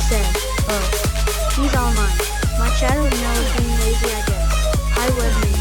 said, oh, he's online. My shadow now is being lazy, I guess. Hi webmate.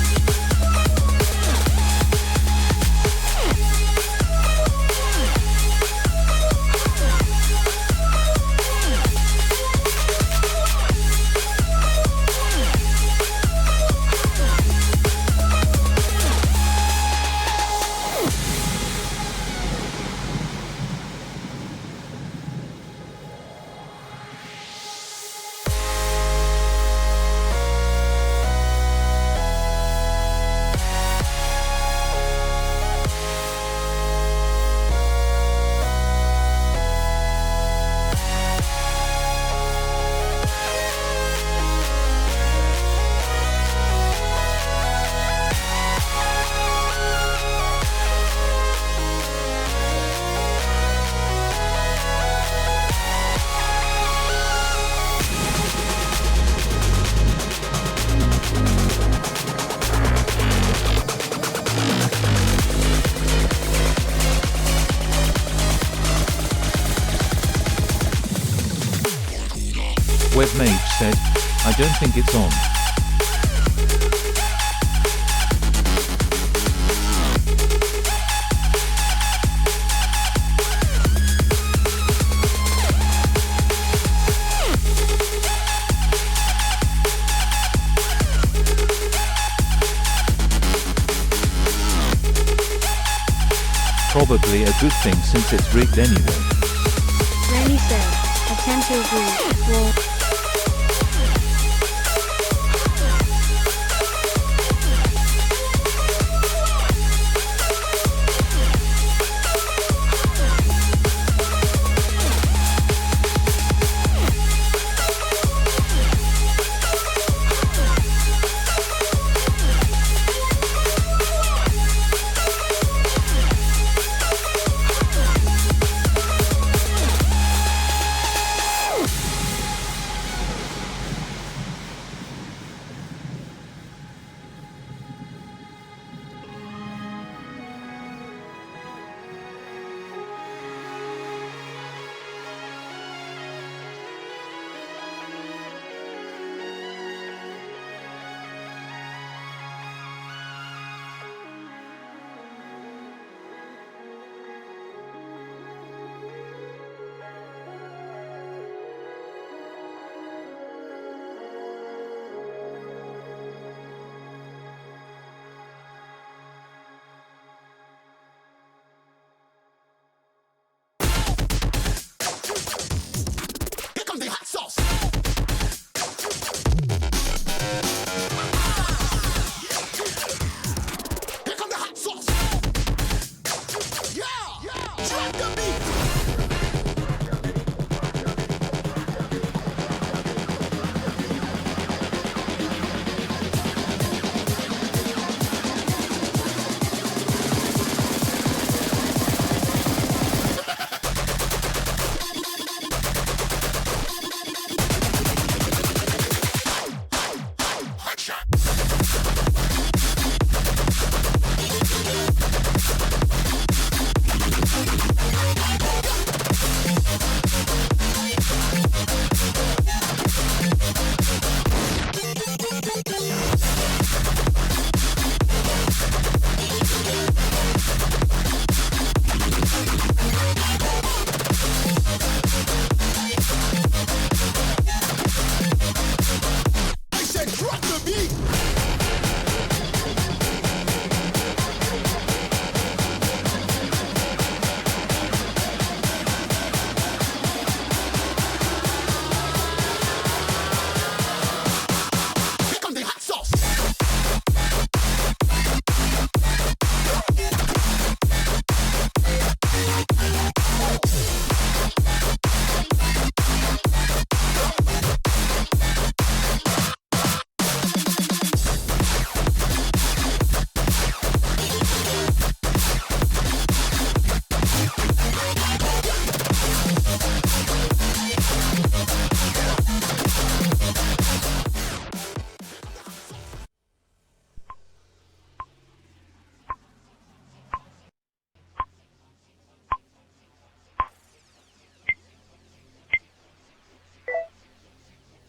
Webmage said, I don't think it's on. Probably a good thing since it's rigged anyway. Randy said, I tend to agree. Well,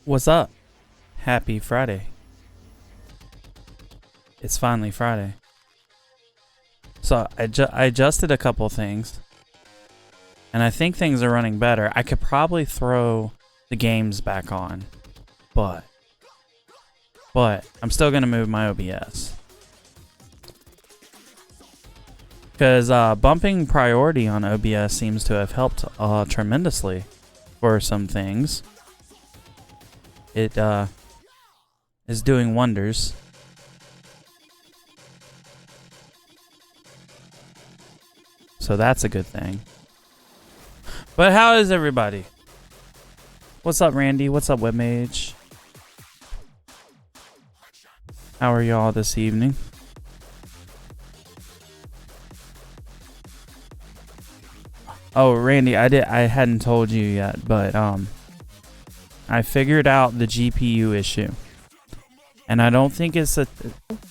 What's up? Happy Friday. It's finally Friday. So I adjusted a couple things. And I think things are running better. I could probably throw the games back on. But I'm still going to move my OBS. Because bumping priority on OBS seems to have helped tremendously for some things. It is doing wonders. So that's a good thing. But how is everybody? What's up, Randy? What's up, Webmage? How are y'all this evening? Oh, Randy, I hadn't told you yet, but I figured out the GPU issue. And I don't think it's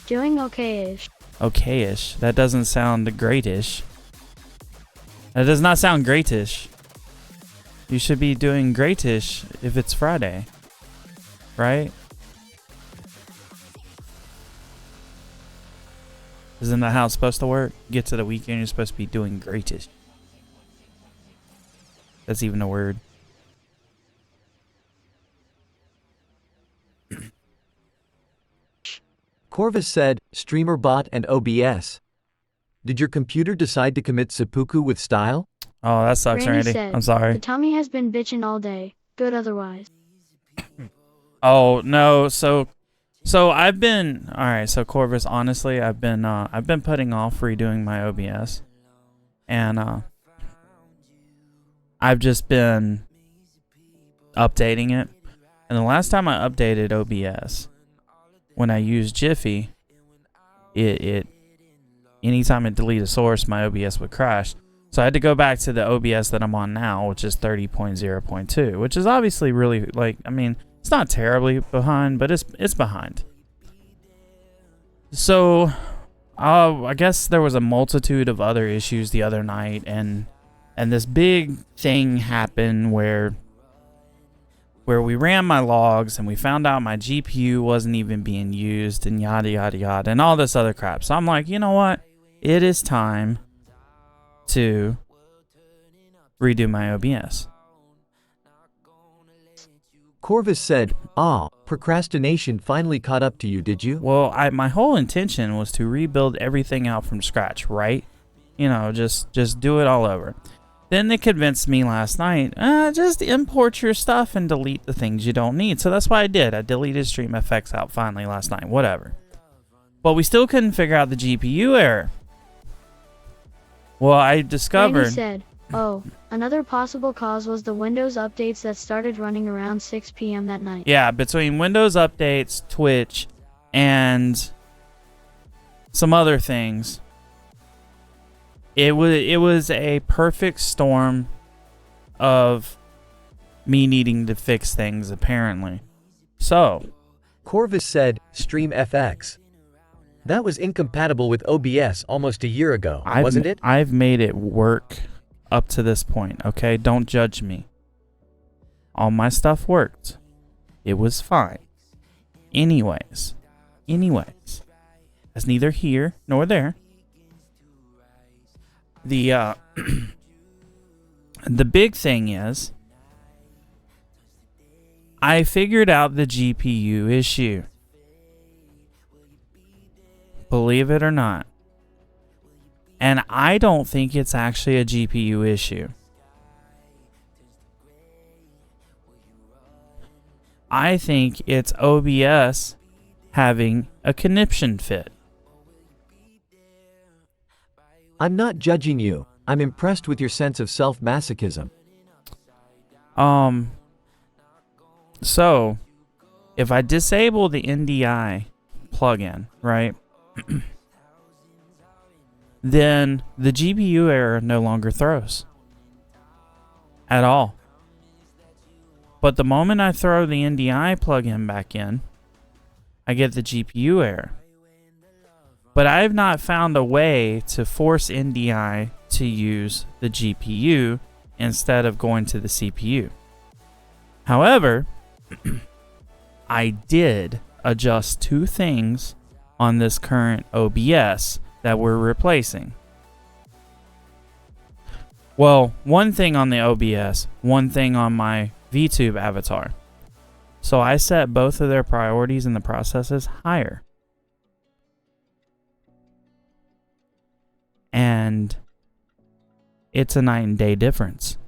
Doing okay-ish. okay-ish. That doesn't sound great-ish. That does not sound great-ish. You should be doing great-ish if it's Friday. Right? Isn't that how it's supposed to work? Get to the weekend, you're supposed to be doing great-ish. That's even a word. Corvus said, Streamer.bot and OBS. Did your computer decide to commit seppuku with style? Oh, that sucks, Randy. Said, I'm sorry. The Tommy has been bitching all day. Good otherwise. Oh no, so I've been alright, so Corvus, honestly, I've been putting off redoing my OBS. And I've just been updating it. And the last time I updated OBS, when I used Jiffy, anytime it deleted a source, my OBS would crash. So I had to go back to the OBS that I'm on now, which is 30.0.2, which is obviously really, like, I mean, it's not terribly behind, but it's behind. So I guess there was a multitude of other issues the other night, and this big thing happened where we ran my logs and we found out my GPU wasn't even being used and yada yada yada and all this other crap. So I'm like, you know what? It is time to redo my OBS. Corvus said, procrastination finally caught up to you, did you? Well, my whole intention was to rebuild everything out from scratch, right? You know, just do it all over. Then they convinced me last night, just import your stuff and delete the things you don't need. So that's what I did. I deleted StreamFX out finally last night, whatever. But we still couldn't figure out the GPU error. Well, I discovered... Randy said, oh, another possible cause was the Windows updates that started running around 6 p.m. that night. Yeah, between Windows updates, Twitch, and some other things, it was a perfect storm of me needing to fix things, apparently. So, Corvus said, StreamFX. That was incompatible with OBS almost a year ago, wasn't it? I've made it work up to this point, okay? Don't judge me. All my stuff worked. It was fine. Anyways, that's neither here nor there. The big thing is, I figured out the GPU issue. Believe it or not. And I don't think it's actually a GPU issue. I think it's OBS having a conniption fit. I'm not judging you. I'm impressed with your sense of self-masochism. So, if I disable the NDI plugin, right? Then the GPU error no longer throws. At all. But the moment I throw the NDI plugin back in, I get the GPU error. But I have not found a way to force NDI to use the GPU instead of going to the CPU. However, I did adjust 2 things on this current OBS that we're replacing. Well, 1 thing on the OBS, 1 thing on my VTube avatar. So I set both of their priorities in the processes higher. And it's a night and day difference.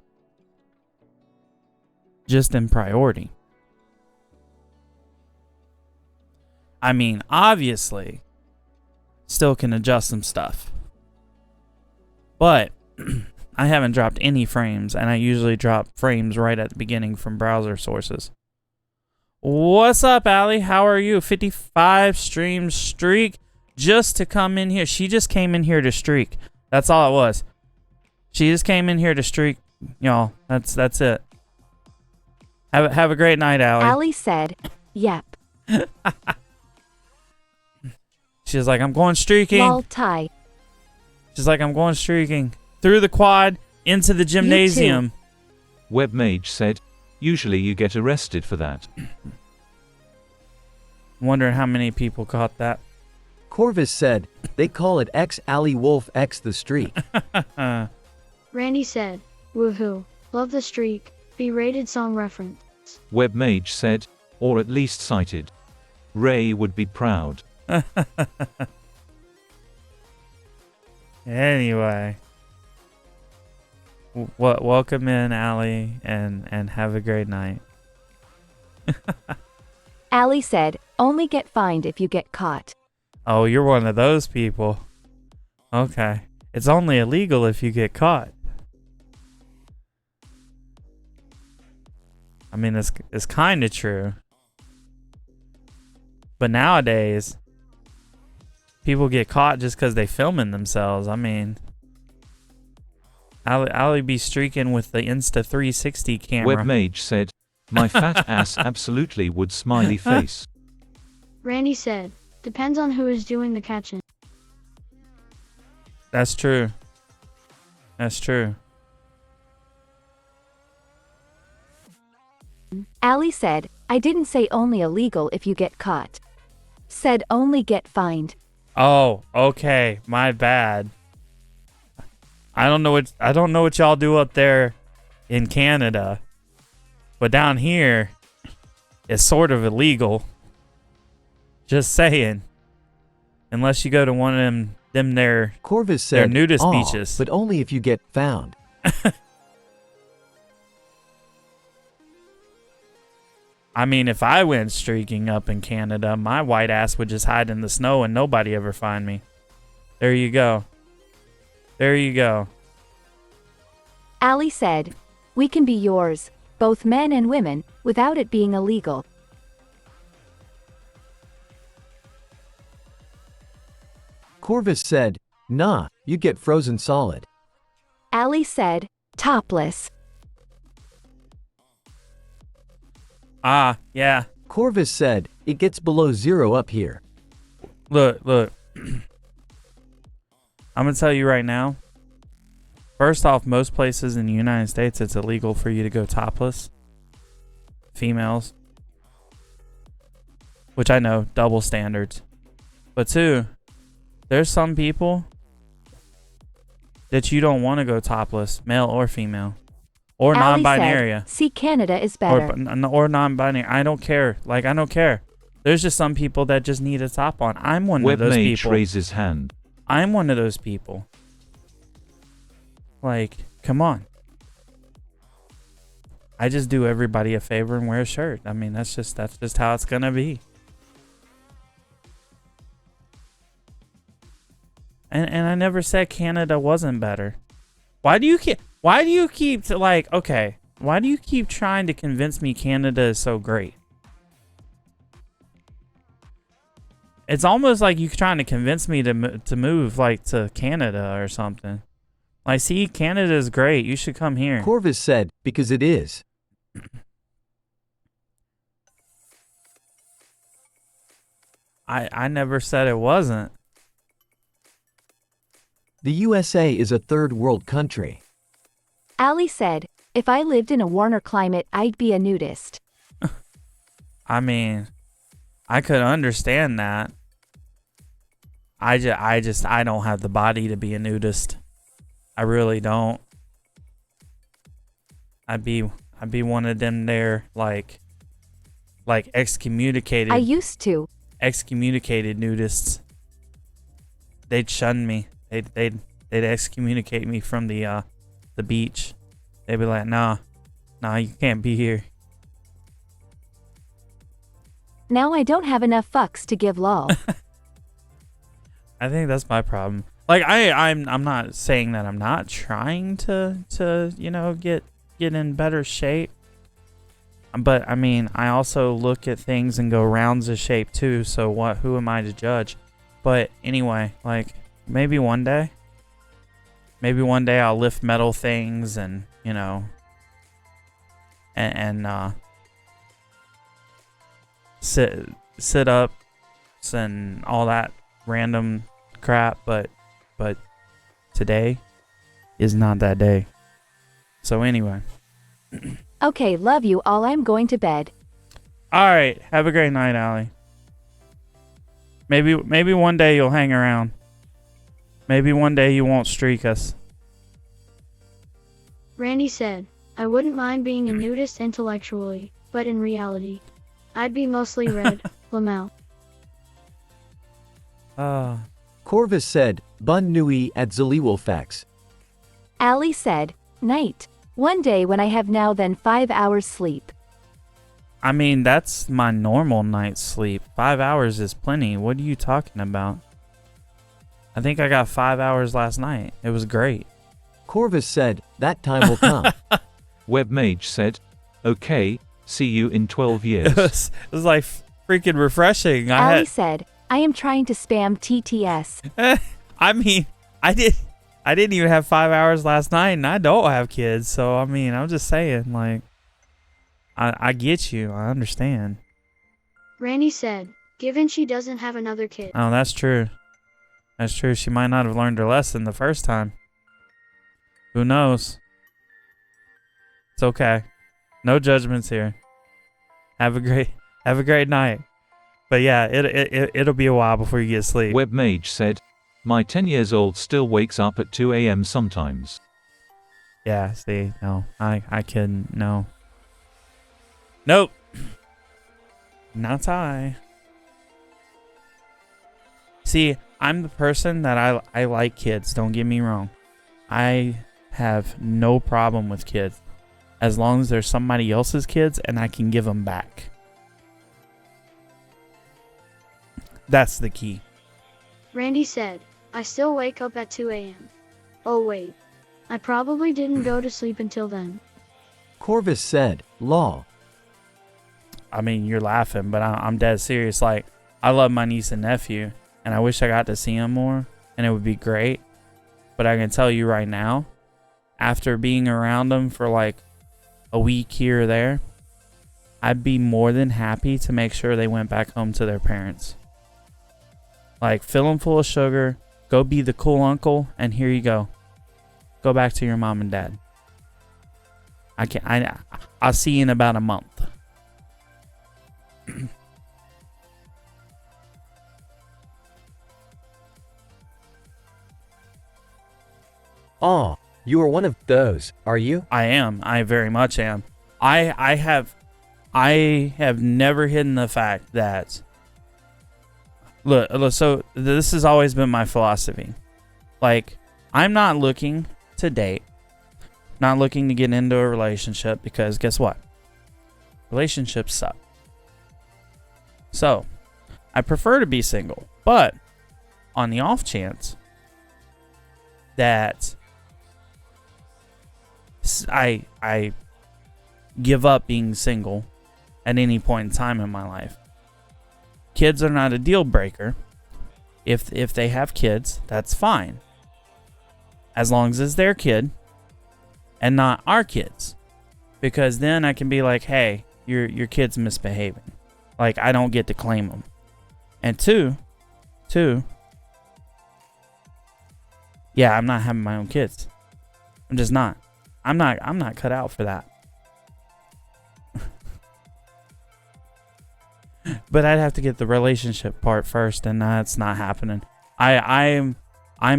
Just in priority. I mean, obviously, still can adjust some stuff. But I haven't dropped any frames, and I usually drop frames right at the beginning from browser sources. What's up, Allie? How are you? 55 stream streak just to come in here. She just came in here to streak. That's all it was. She just came in here to streak, y'all. That's it. Have a great night, Allie. Allie said, "Yep." She's like, I'm going streaking. Lol tie. She's like, I'm going streaking through the quad into the gymnasium. Webmage said, usually you get arrested for that. Wondering how many people caught that. Corvus said, they call it X Alley Wolf X the streak. Randy said, woohoo, love the streak, B-rated song reference. Webmage said, or at least cited. Ray would be proud. Anyway. Welcome in, Allie, and have a great night. Allie said, only get fined if you get caught. Oh, you're one of those people. Okay. It's only illegal if you get caught. I mean, it's kind of true. But nowadays, people get caught just because they filming themselves. I mean, Allie be streaking with the Insta 360 camera. Webmage said, my fat ass absolutely would smiley face. Randy said, depends on who is doing the catching. That's true. That's true. Allie said, I didn't say only illegal if you get caught. Said only get fined. Oh, okay. My bad. I don't know what y'all do up there in Canada. But down here, it's sort of illegal. Just saying. Unless you go to one of them there Corvus said, nudist "Aw, beaches. but only if you get found." I mean, if I went streaking up in Canada, my white ass would just hide in the snow and nobody ever find me. There you go. There you go. Allie said, we can be yours, both men and women, without it being illegal. Corvus said, nah, you get frozen solid. Allie said, topless. Ah, yeah. Corvus said, it gets below 0 up here. Look. I'm going to tell you right now. First off, most places in the United States, it's illegal for you to go topless. Females. Which I know, double standards. But 2, there's some people that you don't want to go topless, male or female. Or Allie non-binary. said, see, Canada is better. Or non-binary. I don't care. Like, I don't care. There's just some people that just need a top on. I'm one of those Webmage people. raise his hand. I'm one of those people. Like, come on. I just do everybody a favor and wear a shirt. I mean, that's just how it's gonna be. And I never said Canada wasn't better. Why do you keep trying to convince me Canada is so great? It's almost like you're trying to convince me to move like to Canada or something. Like, see, Canada is great. You should come here. Corvus said, because it is. I never said it wasn't. The USA is a third world country. Allie said, if I lived in a warmer climate, I'd be a nudist. I mean, I could understand that. I don't have the body to be a nudist. I really don't. I'd be one of them there, like excommunicated. I used to. Excommunicated nudists. They'd shun me. They'd excommunicate me from the beach. They'd be like, nah, you can't be here. Now I don't have enough fucks to give lol. I think that's my problem. Like I'm not saying that I'm not trying to you know get in better shape. But I mean, I also look at things and go rounds of shape too. So who am I to judge? But anyway, like maybe one day I'll lift metal things and, you know, and sit ups and all that random crap, but today is not that day. So anyway. Okay, love you all. I'm going to bed. All right, have a great night, Allie. Maybe one day you'll hang around. Maybe one day you won't streak us. Randy said, I wouldn't mind being a nudist intellectually, but in reality, I'd be mostly red. Lamau. Corvus said, Bun Nui at Zaliwolfax. Ali said, night. One day when I have now then 5 hours sleep. I mean, that's my normal night's sleep. 5 hours is plenty. What are you talking about? I think I got 5 hours last night. It was great. Corvus said, that time will come. Webmage said, okay, see you in 12 years. It was like freaking refreshing. Ali said, I am trying to spam TTS. I mean, I didn't even have 5 hours last night, and I don't have kids. So, I mean, I'm just saying, like, I get you. I understand. Randy said, given she doesn't have another kid. Oh, that's true. That's true. She might not have learned her lesson the first time. Who knows? It's okay. No judgments here. Have a great night. But yeah, it'll be a while before you get sleep. Webmage said, my 10 years old still wakes up at 2 a.m. sometimes. Yeah, see, no, I couldn't, no. Nope. Not I. See, I'm the person that I like kids, don't get me wrong. I have no problem with kids. As long as they're somebody else's kids and I can give them back. That's the key. Randy said, I still wake up at 2 a.m. Oh wait, I probably didn't go to sleep until then. Corvus said, lol. I mean, you're laughing, but I'm dead serious. Like, I love my niece and nephew, and I wish I got to see them more, and it would be great. But I can tell you right now, after being around them for like a week here or there, I'd be more than happy to make sure they went back home to their parents. Like, fill them full of sugar, go be the cool uncle, and here you go. Go back to your mom and dad. I'll see you in about a month. Aw, you are one of those, are you? I am. I very much am. I have never hidden the fact that look, so this has always been my philosophy. Like, I'm not looking to date, not looking to get into a relationship, because guess what? Relationships suck. So, I prefer to be single, but on the off chance that I give up being single at any point in time in my life. Kids are not a deal breaker. If they have kids, that's fine. As long as it's their kid and not our kids. Because then I can be like, hey, your kid's misbehaving. Like, I don't get to claim them. And two, yeah, I'm not having my own kids. I'm just not. I'm not cut out for that. But I'd have to get the relationship part first, and that's not happening. I'm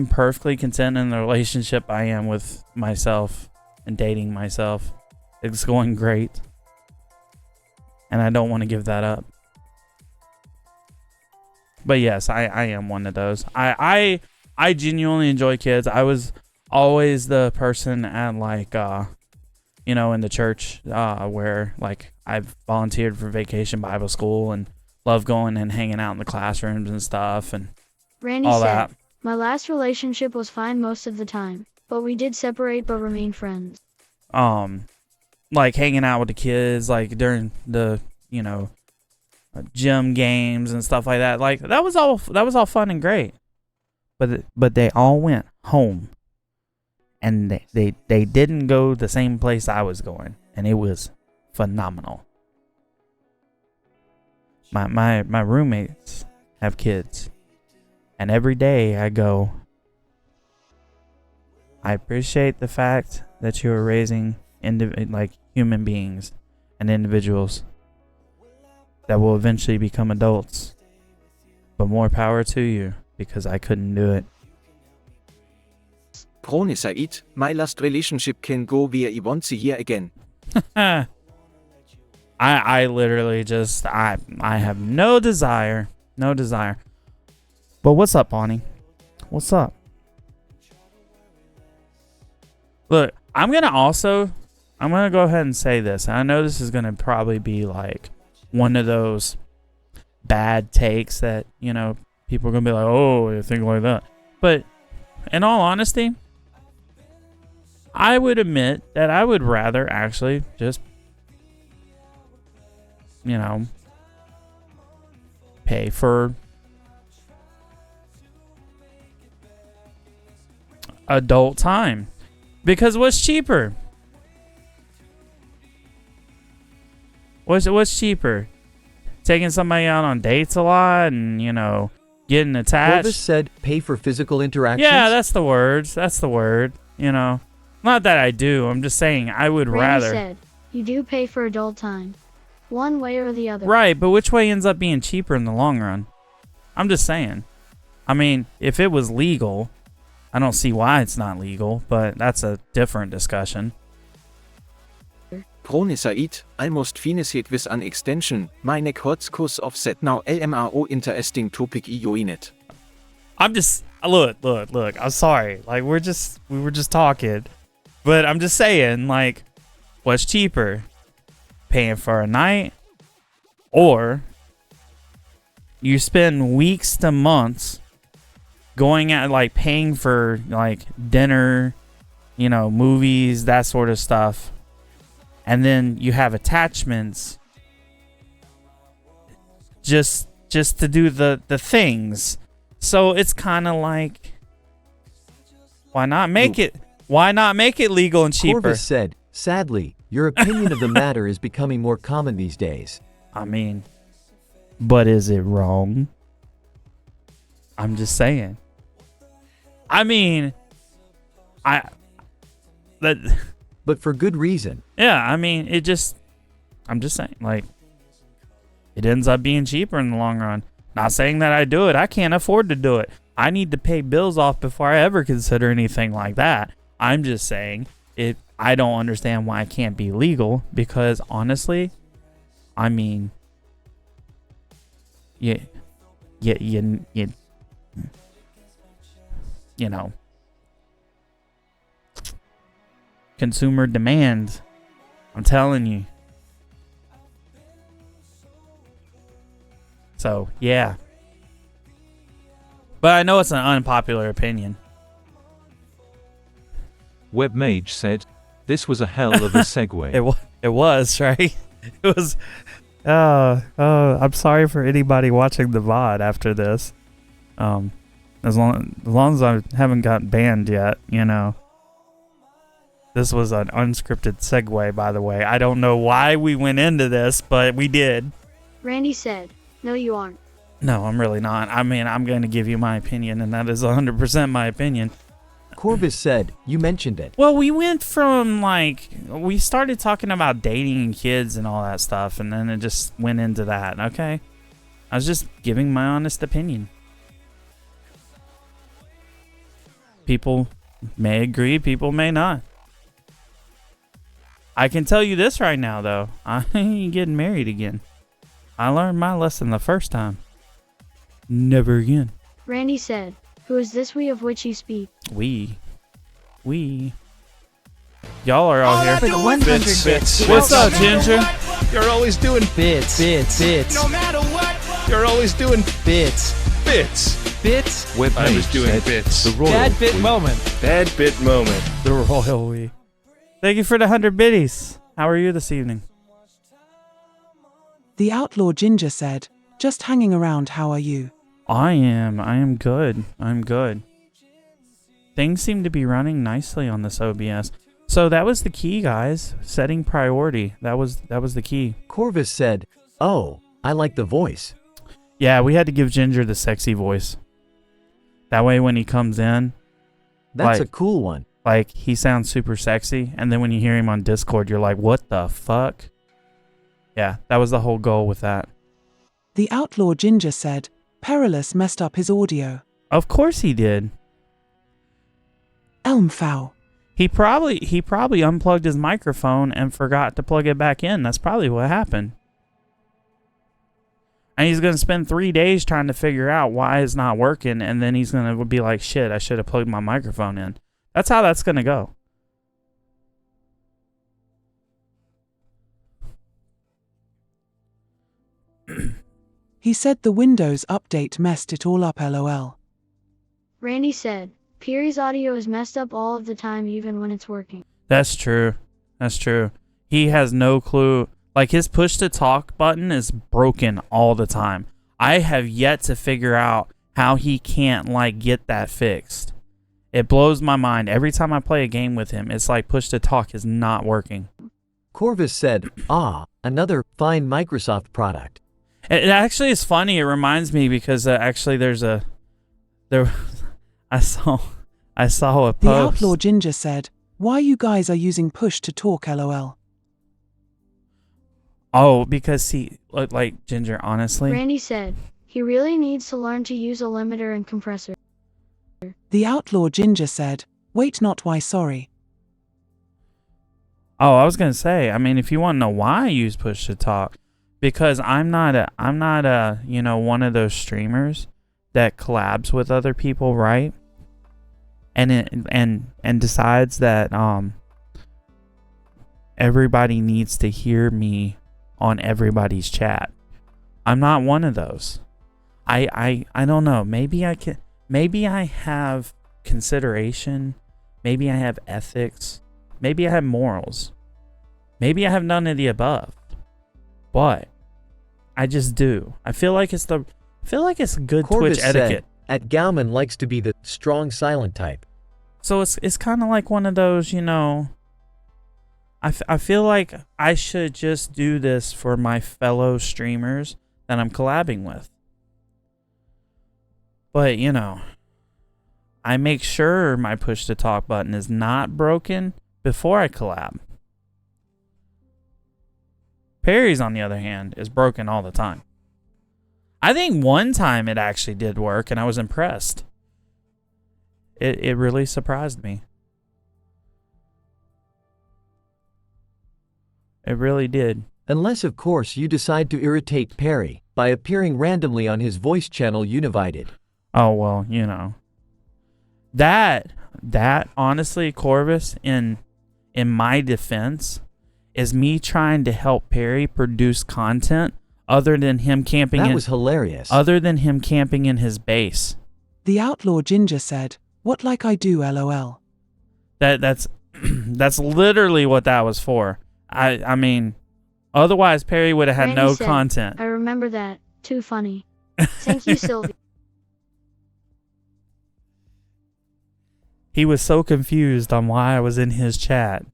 perfectly content in the relationship I am with myself and dating myself. It's going great. And I don't want to give that up. But yes, I am one of those. I genuinely enjoy kids. I was always the person at like in the church where like I've volunteered for Vacation Bible School and love going and hanging out in the classrooms and stuff and Randy all said, that. my last relationship was fine most of the time, but we did separate but remain friends. Like hanging out with the kids, like during the gym games and stuff like that. Like that was all fun and great. But they all went home, and they didn't go the same place I was going, and it was phenomenal. My roommates have kids, and every day I go, I appreciate the fact that you are raising human beings and individuals that will eventually become adults. But more power to you, because I couldn't do it. Prone Said, my last relationship can go where I want to here again. I literally just I have no desire. But what's up, Bonnie? What's up? Look, I'm gonna go ahead and say this. I know this is gonna probably be like one of those bad takes that, people are gonna be like, oh, you think like that. But in all honesty, I would admit that I would rather actually just, pay for adult time. Because what's cheaper? What's cheaper? Taking somebody out on dates a lot and, getting attached. Corvus said, pay for physical interactions? Yeah, that's the word. Not that I do. I'm just saying I would Randy rather. said, you do pay for adult time. One way or the other. Right, but which way ends up being cheaper in the long run? I'm just saying. I mean, if it was legal, I don't see why it's not legal, but that's a different discussion. Prone Said, almost finished with an extension. My neck hurts cause of that now LMRO interesting topic it. I'm just look. I'm sorry. Like we were just talking, but I'm just saying, like, what's cheaper, paying for a night, or you spend weeks to months going out, like paying for like dinner, movies, that sort of stuff, and then you have attachments just to do the things. So it's kind of like, why not make it legal and cheaper? Corvus said, sadly, your opinion of the matter is becoming more common these days. I mean, but is it wrong? I'm just saying. I mean, But for good reason. yeah, I mean, I'm just saying, like, it ends up being cheaper in the long run. Not saying that I do it. I can't afford to do it. I need to pay bills off before I ever consider anything like that. I'm just saying, I don't understand why it can't be legal, because honestly, I mean, you know, consumer demand. I'm telling you. So, yeah. But I know it's an unpopular opinion. Webmage said, this was a hell of a segue. It was, right? It was. I'm sorry for anybody watching the VOD after this. As long as I haven't got banned yet, This was an unscripted segue, by the way. I don't know why we went into this, but we did. Randy said, no, you aren't. No, I'm really not. I mean, I'm going to give you my opinion, and that is 100% my opinion. Corvus said, you mentioned it. Well, we went from, we started talking about dating and kids and all that stuff, and then it just went into that, okay? I was just giving my honest opinion. People may agree, people may not. I can tell you this right now, though. I ain't getting married again. I learned my lesson the first time. Never again. Randy said, "Who is this we of which you speak?" We. Y'all are all here. For the 100 bits. What's up, Ginger? You're always doing bits. No matter what. You're always doing bits. Web I was page doing said, bits. The royal Bad bit we. moment. Bad bit moment. The royal we. Thank you for the 100 biddies. How are you this evening? The outlaw Ginger said, "Just hanging around, how are you?" I am good. I'm good. Things seem to be running nicely on this OBS. So that was the key, guys. Setting priority. That was the key. Corvus said, "Oh, I like the voice." Yeah, we had to give Ginger the sexy voice. That way when he comes in, That's Like- a cool one. like, he sounds super sexy. And then when you hear him on Discord, you're like, what the fuck? Yeah, that was the whole goal with that. The outlaw Ginger said, "Perilous messed up his audio." Of course he did. Elmfow. He probably unplugged his microphone and forgot to plug it back in. That's probably what happened. And he's going to spend 3 days trying to figure out why it's not working. And then he's going to be like, shit, I should have plugged my microphone in. That's how that's going to go. He said the Windows update messed it all up, lol. Randy said, "Peary's audio is messed up all of the time even when it's working." That's true. That's true. He has no clue. Like, his push to talk button is broken all the time. I have yet to figure out how he can't, like, get that fixed. It blows my mind. Every time I play a game with him, it's like push to talk is not working. Corvus said, "Ah, another fine Microsoft product." It actually is funny. It reminds me because actually I saw a post. The outlaw Ginger said, "Why you guys are using push to talk, lol." Oh, because see, like Ginger, honestly. Randy said, "He really needs to learn to use a limiter and compressor." The outlaw Ginger said, "Wait, not why, sorry." Oh, I was gonna say. I mean, if you want to know why I use push to talk, because I'm not a one of those streamers that collabs with other people, right? And decides that everybody needs to hear me on everybody's chat. I'm not one of those. I don't know. Maybe I can. Maybe I have consideration. Maybe I have ethics. Maybe I have morals. Maybe I have none of the above. But I just do. I feel like it's good Corvus Twitch etiquette. said, Gauman likes to be the strong silent type. So it's kind of like one of those, I feel like I should just do this for my fellow streamers that I'm collabing with. But, I make sure my push to talk button is not broken before I collab. Perry's, on the other hand, is broken all the time. I think one time it actually did work and I was impressed. It really surprised me. It really did. Unless, of course, you decide to irritate Perry by appearing randomly on his voice channel Univided. Oh, well, That honestly, Corvus, in my defense, is me trying to help Perry produce content other than him camping That was hilarious. other than him camping in his base. The outlaw Ginger said, "What like I do, lol." That's that's literally what that was for. I mean, otherwise Perry would have had Randy no said, content. "I remember that. Too funny." Thank you, Sylvie. He was so confused on why I was in his chat.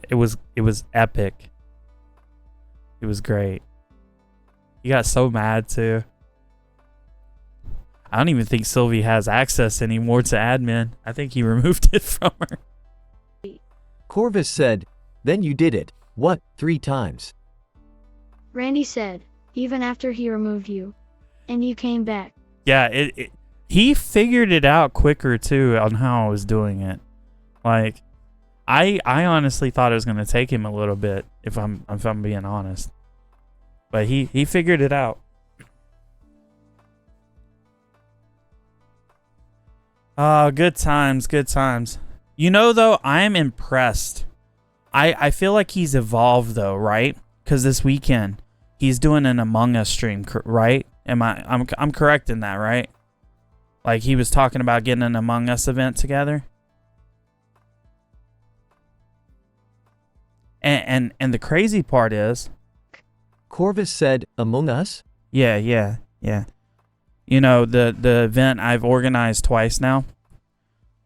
It was epic. It was great. He got so mad too. I don't even think Sylvie has access anymore to admin. I think he removed it from her. Corvus said, "Then you did it. What, 3 times?" Randy said, even after he removed you. And you came back. Yeah, he figured it out quicker too on how I was doing it. Like, I honestly thought it was gonna take him a little bit if I'm being honest. But he figured it out. Oh, good times, good times. You know though, I'm impressed. I feel like he's evolved though, right? Because this weekend he's doing an Among Us stream, right? I'm correct in that, right? Like he was talking about getting an Among Us event together. And the crazy part is, Corvus said, Among Us? yeah. You know, the event I've organized twice now.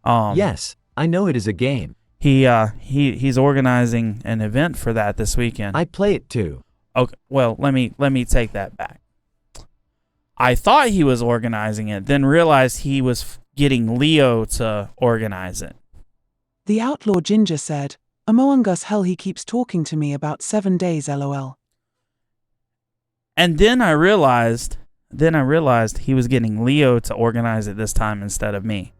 Yes, I know it is a game. He's organizing an event for that this weekend. I play it too. Okay, well, let me take that back. I thought he was organizing it, then realized he was getting Leo to organize it. The outlaw Ginger said, Among Us hell he keeps talking to me about 7 days lol. And then I realized he was getting Leo to organize it this time instead of me.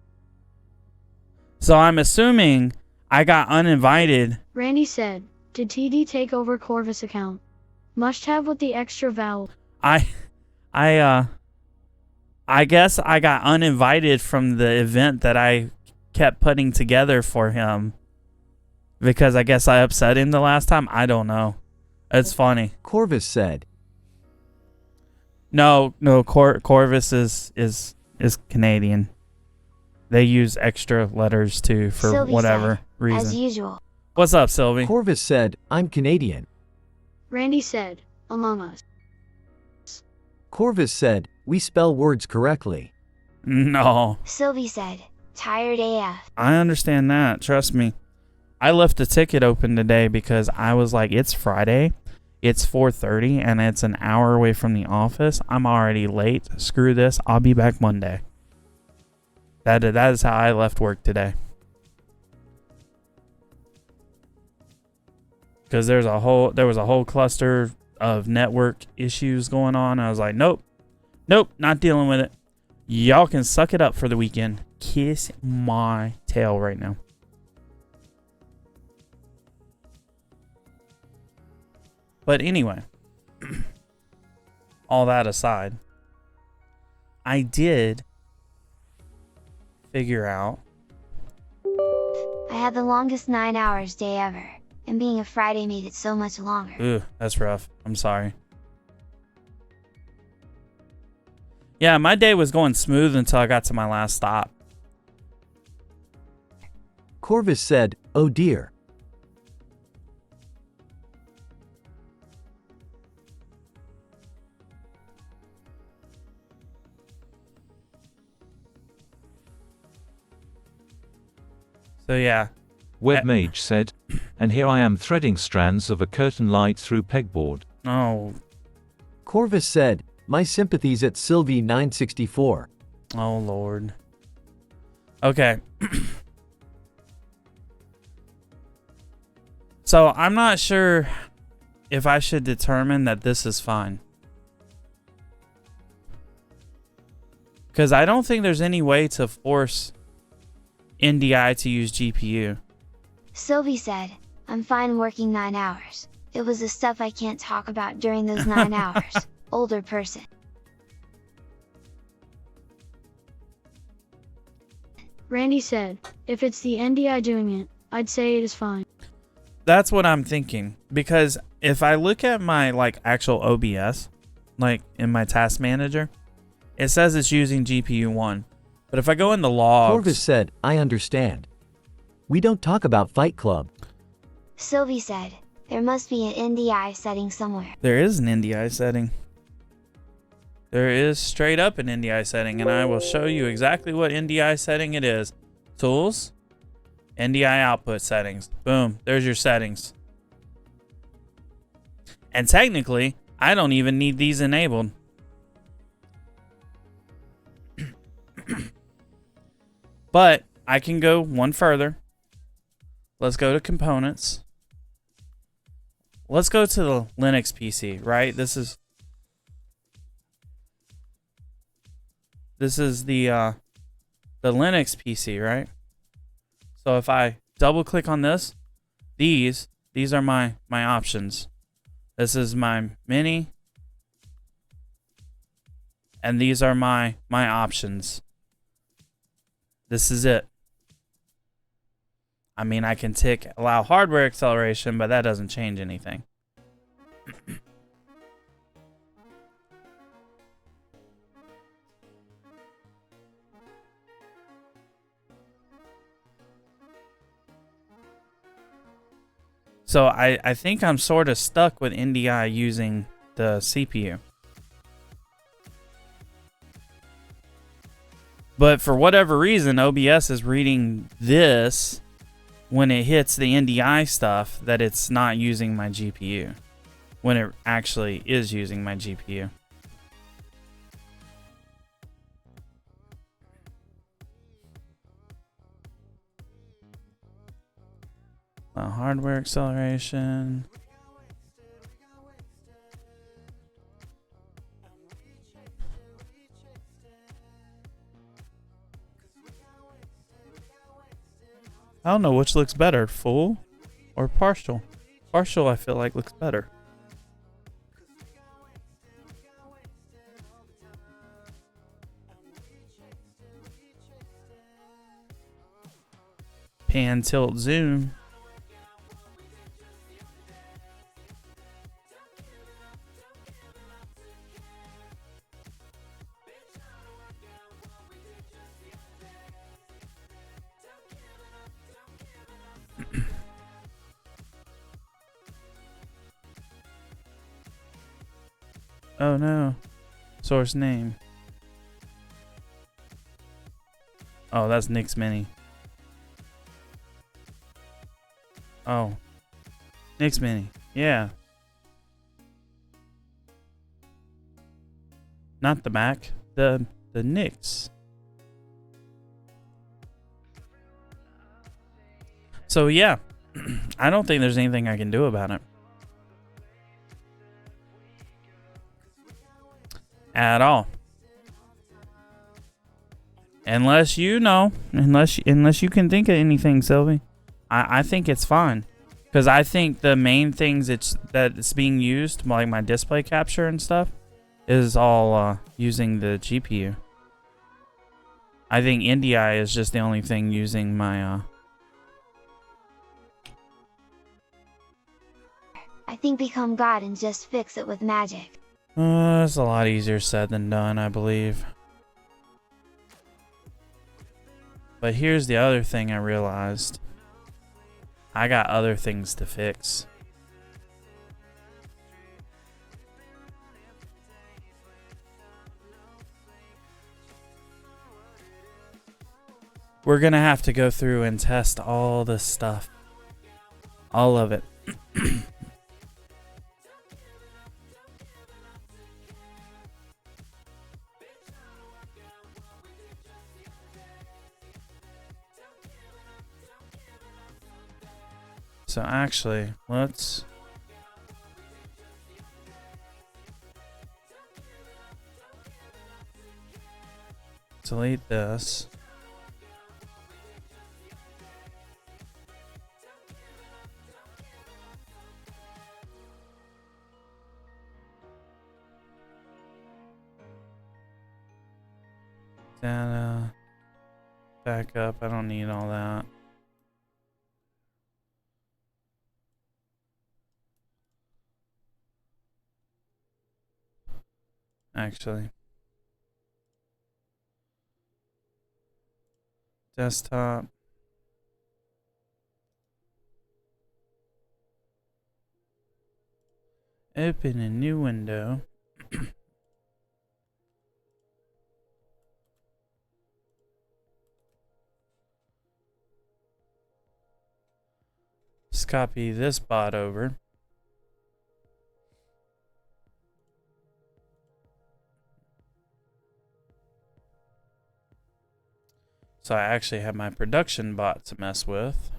So I'm assuming I got uninvited. Randy said, did TD take over Corvus' account? Must have with the extra vowel. I guess I got uninvited from the event that I kept putting together for him because I guess I upset him the last time. I don't know. It's funny. Corvus said. No, Corvus is Canadian. They use extra letters too for Sylvie whatever said, reason. as usual. What's up, Sylvie? Corvus said, I'm Canadian. Randy said, Among Us. Corvus said, we spell words correctly. No. Sylvie said, tired AF. I understand that. Trust me. I left the ticket open today because I was like, it's Friday. It's 4:30 and it's an hour away from the office. I'm already late. Screw this. I'll be back Monday. That is how I left work today. Because there was a whole cluster of network issues going on. I was like, nope, not dealing with it. Y'all can suck it up for the weekend. Kiss my tail right now. But anyway, all that aside, I did figure out. I had the longest 9 hours day ever, and being a Friday made it so much longer. Ooh, that's rough. I'm sorry. Yeah, my day was going smooth until I got to my last stop. Corvus said, oh dear. So yeah. Webmage said, and here I am threading strands of a curtain light through pegboard. Oh. Corvus said, my sympathies at Sylvie 964. Oh Lord. Okay. So I'm not sure if I should determine that this is fine. Because I don't think there's any way to force NDI to use GPU. Sylvie said, I'm fine working 9 hours. It was the stuff I can't talk about during those 9 hours. Older person. Randy said, if it's the NDI doing it, I'd say it is fine. That's what I'm thinking. Because if I look at my actual OBS, in my task manager, it says it's using GPU 1. But if I go in the logs... Corvus said, I understand. We don't talk about Fight Club. Sylvie said, there must be an NDI setting somewhere. There is an NDI setting. There is straight up an NDI setting, and I will show you exactly what NDI setting it is. Tools, NDI output settings. Boom, there's your settings. And technically, I don't even need these enabled. But I can go one further. Let's go to components. Let's go to the Linux PC, right? This is This is the Linux PC, right? So if I double click on this, these are my options. This is my mini, and these are my options. This is it. I mean, I can tick allow hardware acceleration, but that doesn't change anything. So I think I'm sort of stuck with NDI using the CPU. But for whatever reason, OBS is reading this when it hits the NDI stuff that it's not using my GPU, when it actually is using my GPU. Hardware acceleration. I don't know which looks better, full or partial. Partial, I feel like, looks better. Pan, tilt, zoom. Oh no. Source name. Oh, that's Nick's Mini. Oh. Nick's Mini. Yeah. Not the Mac. The Nick's. So yeah. I don't think there's anything I can do about it. At all. Unless you know, unless you can think of anything, Sylvie. I think it's fine. Because I think the main things that's being used, like my display capture and stuff, is all using the GPU. I think NDI is just the only thing using my I think become God and just fix it with magic. It's a lot easier said than done, I believe. But here's the other thing I realized. I got other things to fix. We're gonna have to go through and test all this stuff. All of it. So actually, let's delete this. Data, backup, I don't need all that. Actually, desktop, open a new window. Just copy this bot over. So I actually have my production bot to mess with,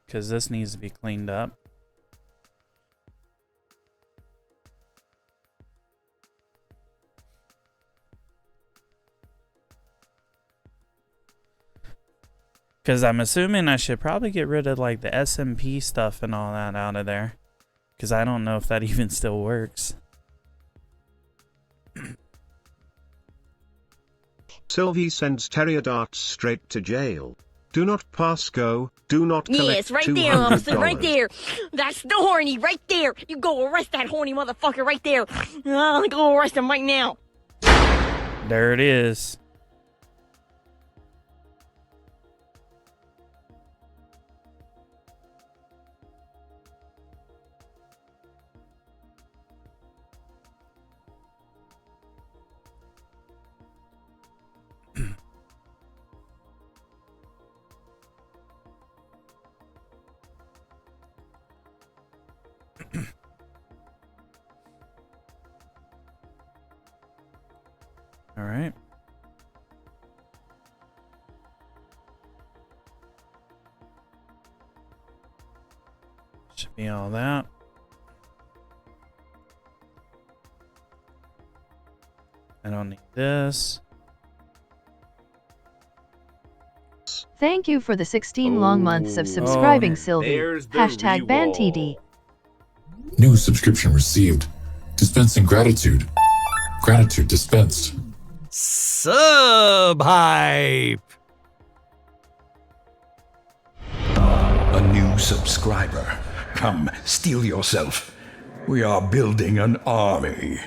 because this needs to be cleaned up. Because I'm assuming I should probably get rid of like the SMP stuff and all that out of there. Because I don't know if that even still works. Sylvie sends terrier darts straight to jail. Do not pass go. Do not collect Yes, right there, $200. officer, right there. That's the horny, right there. You go arrest that horny motherfucker right there. Go arrest him right now. There it is. All right. Should be all that. I don't need this. Thank you for the 16 long months of subscribing, Sylvie. Hashtag BanTD. New subscription received. Dispensing gratitude. Gratitude dispensed. Sub hype. A new subscriber. Come, steel yourself. We are building an army.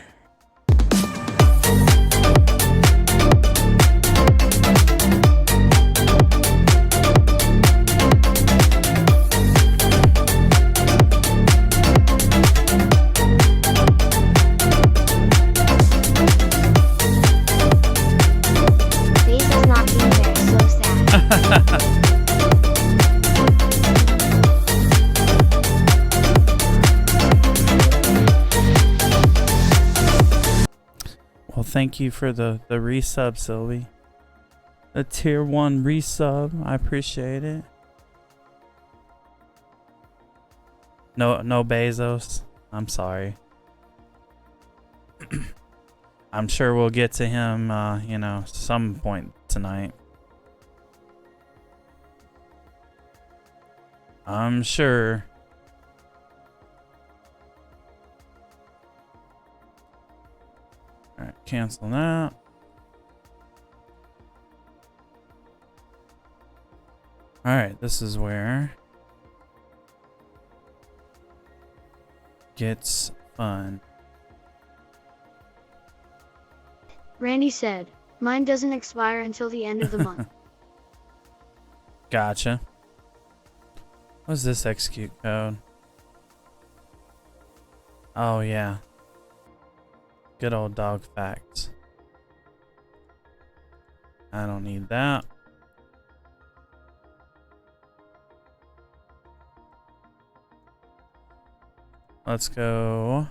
Well, thank you for the resub, Sylvie. The tier 1 resub. I appreciate it. No Bezos. I'm sorry. I'm sure we'll get to him, you know, some point tonight. I'm sure. Alright, cancel that. Alright, this is where gets fun. Randy said, mine doesn't expire until the end of the month. Gotcha. What's this execute code? Oh, yeah. Good old dog facts. I don't need that. Let's go.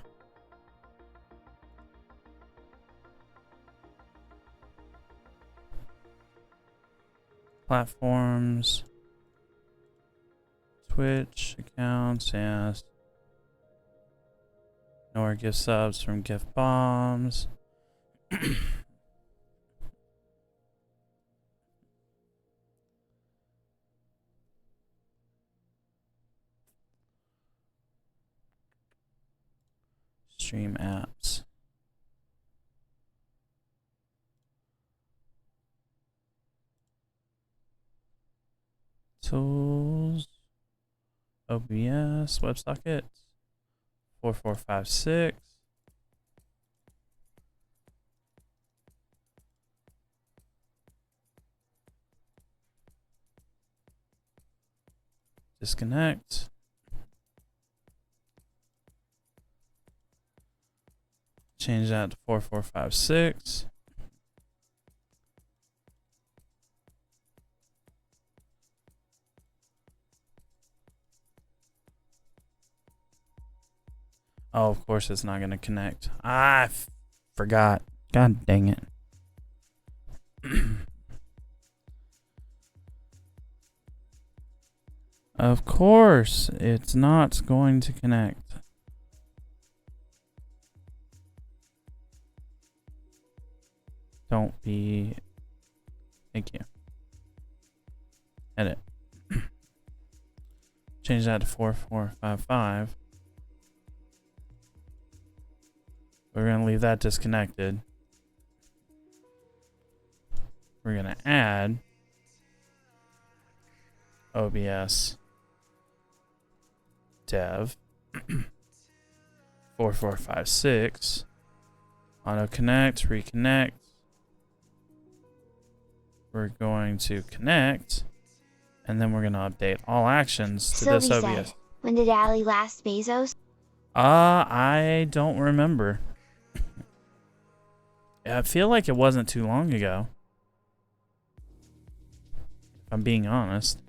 Platforms. Twitch accounts, yes. Nor gift subs from gift bombs. Stream apps. Tools. OBS. WebSocket. 4456. Disconnect. Change that to 4456. Oh, of course it's not going to connect. I forgot. God dang it. Of course it's not going to connect. Don't be... Thank you. Edit. Change that to 4455. We're going to leave that disconnected. We're going to add OBS dev 4456. Auto connect, reconnect. We're going to connect, and then we're going to update all actions to this Sylvie OBS. said, when did Allie last Bezos? I don't remember. I feel like it wasn't too long ago. If I'm being honest.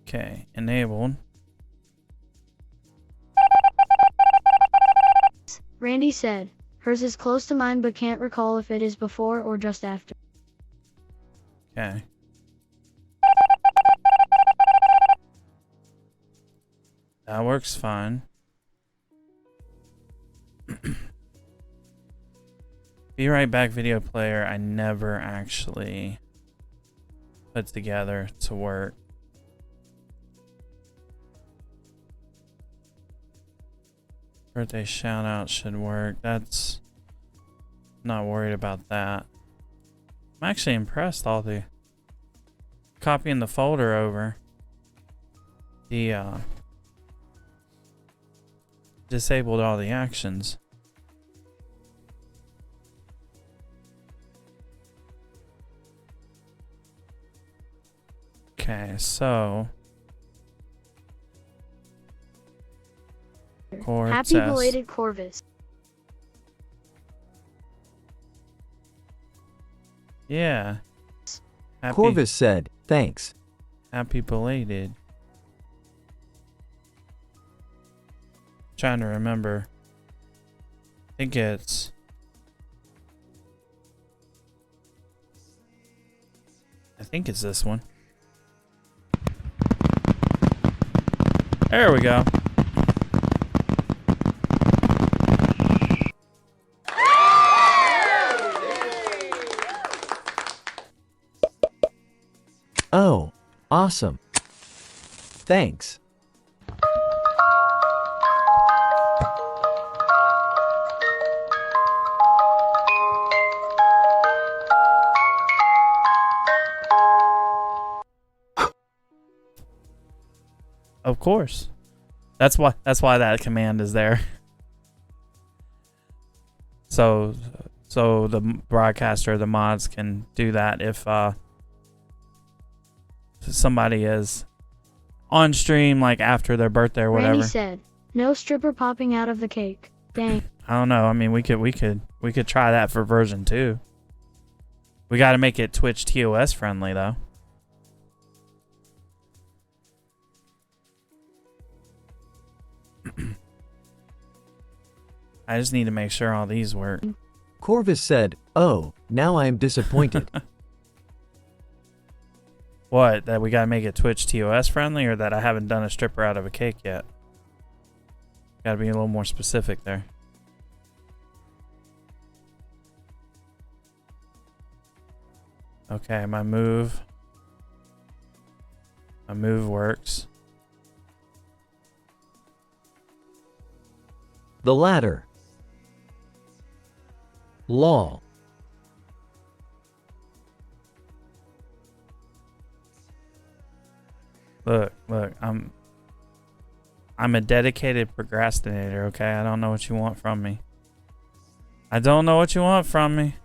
Okay, enabled. Randy said, hers is close to mine but can't recall if it is before or just after. Okay. That works fine. Be Right Back video player, I never actually put together to work. Birthday shout out should work. That's not worried about that. I'm actually impressed all the copying the folder over. The disabled all the actions. Okay, so Happy belated Corvus. Yeah. Happy, Corvus said, thanks. happy belated. Trying to remember. I think it's this one. There we go. Oh, awesome. Thanks. Of course. That's why that command is there. So the broadcaster, the mods can do that if somebody is on stream like after their birthday or whatever. Randy said, no stripper popping out of the cake. Dang. I don't know. I mean, we could try that for version 2. We got to make it Twitch TOS friendly though. I just need to make sure all these work. Corvus said, oh, now I am disappointed. What? That we gotta make it Twitch TOS friendly, or that I haven't done a stripper out of a cake yet? Gotta be a little more specific there. Okay, my move works. The latter. Lol. Look, I'm a dedicated procrastinator, okay? I don't know what you want from me. I don't know what you want from me.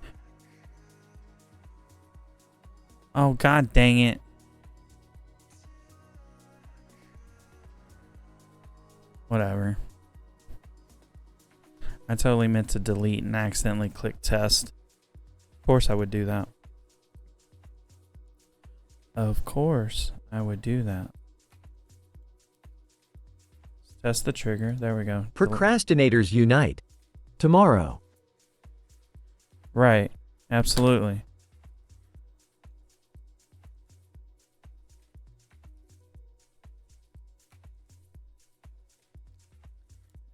Oh, god dang it. Whatever. I totally meant to delete and accidentally click test. Of course I would do that. Of course I would do that. Let's test the trigger. There we go. Procrastinators unite. Tomorrow. Right. Absolutely.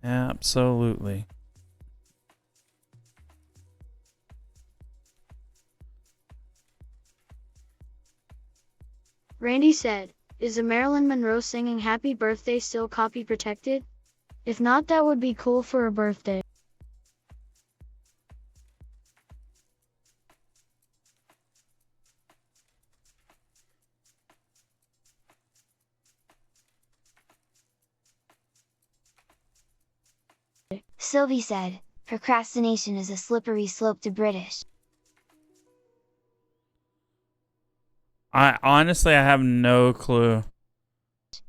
Absolutely. Randy said, is the Marilyn Monroe singing Happy Birthday still copy protected? If not, that would be cool for a birthday. Sylvie said, procrastination is a slippery slope to British. I honestly have no clue.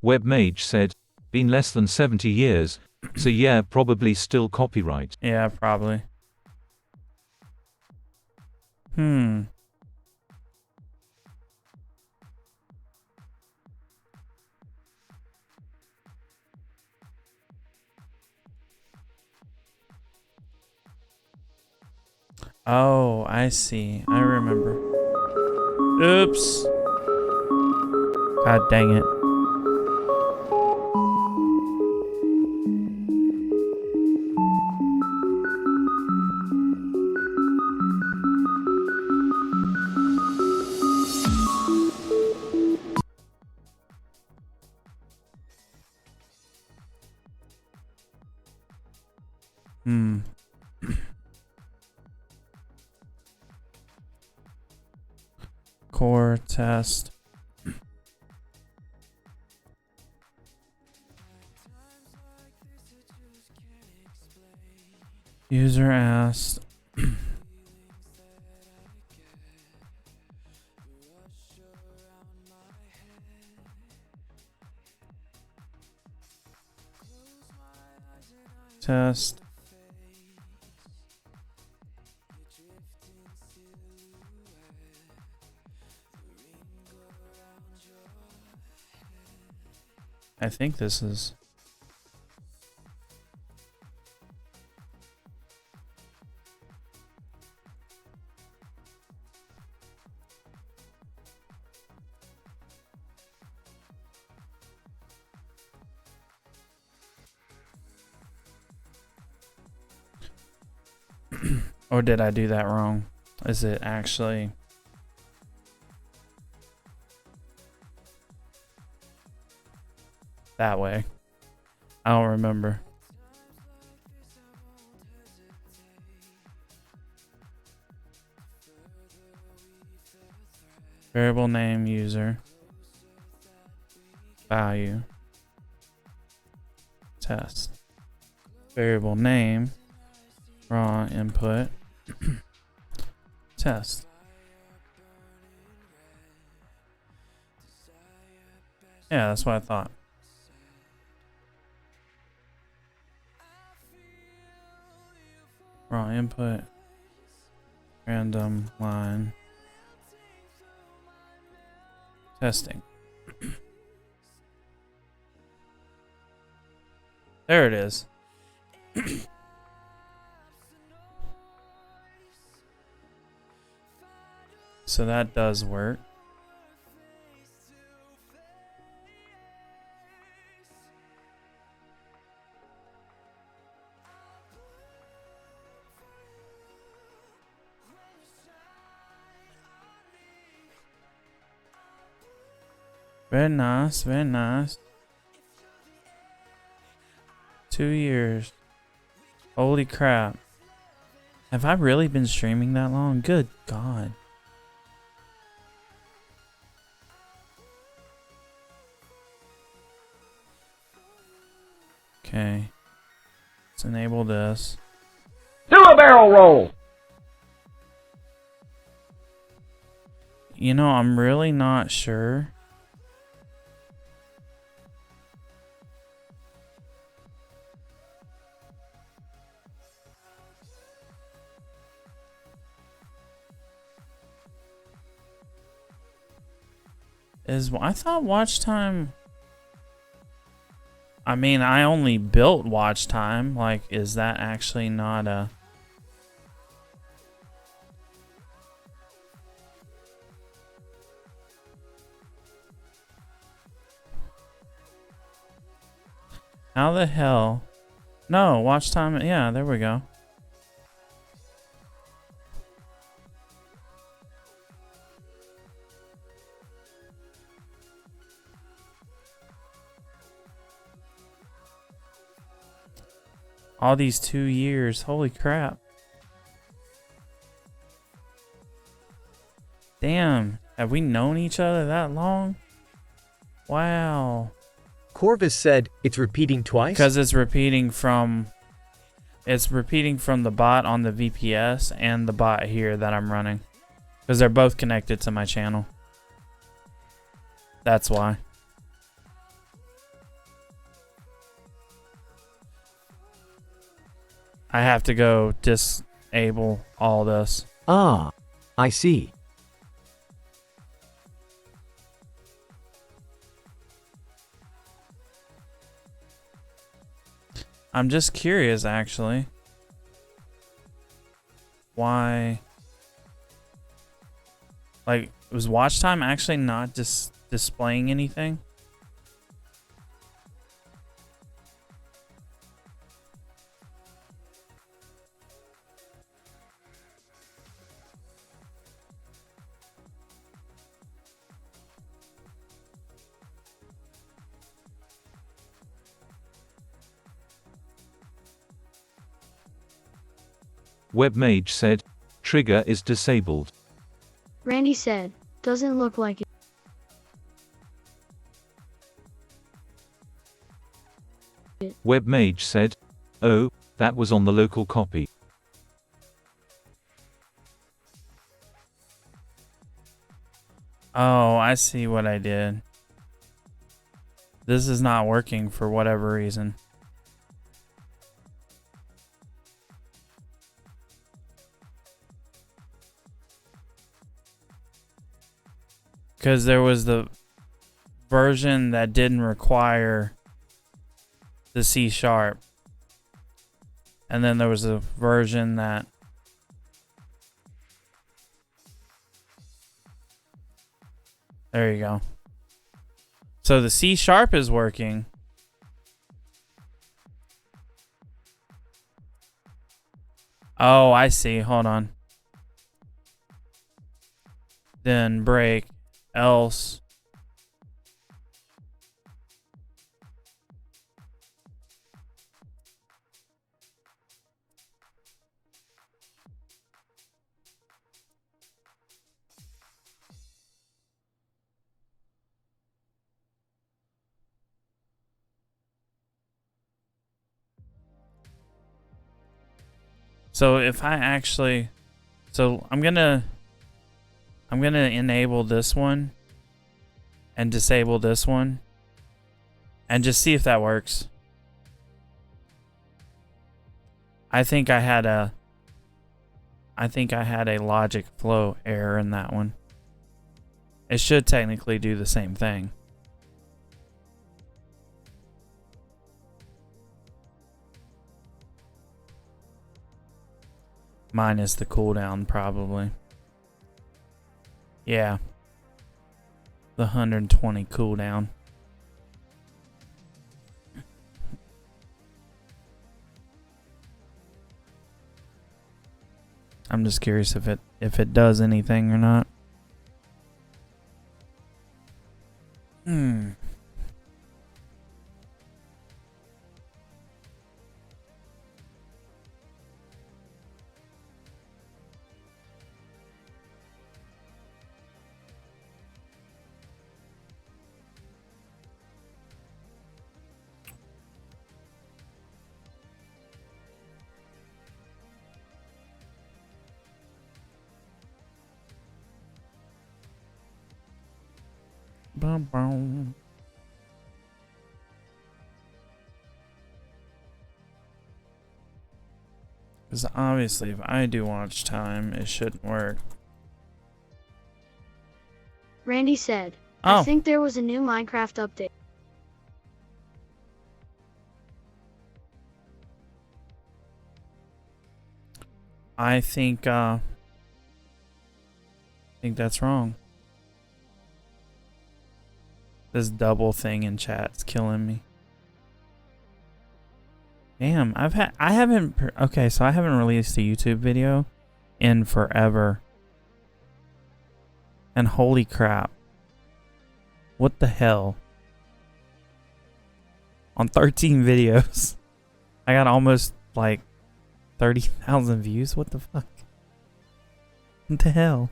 Webmage said, been less than 70 years, so yeah, probably still copyright. Yeah, probably. Oh, I see. I remember. Oops. God dang it. Core test. User asked. Test. I think this is. Or did I do that wrong? Is it actually? That way. I don't remember. Variable name user. Value. Test. Variable name. Raw input. Test. Yeah, that's what I thought. Raw input. Random line. Testing. There it is. So that does work. Very nice, very nice. 2 years. Holy crap. Have I really been streaming that long? Good God. Okay. Let's enable this. Do a barrel roll! You know, I'm really not sure. I thought watch time. I mean, I only built watch time. Like, is that actually not a... How the hell? No, watch time. Yeah, there we go. All these 2 years. Holy crap. Damn. Have we known each other that long? Wow. Corvus said, it's repeating twice? Because it's repeating from the bot on the VPS and the bot here that I'm running. Because they're both connected to my channel. That's why. I have to go disable all this. Ah, I see. I'm just curious, actually. Why? Like, was watch time actually not just displaying anything? Webmage said, trigger is disabled. Randy said, doesn't look like it. Webmage said, oh, that was on the local copy. Oh, I see what I did. This is not working for whatever reason. Because there was the version that didn't require the C#. And then there was a version that there you go. So the C# is working. Oh, I see. Hold on. Then break. Else. So if I actually, so I'm gonna enable this one and disable this one and just see if that works. I think I had a logic flow error in that one. It should technically do the same thing. Minus the cooldown, probably. Yeah. The 120 cooldown. I'm just curious if it does anything or not. Bum, bum. Because obviously if I do watch time, it shouldn't work. Randy said, Oh. I think there was a new Minecraft update. I think that's wrong. This double thing in chat's killing me. Damn, I haven't released a YouTube video in forever. And holy crap. What the hell? On 13 videos. I got almost like 30,000 views. What the fuck? What the hell?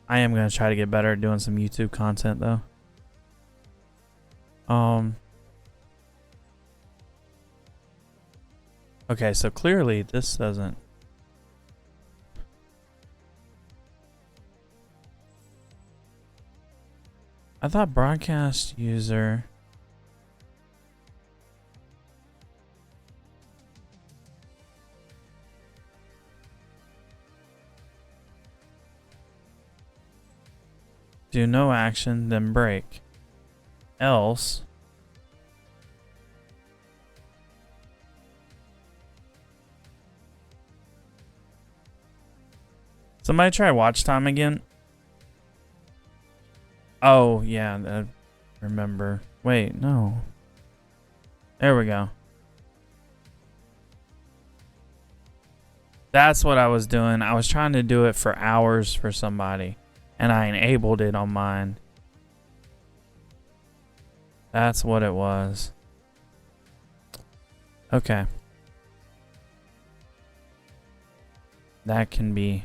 I am going to try to get better at doing some YouTube content though. Okay, so clearly this doesn't. I thought broadcast user. Do no action, then break. Else. Somebody try watch time again. Oh, yeah, I remember. Wait, no. There we go. That's what I was doing. I was trying to do it for hours for somebody, and I enabled it on mine. That's what it was. Okay. That can be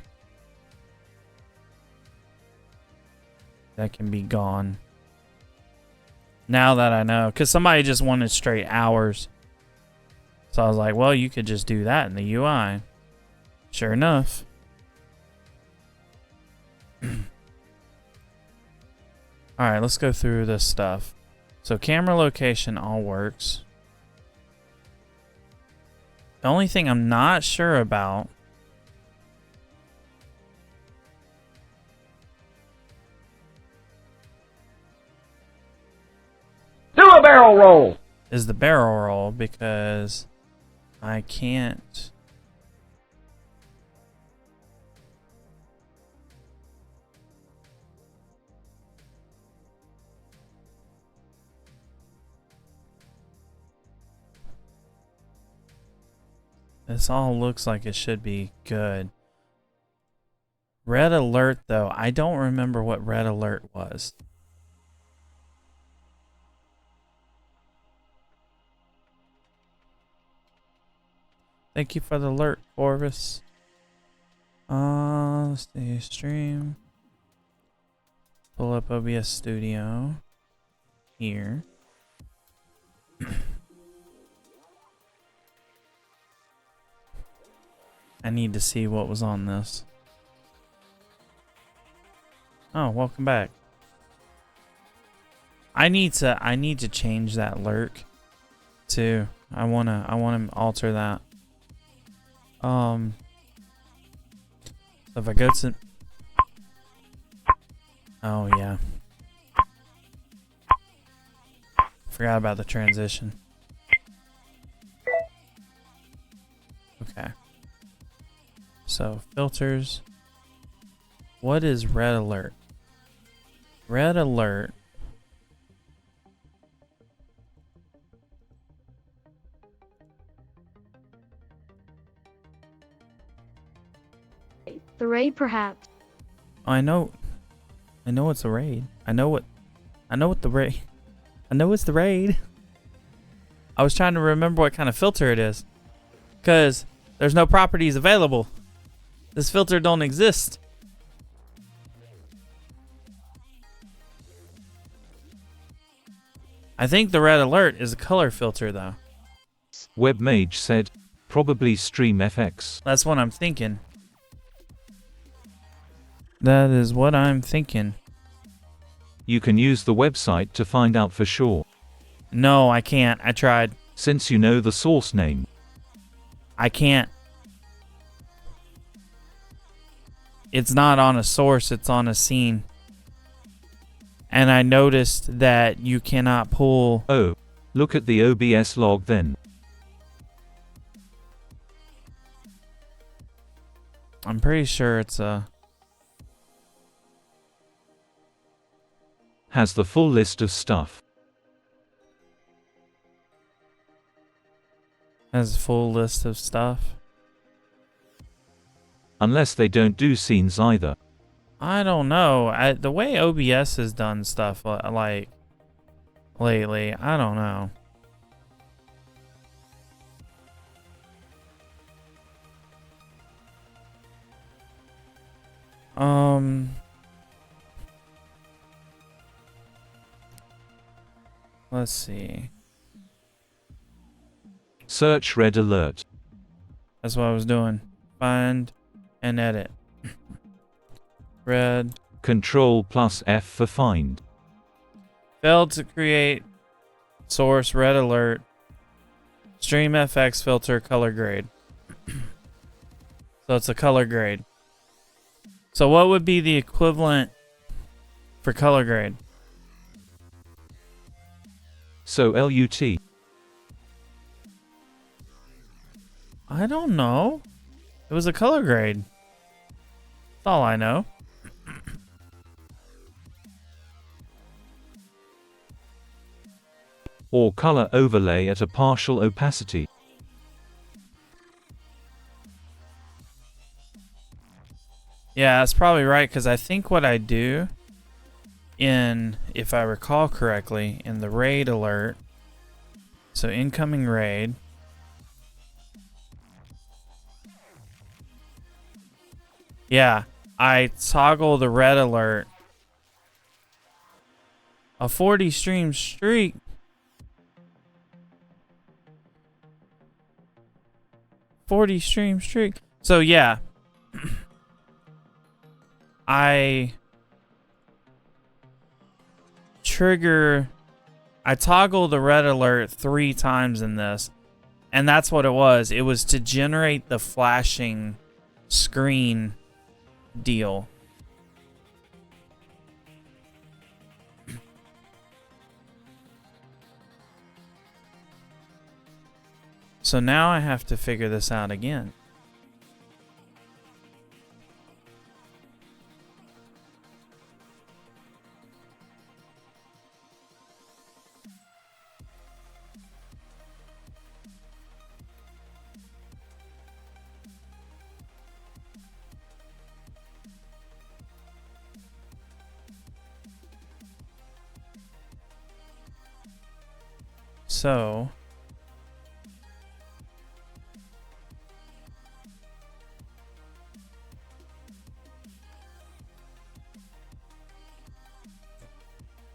gone. Now that I know, because somebody just wanted straight hours. So I was like, well, you could just do that in the UI. Sure enough. Alright, let's go through this stuff. So camera location all works. The only thing I'm not sure about Do a barrel roll! is the barrel roll, because I can't. This all looks like it should be good. Red alert, though. I don't remember what red alert was. Thank you for the alert, Orvis. Let's see, stream. Pull up OBS Studio. Here. I need to see what was on this. Oh, welcome back. I need to change that lurk too. I wanna alter that. If I go to, oh yeah, forgot about the transition. Okay. So filters. What is red alert? Red alert. The raid, perhaps. I know it's a raid. I know what the raid. I know it's the raid. I was trying to remember what kind of filter it is, cause there's no properties available. This filter don't exist. I think the red alert is a color filter though. Webmage said, probably StreamFX. That's what I'm thinking. That is what I'm thinking. You can use the website to find out for sure. No, I can't. I tried. Since you know the source name. I can't. It's not on a source, it's on a scene. And I noticed that you cannot pull. Oh, look at the OBS log then. I'm pretty sure it's a. Has the full list of stuff. Has a full list of stuff. Unless they don't do scenes either. I don't know. The way OBS has done stuff like lately, I don't know. Let's see. Search red alert. That's what I was doing. Find and edit. Red. Control plus F for find. Failed to create source red alert. Stream FX filter color grade. So it's a color grade. So what would be the equivalent for color grade? So LUT. I don't know. It was a color grade. That's all I know. Or color overlay at a partial opacity. Yeah, that's probably right, because I think what I do in, if I recall correctly, in the raid alert, so incoming raid, yeah, I toggle the red alert. A 40 stream streak. So yeah. I toggle the red alert 3 times in this, and that's what it was. It was to generate the flashing screen deal. So now I have to figure this out again. So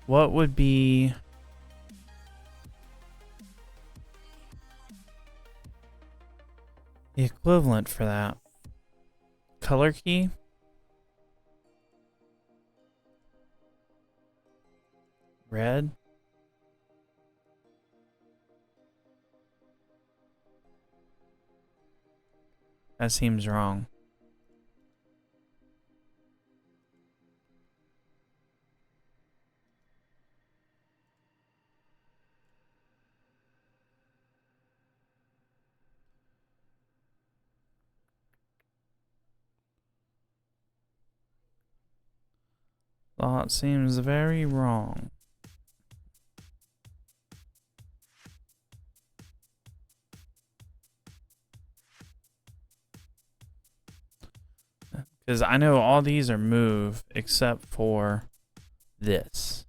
what would be the equivalent for that? Color key? Red? That seems wrong. Thought seems very wrong. Because I know all these are move except for this.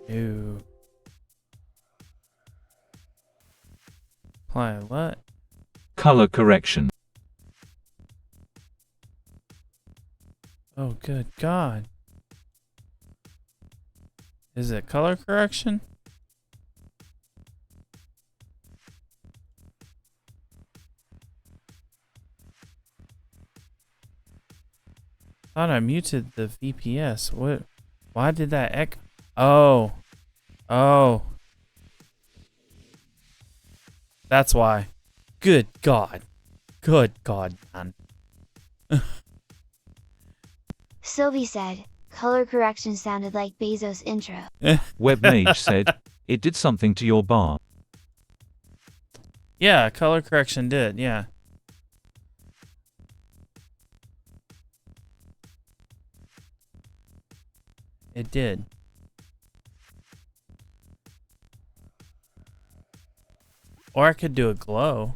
Ew. Apply what? Color correction. Oh, good God. Is it color correction? Thought I muted the VPS. What? Why did that echo? Oh. Oh. That's why. Good God. Good God, man. Sylvie said, color correction sounded like Bezos' intro. Webmage said, it did something to your bar. Yeah, color correction did, yeah. It did. Or I could do a glow.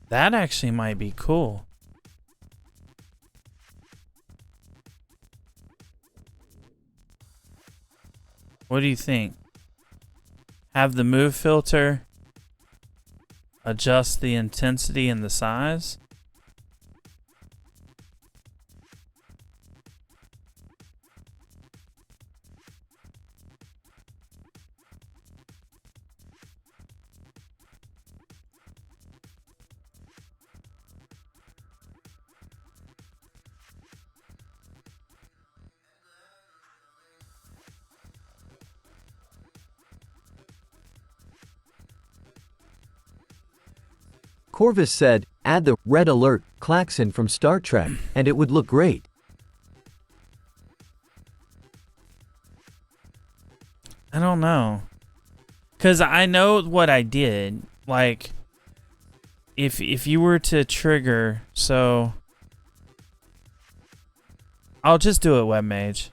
That actually might be cool. What do you think? Have the move filter adjust the intensity and the size? Corvus said, add the red alert klaxon from Star Trek, and it would look great. I don't know. Cause I know what I did. Like if you were to trigger, so I'll just do it, Webmage.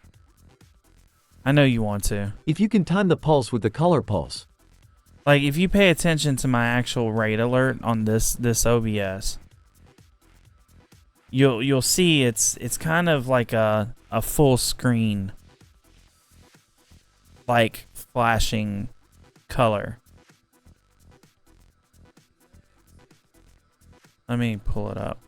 I know you want to. If you can time the pulse with the color pulse. Like if you pay attention to my actual raid alert on this OBS, you'll see it's kind of like a full screen, like flashing color. Let me pull it up.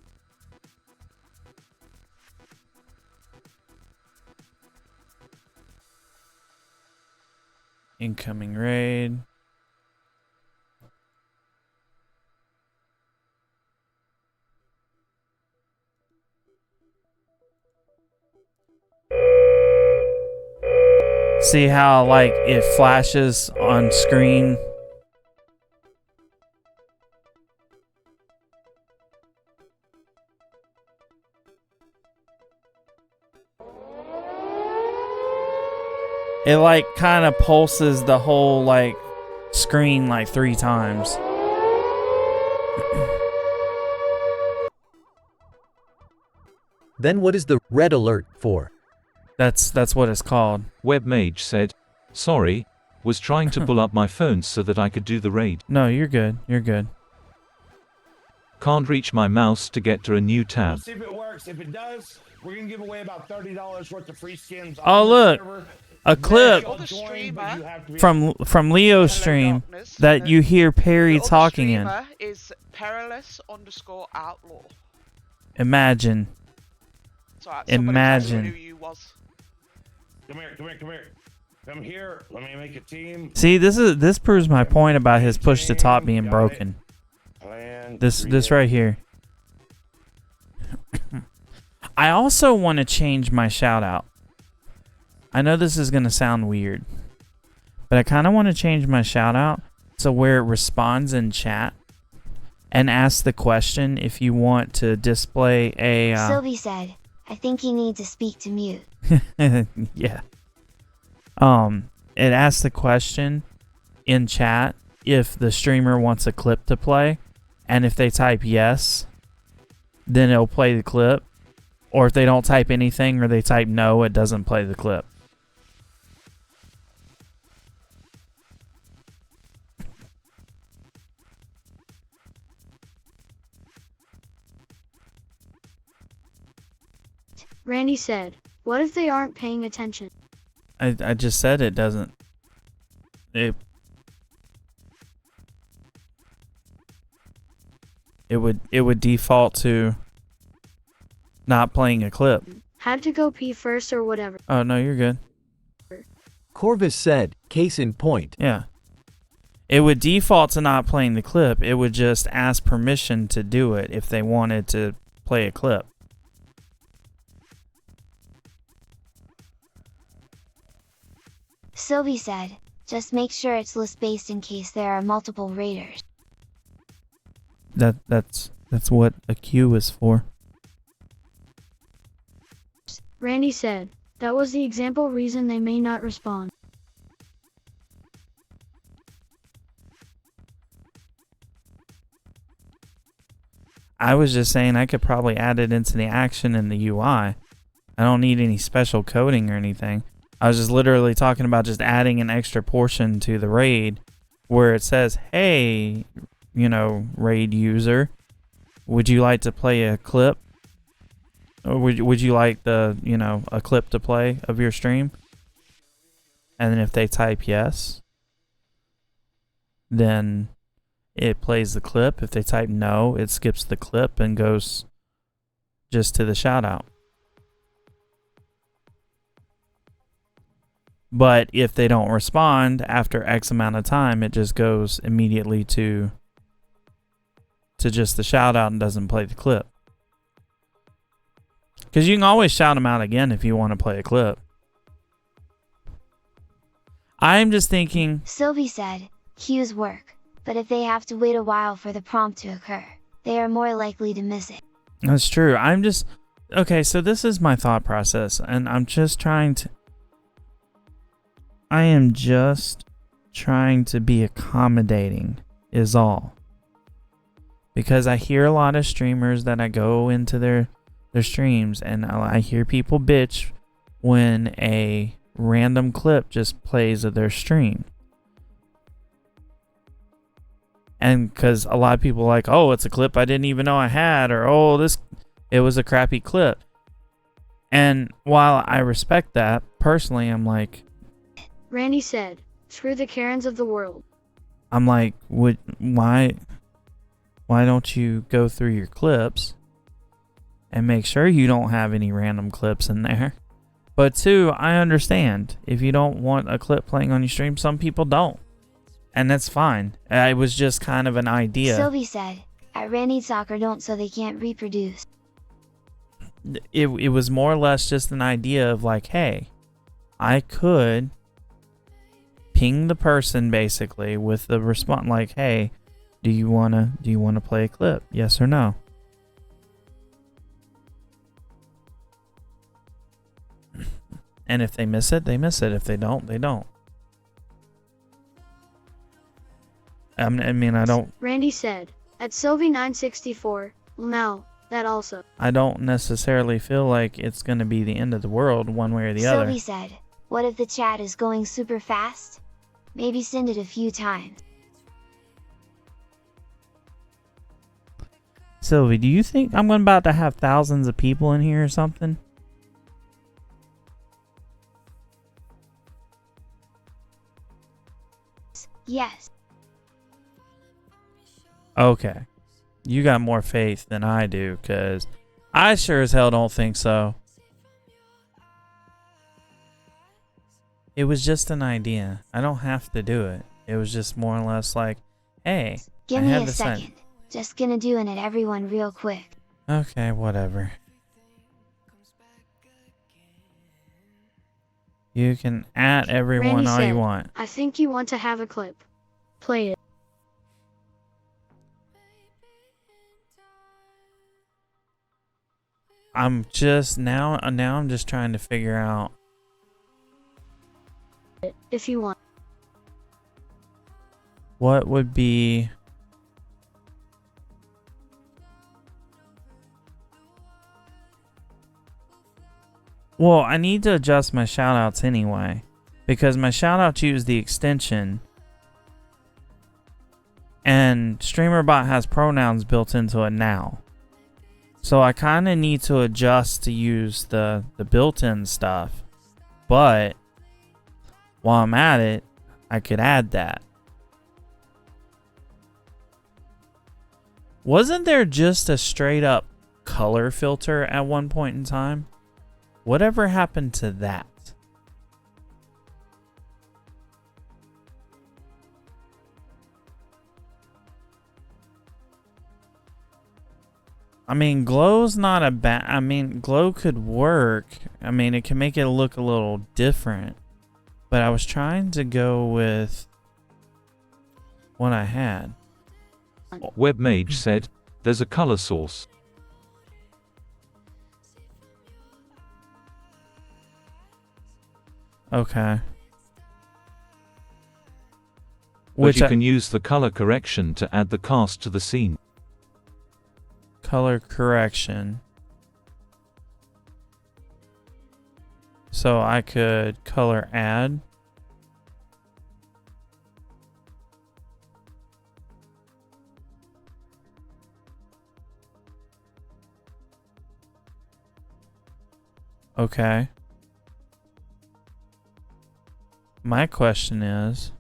Incoming raid. See how like it flashes on screen? It like kind of pulses the whole like screen like 3 times. Then what is the red alert for? That's what it's called. Webmage said, sorry, was trying to pull up my phone so that I could do the raid. No, you're good. You're good. Can't reach my mouse to get to a new tab. We'll see if it works. If it does, we're gonna give away about $30 worth of free skins. Oh look, a clip from Leo's stream that you hear Perry talking in. Is perilous_outlaw. Imagine. Imagine. Who you was. Come here. Come here. Let me make a team. See, this proves my point about his push to top being broken. This right here. I also want to change my shout out. I know this is going to sound weird, but I kind of want to change my shout out so where it responds in chat and asks the question if you want to display a Sylvie said, I think you need to speak to mute. yeah. It asks the question in chat if the streamer wants a clip to play, and if they type yes, then it'll play the clip. Or if they don't type anything or they type no, it doesn't play the clip. Randy said, what if they aren't paying attention? I just said it doesn't. It would default to not playing a clip. Had to go pee first or whatever. Oh no, you're good. Corvus said, case in point. Yeah. It would default to not playing the clip. It would just ask permission to do it if they wanted to play a clip. Sylvie said, just make sure it's list-based in case there are multiple raiders. That's what a queue is for. Randy said, that was the example reason they may not respond. I was just saying I could probably add it into the action in the UI. I don't need any special coding or anything. I was just literally talking about just adding an extra portion to the raid where it says, hey, you know, raid user, would you like to play a clip? Or would you like the, you know, a clip to play of your stream? And then if they type yes, then it plays the clip. If they type no, it skips the clip and goes just to the shout out. But if they don't respond after X amount of time, it just goes immediately to just the shout out and doesn't play the clip. Because you can always shout them out again if you want to play a clip. I'm just thinking... Sylvie said, queues work, but if they have to wait a while for the prompt to occur, they are more likely to miss it. That's true. I'm just... Okay, so this is my thought process, and I'm just trying to... I am just trying to be accommodating, is all. Because I hear a lot of streamers that I go into their streams, and I hear people bitch when a random clip just plays of their stream. And because a lot of people are like, oh, it's a clip I didn't even know I had, or oh, it was a crappy clip. And while I respect that, personally, I'm like... Randy said, screw the Karens of the world. I'm like, why don't you go through your clips and make sure you don't have any random clips in there? But two, I understand if you don't want a clip playing on your stream, some people don't. And that's fine. It was just kind of an idea. Sylvie said, at Randy Soccer don't so they can't reproduce. It was more or less just an idea of like, hey, I could ping the person basically with the response like, hey, do you wanna play a clip? Yes or no? And if they miss it, they miss it. If they don't, they don't. I mean, I don't... Randy said, at Sylvie964, no, that also. I don't necessarily feel like it's going to be the end of the world one way or the other. Sylvie said, what if the chat is going super fast? Maybe send it a few times. Sylvie, do you think I'm about to have thousands of people in here or something? Yes. Okay. You got more faith than I do, because I sure as hell don't think so. It was just an idea. I don't have to do it. It was just more or less like, hey, give me a second. Just gonna do it at everyone real quick. Okay, whatever. You can at everyone Randy all said, you want. I think you want to have a clip. Play it. I'm just now I'm just trying to figure out if you want. What would be Well, I need to adjust my shoutouts anyway, because my shoutouts use the extension, and Streamer.bot has pronouns built into it now. So I kind of need to adjust to use the built-in stuff, but while I'm at it, I could add that. Wasn't there just a straight up color filter at one point in time? Whatever happened to that? I mean, glow's not a bad... I mean, glow could work. I mean, it can make it look a little different. But I was trying to go with what I had. Webmage said, there's a color source. Okay. But you can use the color correction to add the cast to the scene. Color correction. So I could color add. Okay. My question is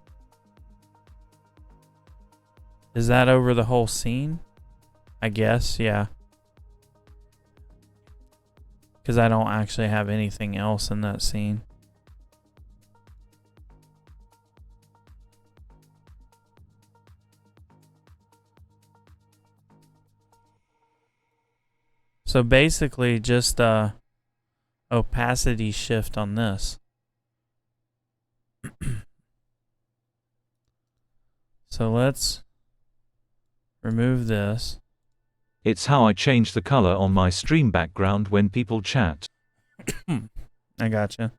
that over the whole scene? I guess, yeah. Because I don't actually have anything else in that scene. So basically just a opacity shift on this. So let's remove this. It's how I change the color on my stream background when people chat. I gotcha.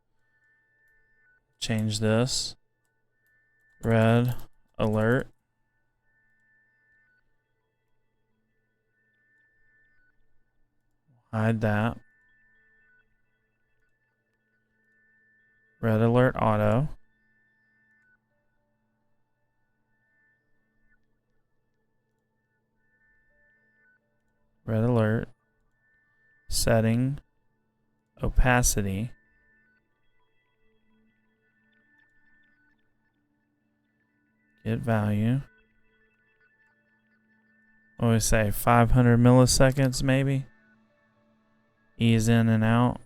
Change this. Red alert. Hide that. Red alert auto. Red alert. Setting. Opacity. Get value. What do we say? 500 milliseconds maybe? Ease in and out.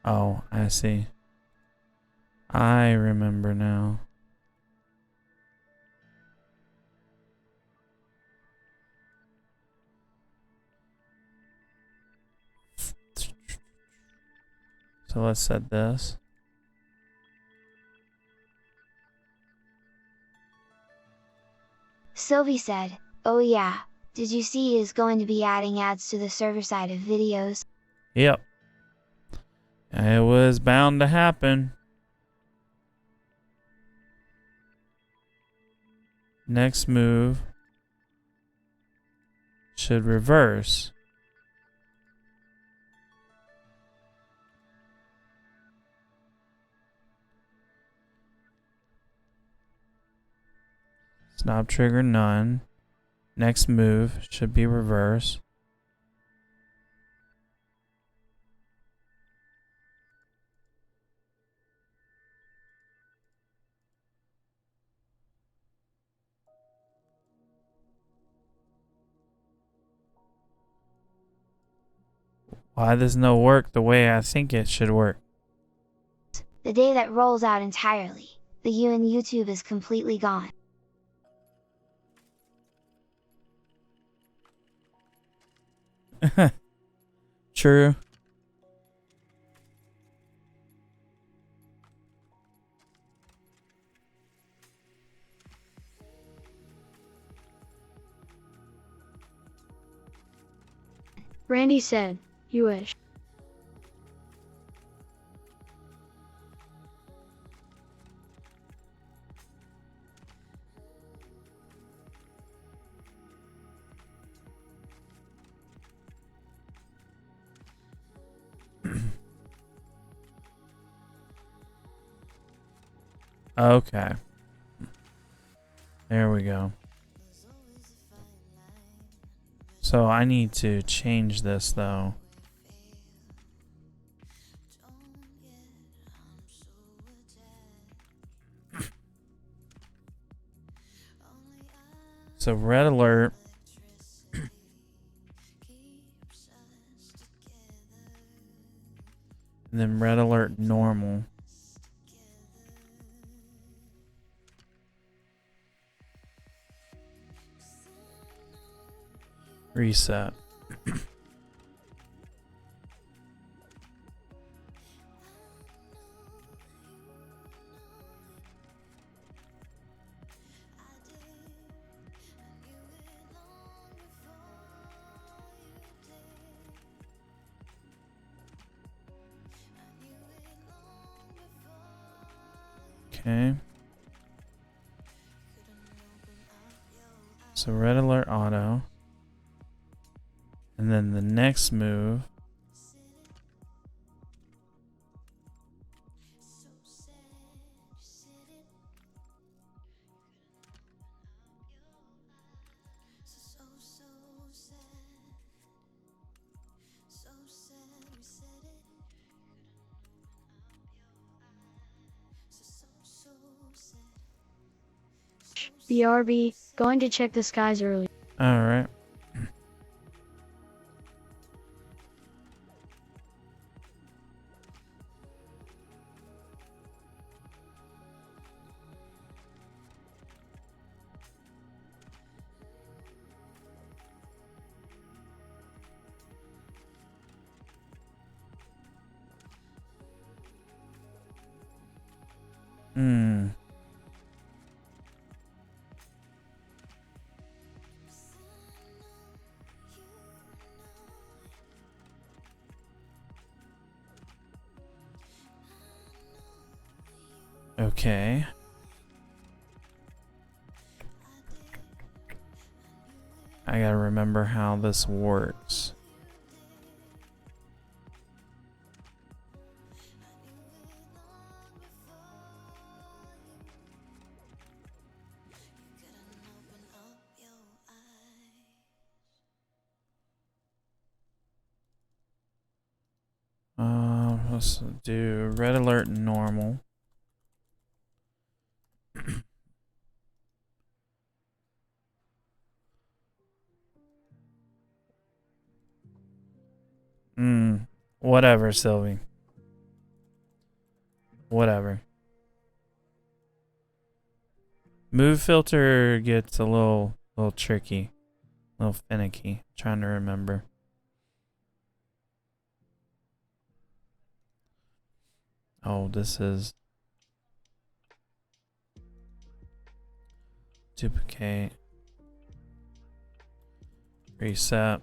Oh, I see. I remember now. So let's set this. Sylvie said, "Oh yeah, did you see he is going to be adding ads to the server side of videos?" Yep. It was bound to happen. Next move should reverse. Stop trigger none. Next move should be reverse. Why does no work the way I think it should work? The day that rolls out entirely, the you in YouTube is completely gone. True. Randy said, "You wish." Okay. There we go. So I need to change this though. So red alert. And then red alert normal. Reset. Okay. So red alert auto. And then the next move. BRB, going to check the skies early. Alright. Okay. I gotta remember how this works. Let's do red alert normal. Whatever, Sylvie. Whatever. Move filter gets a little tricky. A little finicky. Trying to remember. Oh, this is duplicate. Reset.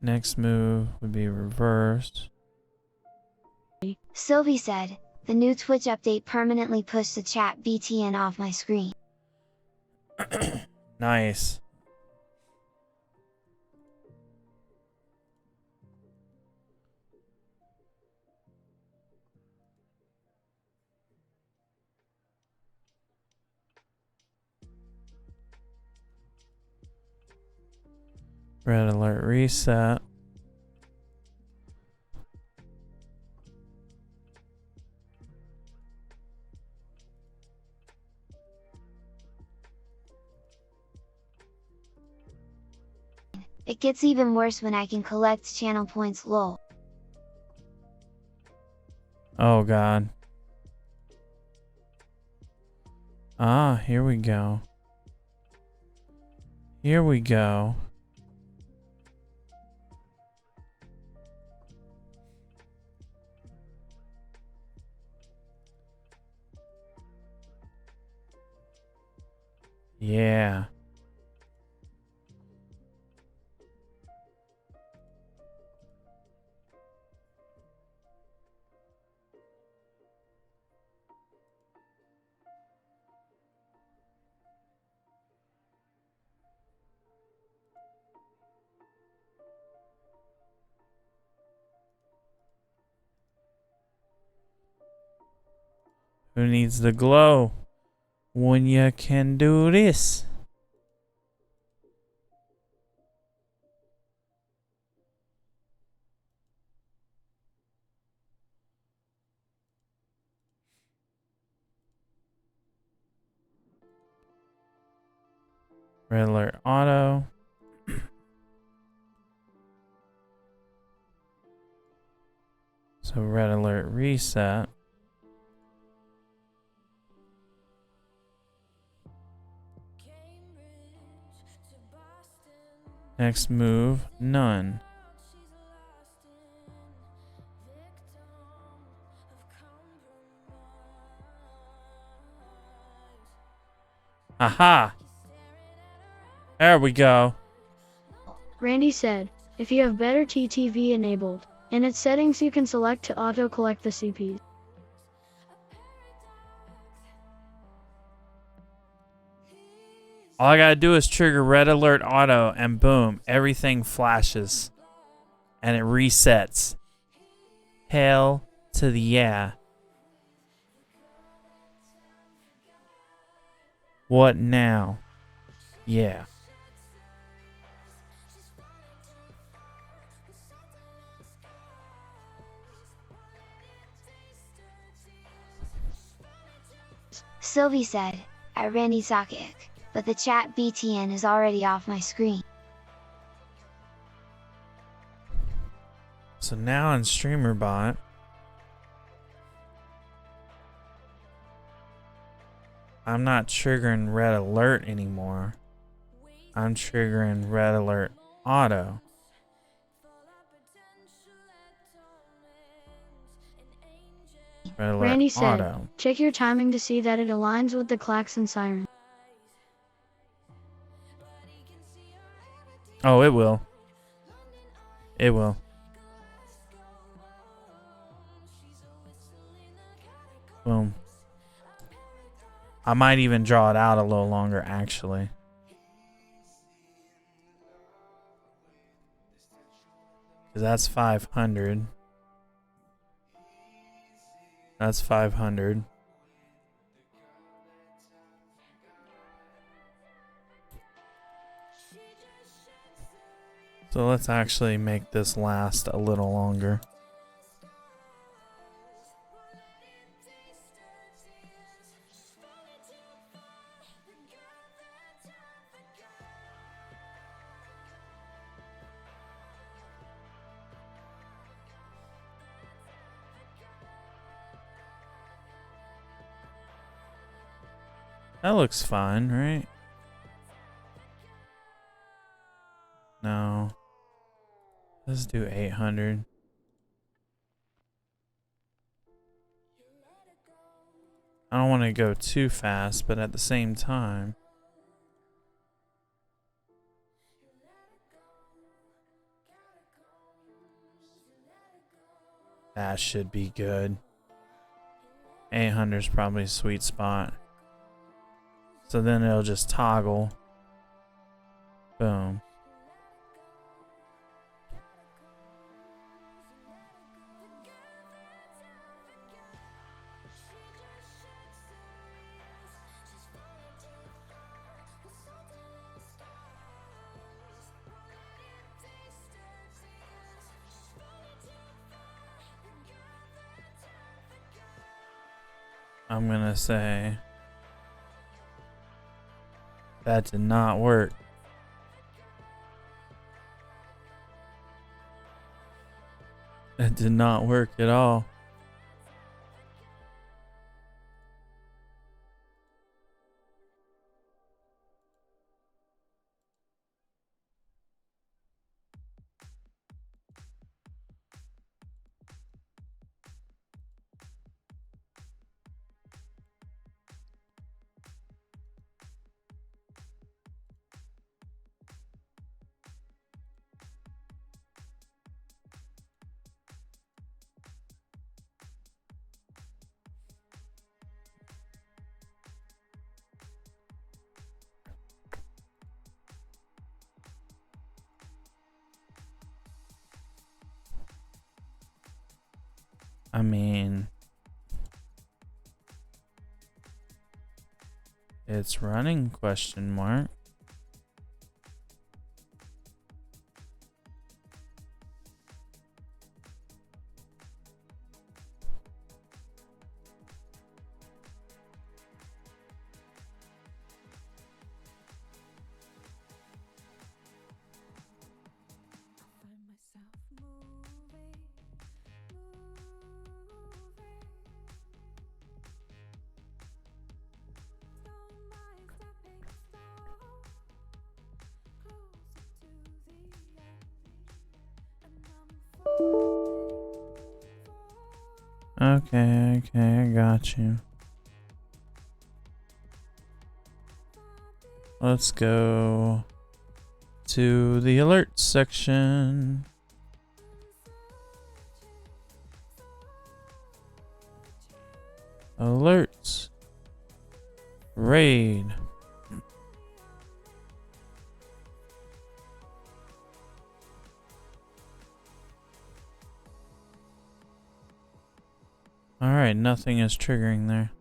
Next move would be reversed. Sylvie said, the new Twitch update permanently pushed the chat BTN off my screen. Nice. Red alert reset. It gets even worse when I can collect channel points lol. Oh god. Ah, here we go. Here we go. Yeah. Who needs the glow? when you can do this. Red alert auto. So red alert reset. Next move, none. Aha! There we go. Randy said, if you have better TTV enabled, in its settings you can select to auto-collect the CPs. All I gotta do is trigger red alert auto and boom, everything flashes. And it resets. Hell to the yeah. What now? Yeah. Sylvie said, I Randy Socket, but the chat BTN is already off my screen. So now in Streamer.bot, I'm not triggering red alert anymore. I'm triggering red alert auto. Red alert Randy said, auto. check your timing to see that it aligns with the klaxon siren. Oh, it will. It will. Boom. I might even draw it out a little longer, actually. Because that's 500. That's 500. So let's actually make this last a little longer. That looks fine, right? No. Let's do 800. I don't want to go too fast, but at the same time, that should be good. 800 is probably a sweet spot. So then it'll just toggle. Boom. I'm gonna say that did not work. That did not work at all. I mean, It's running, question mark. Okay, I got you. Let's go to the alerts section. Alerts. Raid. Alright, nothing is triggering there.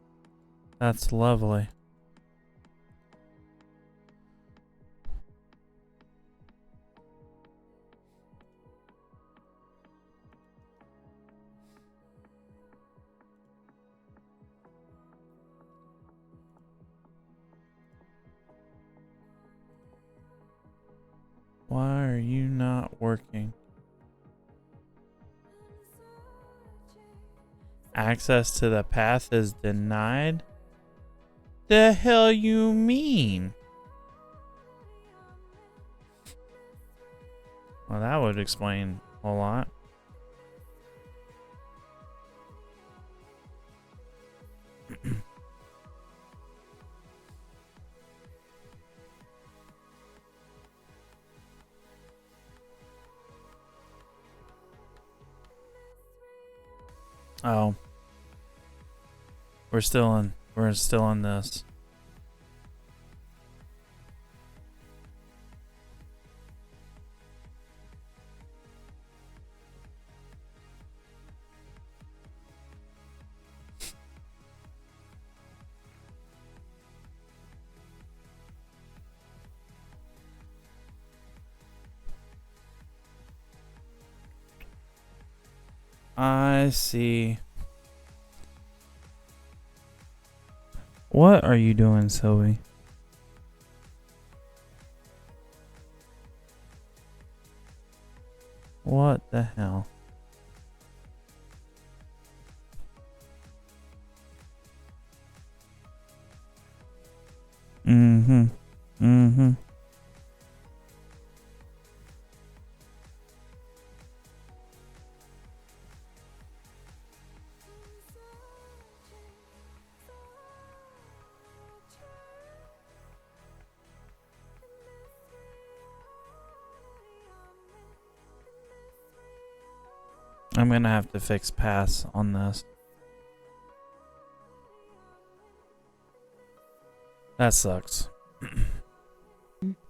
That's lovely. Why are you not working? Access to the path is denied? The hell you mean? Well, that would explain a lot. Oh. We're still in this. I see. What are you doing, Sylvie? What the hell? Mm-hmm. I'm gonna have to fix pass on this. That sucks.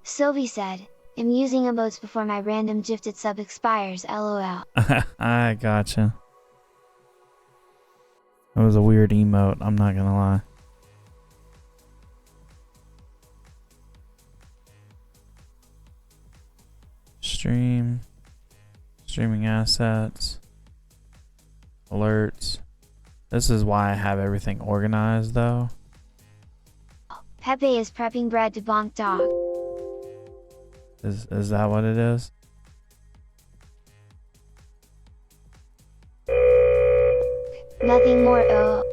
Sylvie said, I'm using emotes before my random gifted sub expires, lol. I gotcha. That was a weird emote, I'm not gonna lie. Streaming assets. Alerts. This is why I have everything organized though. Pepe is prepping bread to bonk dog. Is that what it is? Nothing more, oh.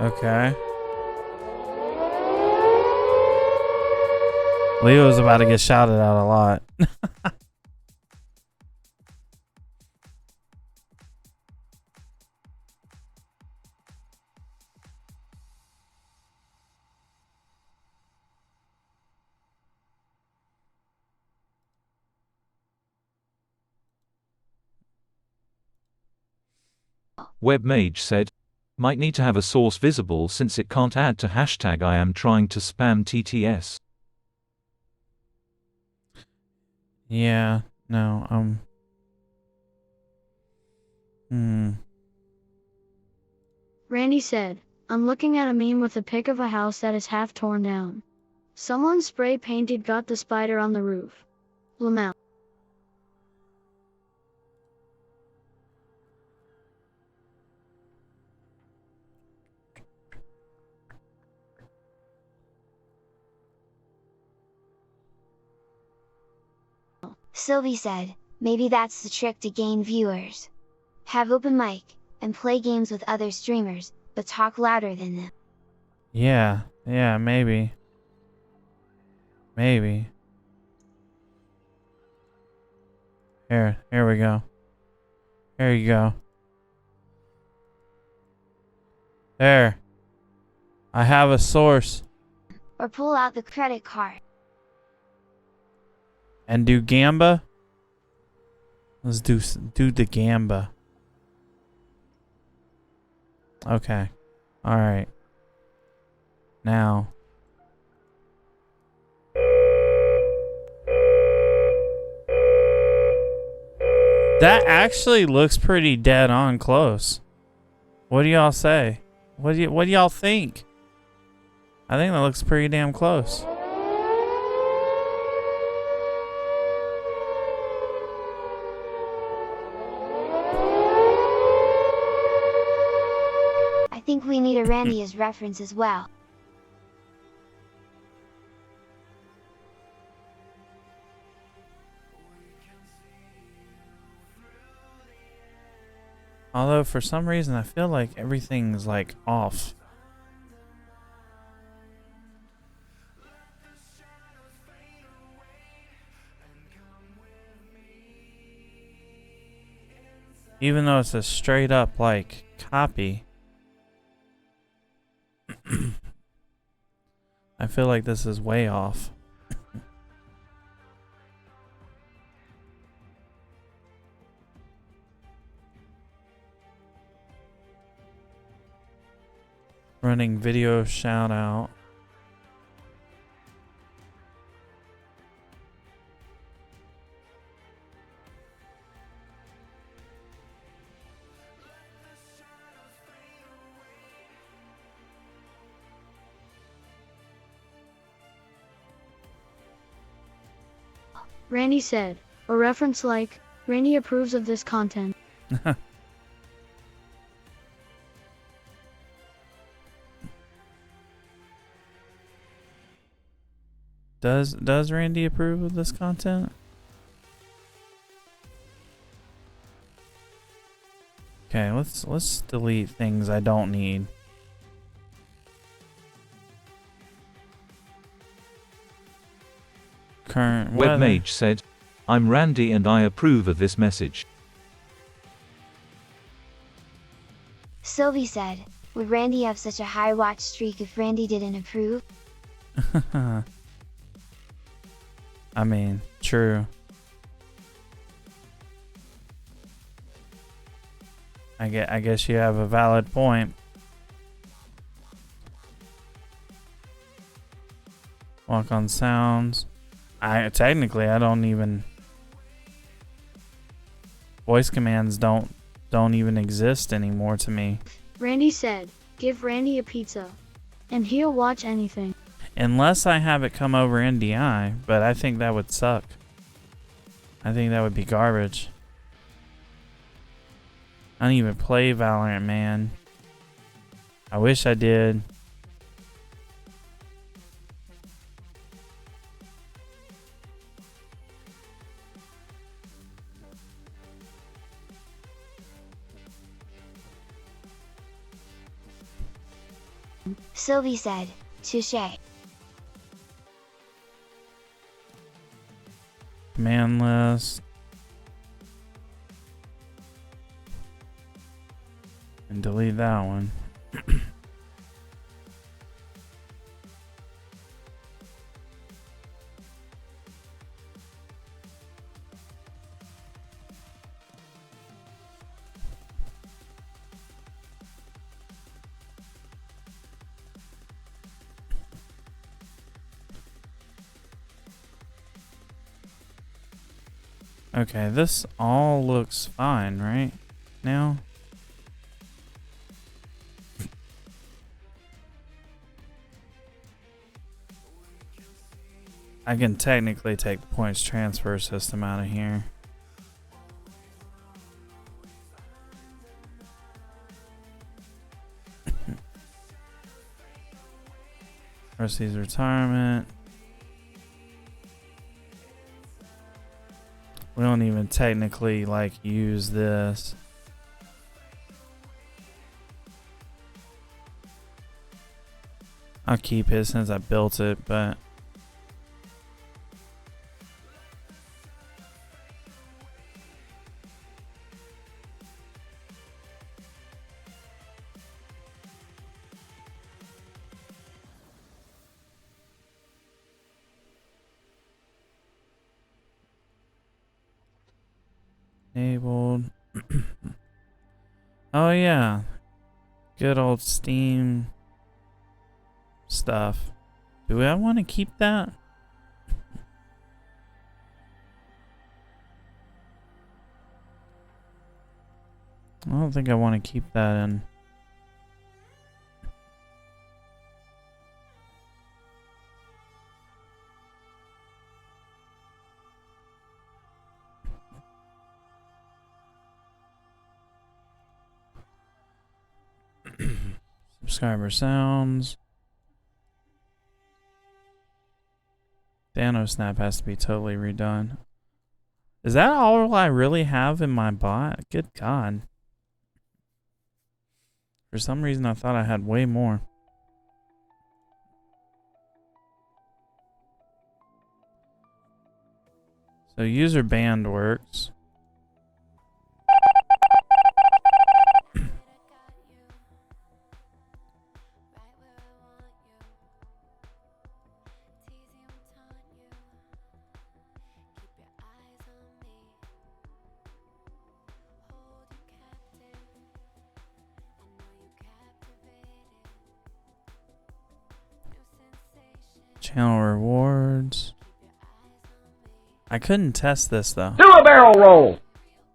Okay. Leo's about to get shouted out a lot. Webmage said, Might need to have a source visible since it can't add to hashtag I am trying to spam TTS. Yeah, no, Randy said, I'm looking at a meme with a pic of a house that is half torn down. Someone spray painted got the spider on the roof. Lamau. Sylvie said, maybe that's the trick to gain viewers. Have open mic, and play games with other streamers, but talk louder than them. yeah, maybe. Maybe. Here we go. Here you go. There. I have a source. Or pull out the credit card. And do Gamba? Let's do the Gamba. Okay. Alright. Now. That actually looks pretty dead on close. What do y'all say? What do y'all think? I think that looks pretty damn close. I think we need a Randy as reference as well. Although for some reason I feel like everything's like off. Even though it's a straight up like copy. I feel like this is way off. Running video shout out. Randy said, a reference like, Randy approves of this content. Does Randy approve of this content? Okay, let's delete things I don't need. Current Webmage said, I'm Randy and I approve of this message. Sylvie said, would Randy have such a high watch streak if Randy didn't approve? I mean, true. I guess you have a valid point. Walk on sounds. I don't even. Voice commands don't even exist anymore to me. Randy said, give Randy a pizza. And he'll watch anything. Unless I have it come over NDI, but I think that would suck. I think that would be garbage. I don't even play Valorant, man. I wish I did. Sylvie said, touche. Command list. And delete that one. Okay, this all looks fine, right? Now? I can technically take the points transfer system out of here. Rusty's retirement. We don't even technically like use this. I'll keep it since I built it, but enabled. Oh yeah, good old Steam stuff. Do I want to keep that? I don't think I want to keep that in. Subscriber sounds. Dano Snap has to be totally redone. Is that all I really have in my bot? Good God. For some reason I thought I had way more. So user band works. Channel rewards. I couldn't test this though. Do a barrel roll.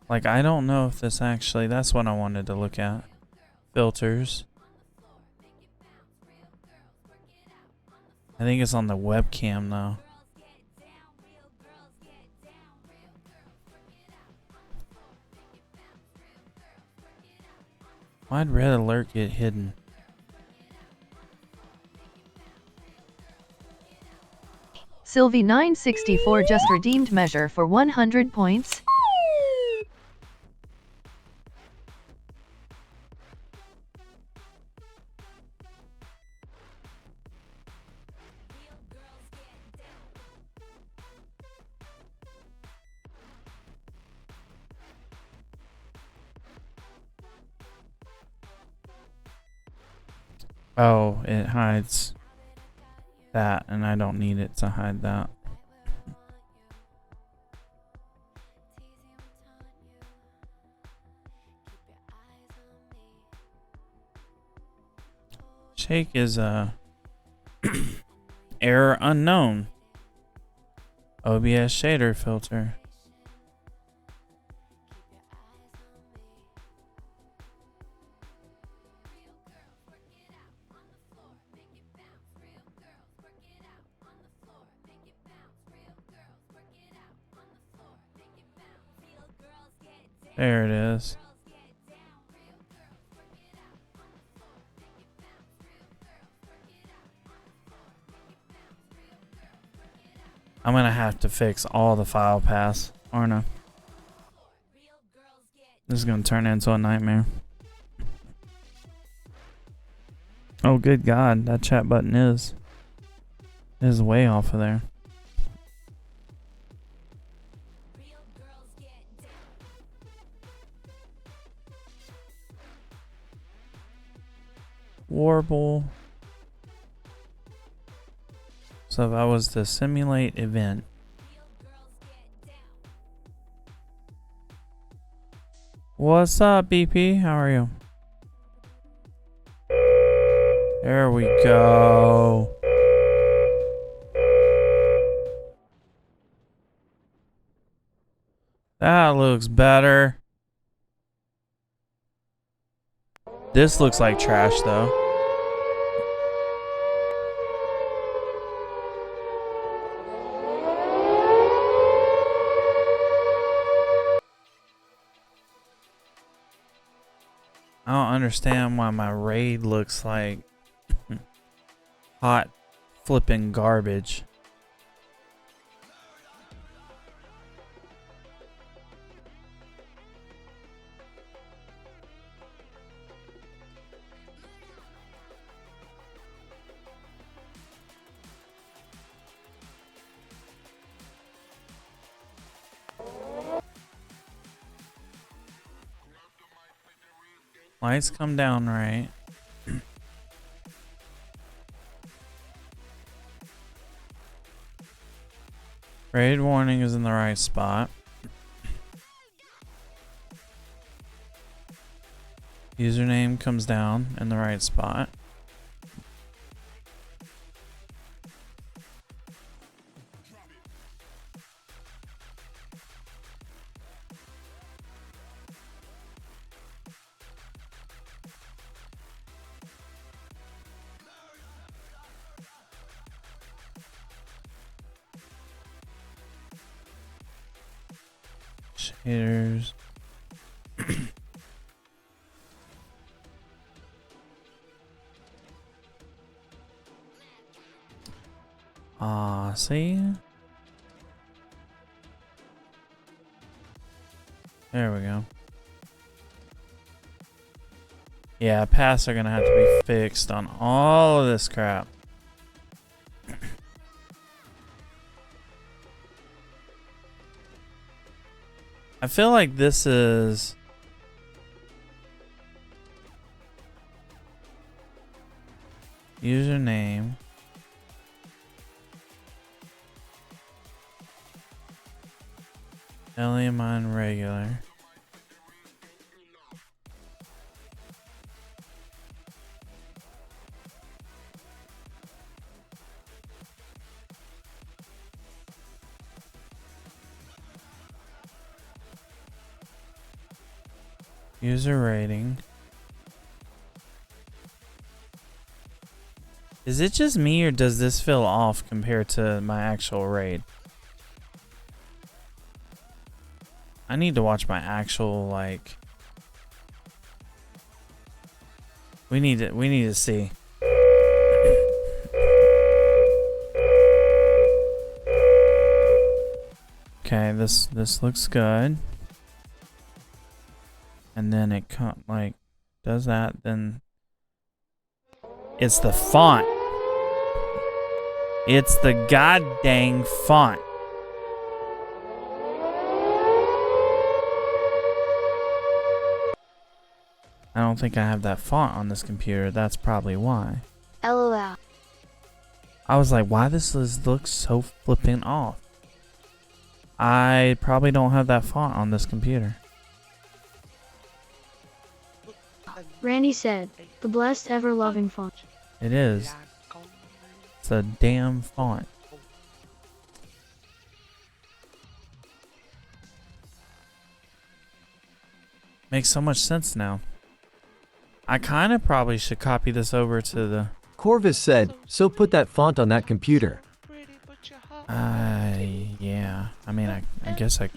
Like I don't know if this actually, that's what I wanted to look at. Filters. I think it's on the webcam though. Why'd red alert get hidden? Sylvie964 just redeemed measure for 100 points. Oh, it hides that, and I don't need it to hide that. Shake is a error unknown. OBS shader filter. There it is. I'm gonna have to fix all the file paths, aren't I? This is gonna turn into a nightmare. Oh, good God, that chat button is way off of there. Warble. So if I was to simulate event. What's up, BP? How are you? There we go. That looks better. This looks like trash, though. I don't understand why my raid looks like hot flipping garbage. Lights come down right. Raid warning is in the right spot. Username comes down in the right spot. Shaders. See? There we go. Yeah, paths are gonna have to be fixed on all of this crap. I feel like this is username. Mine regular. User rating. Is it just me or does this feel off compared to my actual raid? I need to watch my actual, like, we need to see. Okay, this looks good. And then it does that, then it's the font. It's the goddamn font. I don't think I have that font on this computer. That's probably why. LOL. I was like, why this looks so flipping off? I probably don't have that font on this computer. Randy said, the blessed ever-loving font. It is. It's a damn font. Makes so much sense now. I kind of probably should copy this over to the... Corvus said, so put that font on that computer. Yeah. I mean, I guess I...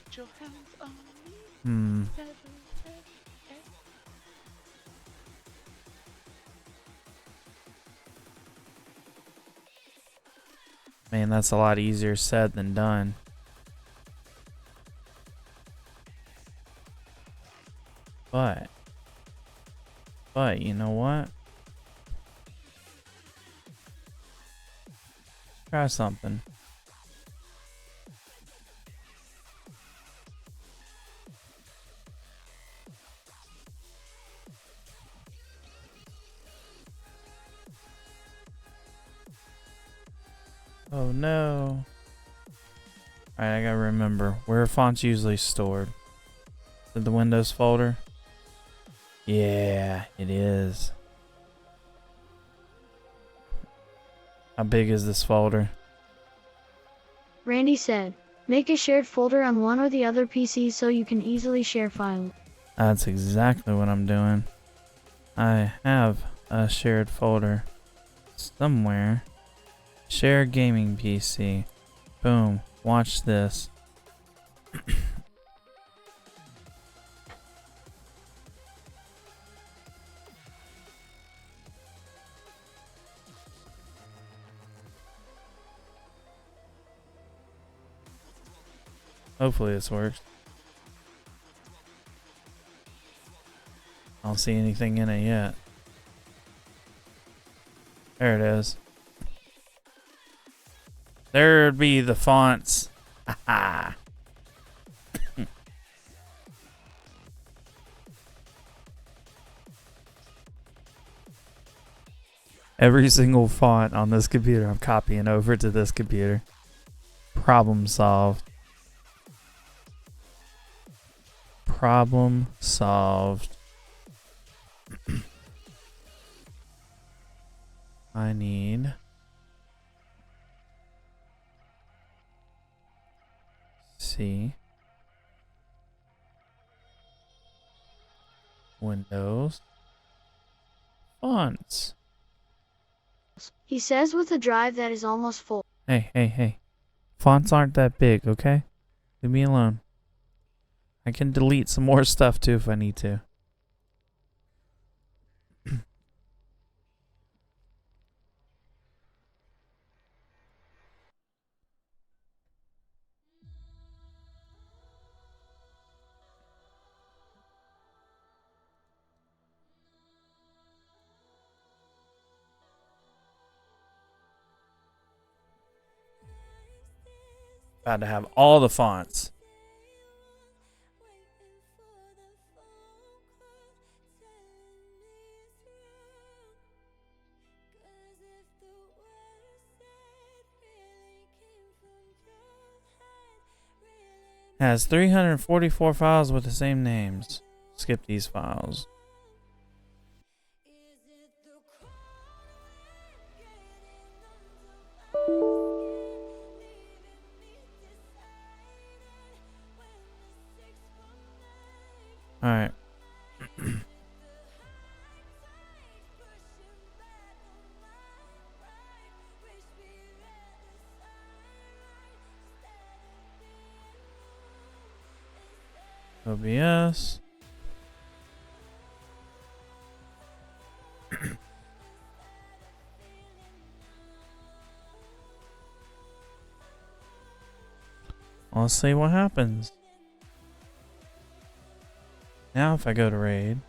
Man, that's a lot easier said than done. But you know what? Try something. Oh no. Alright, I gotta remember where are fonts usually stored. Is it the Windows folder? Yeah, it is. How big is this folder? Randy said, Make a shared folder on one or the other PC so you can easily share files. That's exactly what I'm doing. I have a shared folder somewhere. Share gaming PC. Boom. Watch this. Hopefully this works. I don't see anything in it yet. There it is. There'd be the fonts. Haha. Every single font on this computer I'm copying over to this computer. Problem solved. Problem solved. I need C, Windows, fonts. He says with a drive that is almost full. Hey. Fonts aren't that big, okay? Leave me alone. I can delete some more stuff too if I need to. About to have all the fonts. Has 344 files with the same names. Skip these files. Alright. OBS. Let's see what happens. Now if I go to raid.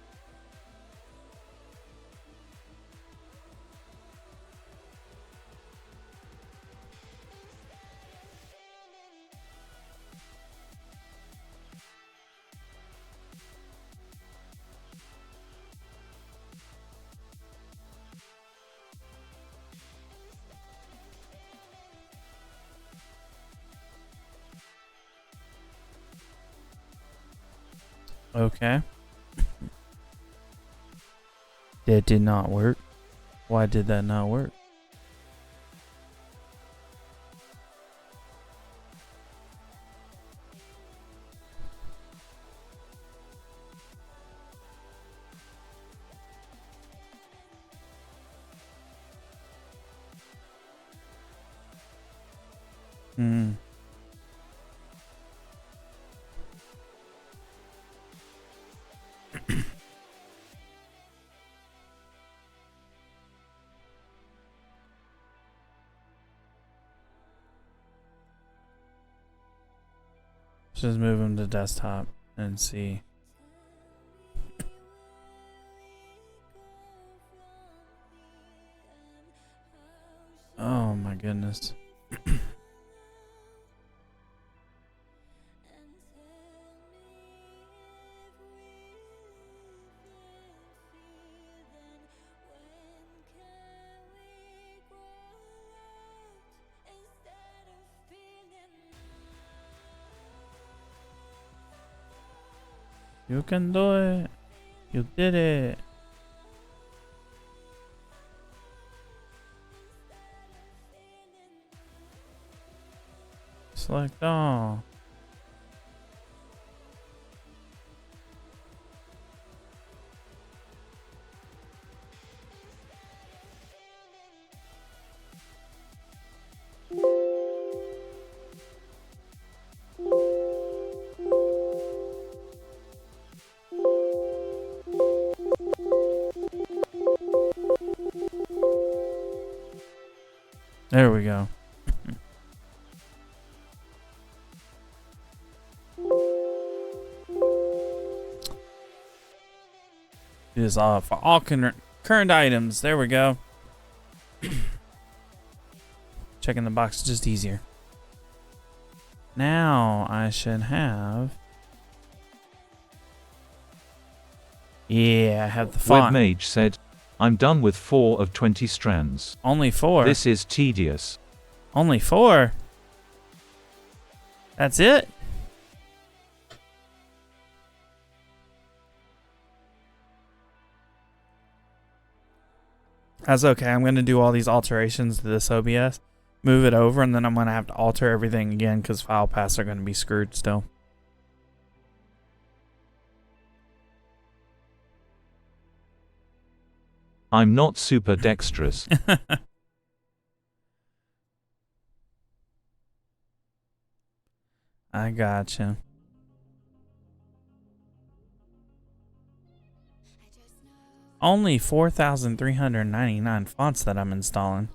Okay. That did not work. Why did that not work? Just move him to desktop and see. Oh my goodness. You can do it. You did it. Select all. There we go. It is off for all current items. There we go. Checking the box is just easier. Now I should have. Yeah, I have the font. Webmage said, I'm done with 4 of 20 strands. Only 4? This is tedious. Only 4? That's it? That's okay. I'm going to do all these alterations to this OBS, move it over, and then I'm going to have to alter everything again because file paths are going to be screwed still. I'm not super dexterous. I gotcha. Only 4,399 fonts that I'm installing.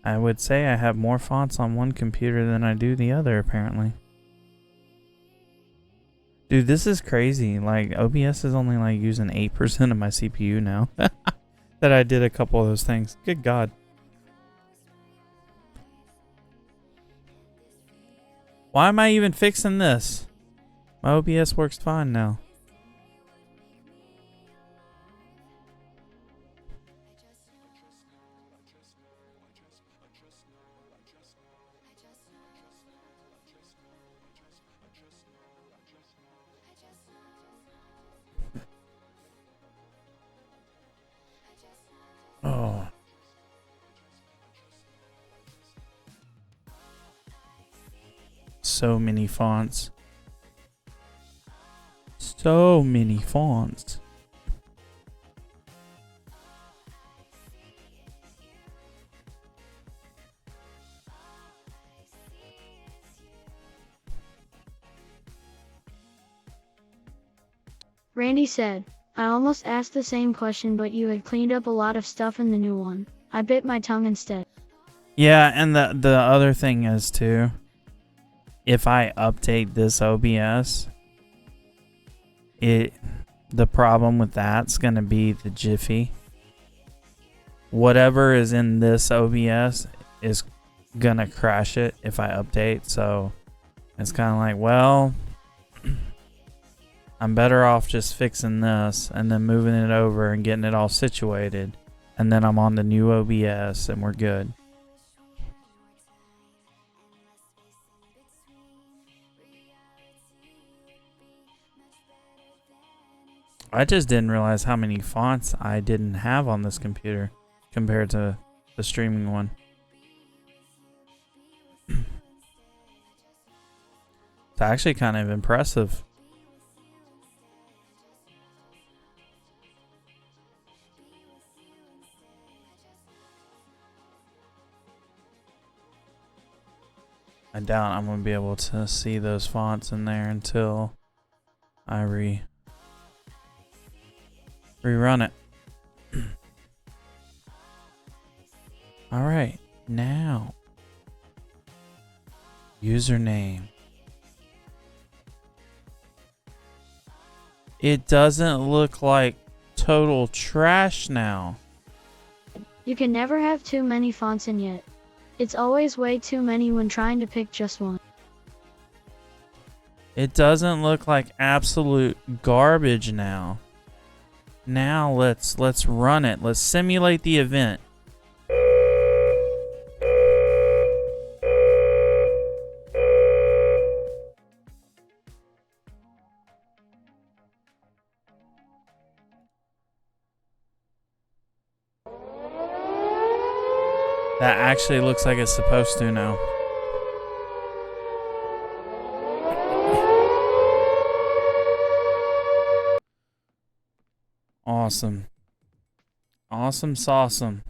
I would say I have more fonts on one computer than I do the other, apparently. Dude, this is crazy. Like, OBS is only like using 8% of my CPU now. That I did a couple of those things. Good God. Why am I even fixing this? My OBS works fine now. Oh. So many fonts. So many fonts. Randy said, I almost asked the same question, but you had cleaned up a lot of stuff in the new one. I bit my tongue instead. Yeah, and the other thing is too, if I update this OBS, the problem with that's gonna be the Jiffy. Whatever is in this OBS is gonna crash it if I update, so it's kind of like, well, I'm better off just fixing this and then moving it over and getting it all situated, and then I'm on the new OBS and we're good. I just didn't realize how many fonts I didn't have on this computer compared to the streaming one. It's actually kind of impressive. I doubt I'm going to be able to see those fonts in there until I rerun it. Alright, now username. It doesn't look like total trash now. You can never have too many fonts in yet. It's always way too many when trying to pick just one. It doesn't look like absolute garbage now. Now let's run it. Let's simulate the event. That actually looks like it's supposed to now. Awesome. Awesome sauceum.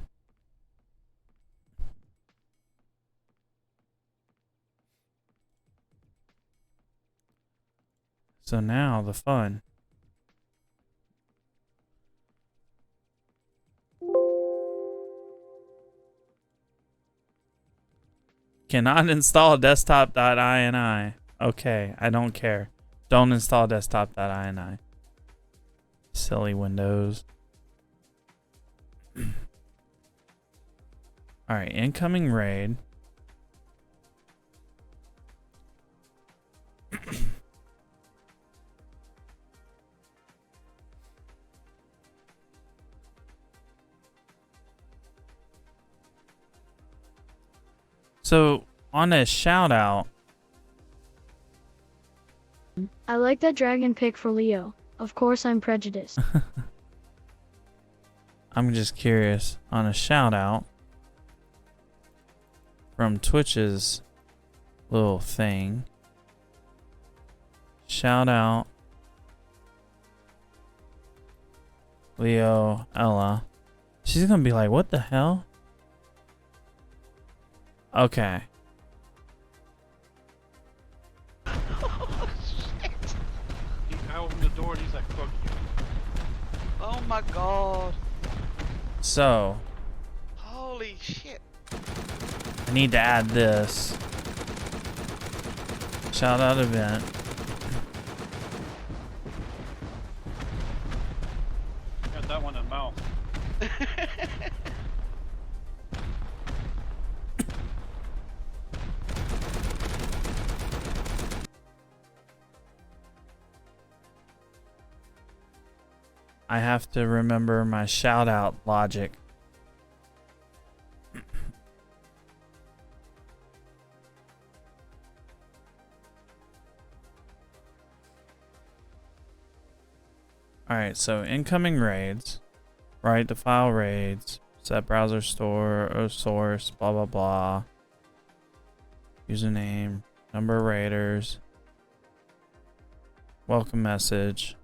So now the fun. Cannot install desktop.ini. Okay, I don't care. Don't install desktop.ini. Silly Windows. Alright, incoming raid. So, on a shout out. I like that dragon pick for Leo. Of course I'm prejudiced. I'm just curious. On a shout out from Twitch's little thing. Shout out Leo Ella. She's gonna be like, what the hell? Okay. Oh, shit. I opened the door and he's like, fuck you. Oh my god. So. Holy shit. I need to add this. Shout out event. Got that one in the mouth. I have to remember my shout out logic. Alright, so incoming raids. Write the file raids. Set browser store or source, blah blah blah. Username, number of raiders. Welcome message.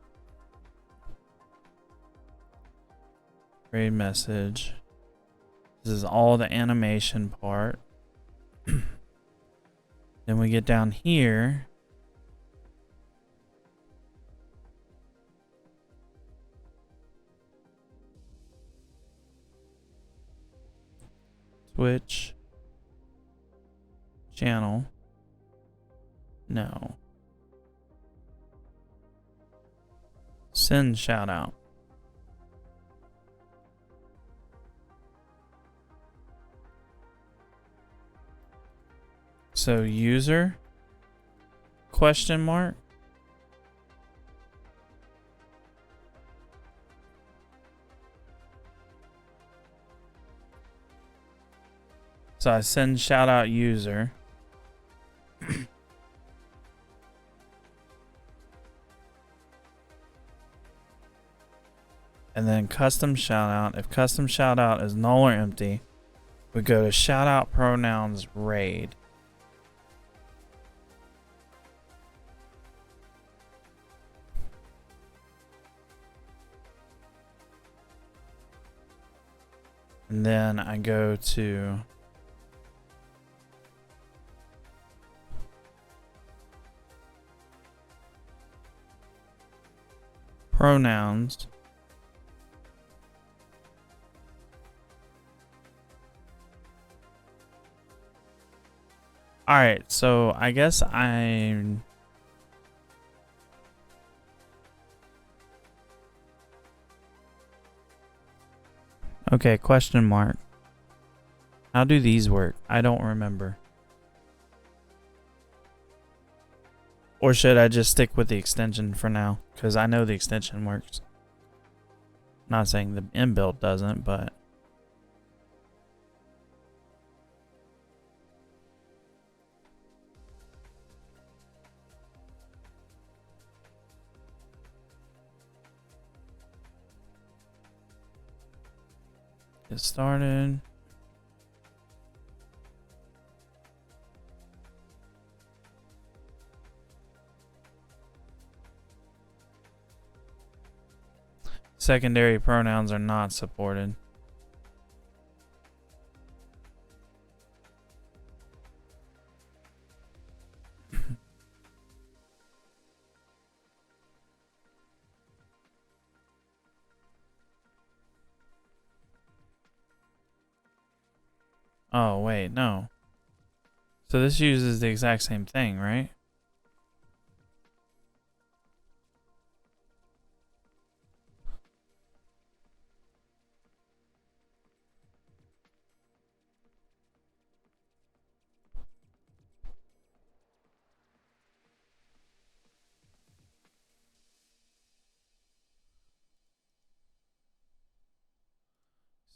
Raid message. This is all the animation part. Then we get down here. Twitch. Channel. No. Send shout out. So user question mark. So I send shout out user. And then custom shout out. If custom shout out is null or empty, we go to shout out pronouns raid. And then I go to pronouns. All right, so I guess I'm okay, question mark. How do these work? I don't remember. Or should I just stick with the extension for now? Because I know the extension works. Not saying the inbuilt doesn't, but... Get started. Secondary pronouns are not supported. Oh, wait, no. So this uses the exact same thing, right?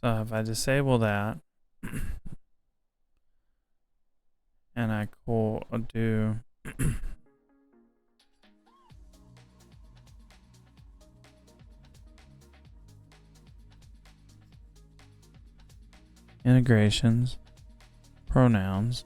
So if I disable that, and I do integrations, pronouns,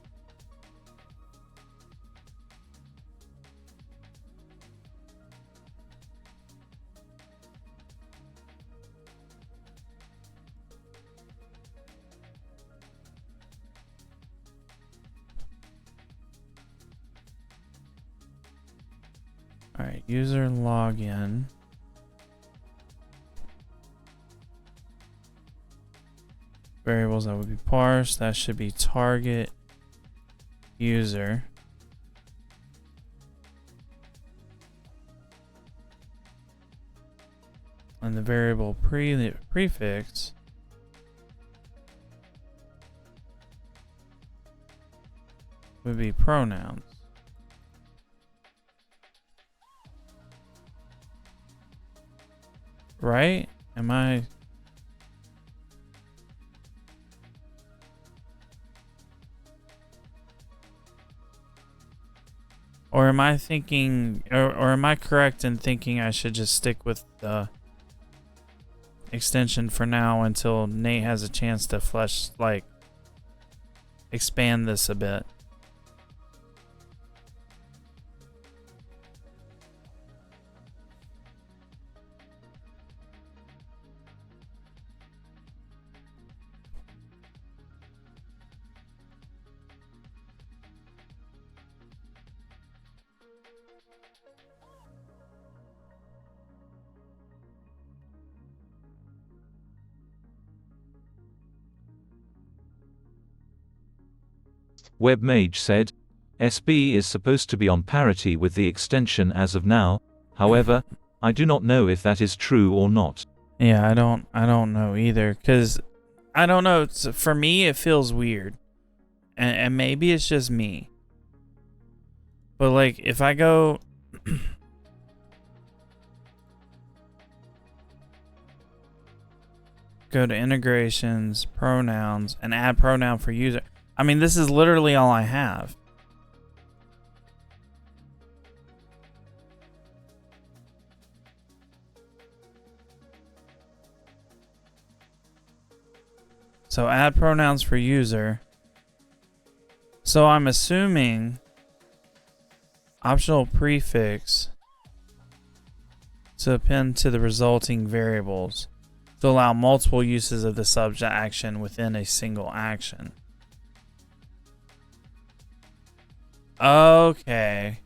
alright, user login. Variables that would be parsed, that should be target user. And the variable prefix would be pronouns. Right? Am I... Or am I thinking, or am I correct in thinking I should just stick with the extension for now until Nate has a chance to expand this a bit? Webmage said, SB is supposed to be on parity with the extension as of now. However, I do not know if that is true or not. Yeah, I don't know either, cuz I don't know, for me it feels weird. And maybe it's just me. But like if I go go to integrations, pronouns, and add pronoun for user. I mean, this is literally all I have. So add pronouns for user. So I'm assuming optional prefix to append to the resulting variables to allow multiple uses of the subject action within a single action. Okay.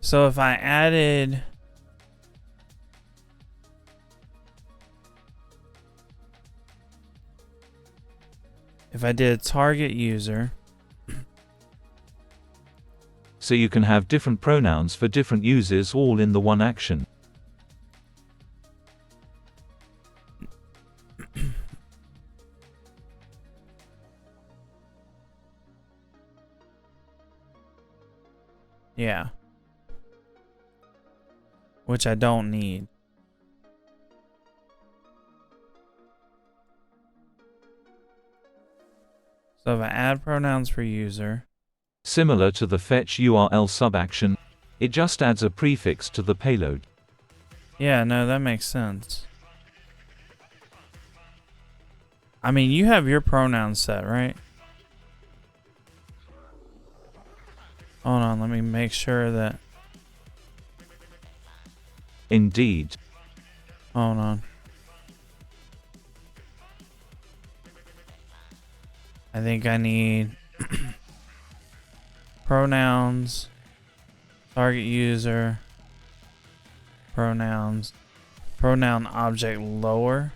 So if I added if I did target user, so you can have different pronouns for different users all in the one action. Yeah. Which I don't need. So if I add pronouns for user. Similar to the fetch URL subaction, it just adds a prefix to the payload. Yeah, no, that makes sense. I mean, you have your pronouns set, right? Hold on, let me make sure that... Indeed. Hold on. I think I need pronouns, target user, pronouns, pronoun object lower.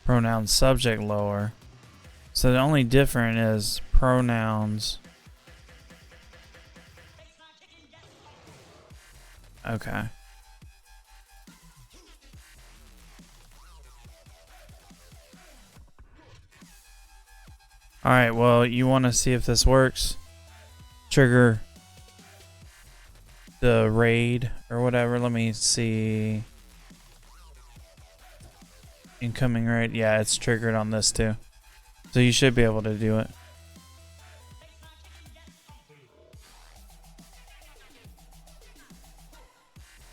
Pronoun subject lower. So the only different is pronouns. Okay. Alright, well, you want to see if this works? Trigger the raid or whatever. Let me see. Incoming raid. Yeah, it's triggered on this too. So you should be able to do it.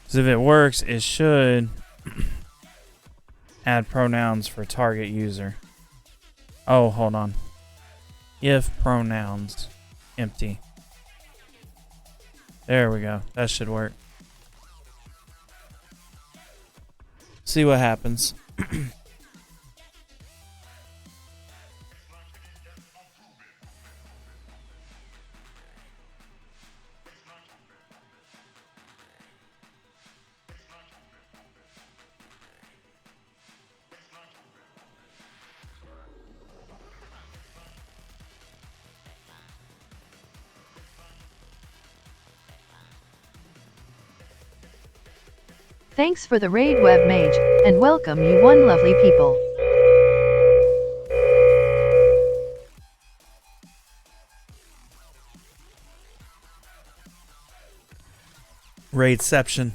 So if it works, it should add pronouns for target user. Oh, hold on. If pronouns empty. There we go. That should work. See what happens. Thanks for the raid, web mage, and welcome you one lovely people. Raidception.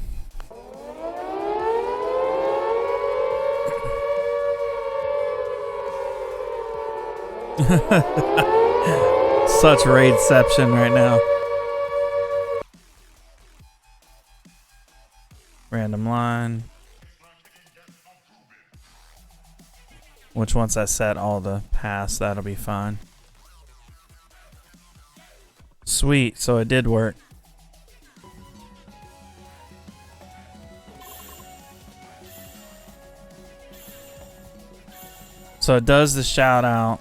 Such raidception right now. Random line. Which once I set all the paths, that'll be fine. Sweet, so it did work. So it does the shout out.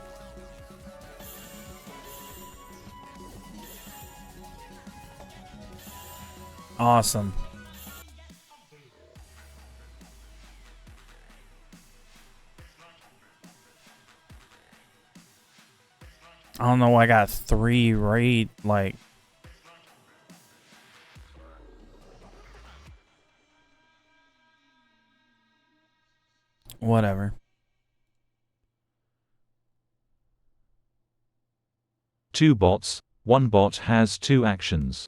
Awesome. I don't know why I got 3 raid, like... Whatever. Two bots. One bot has 2 actions.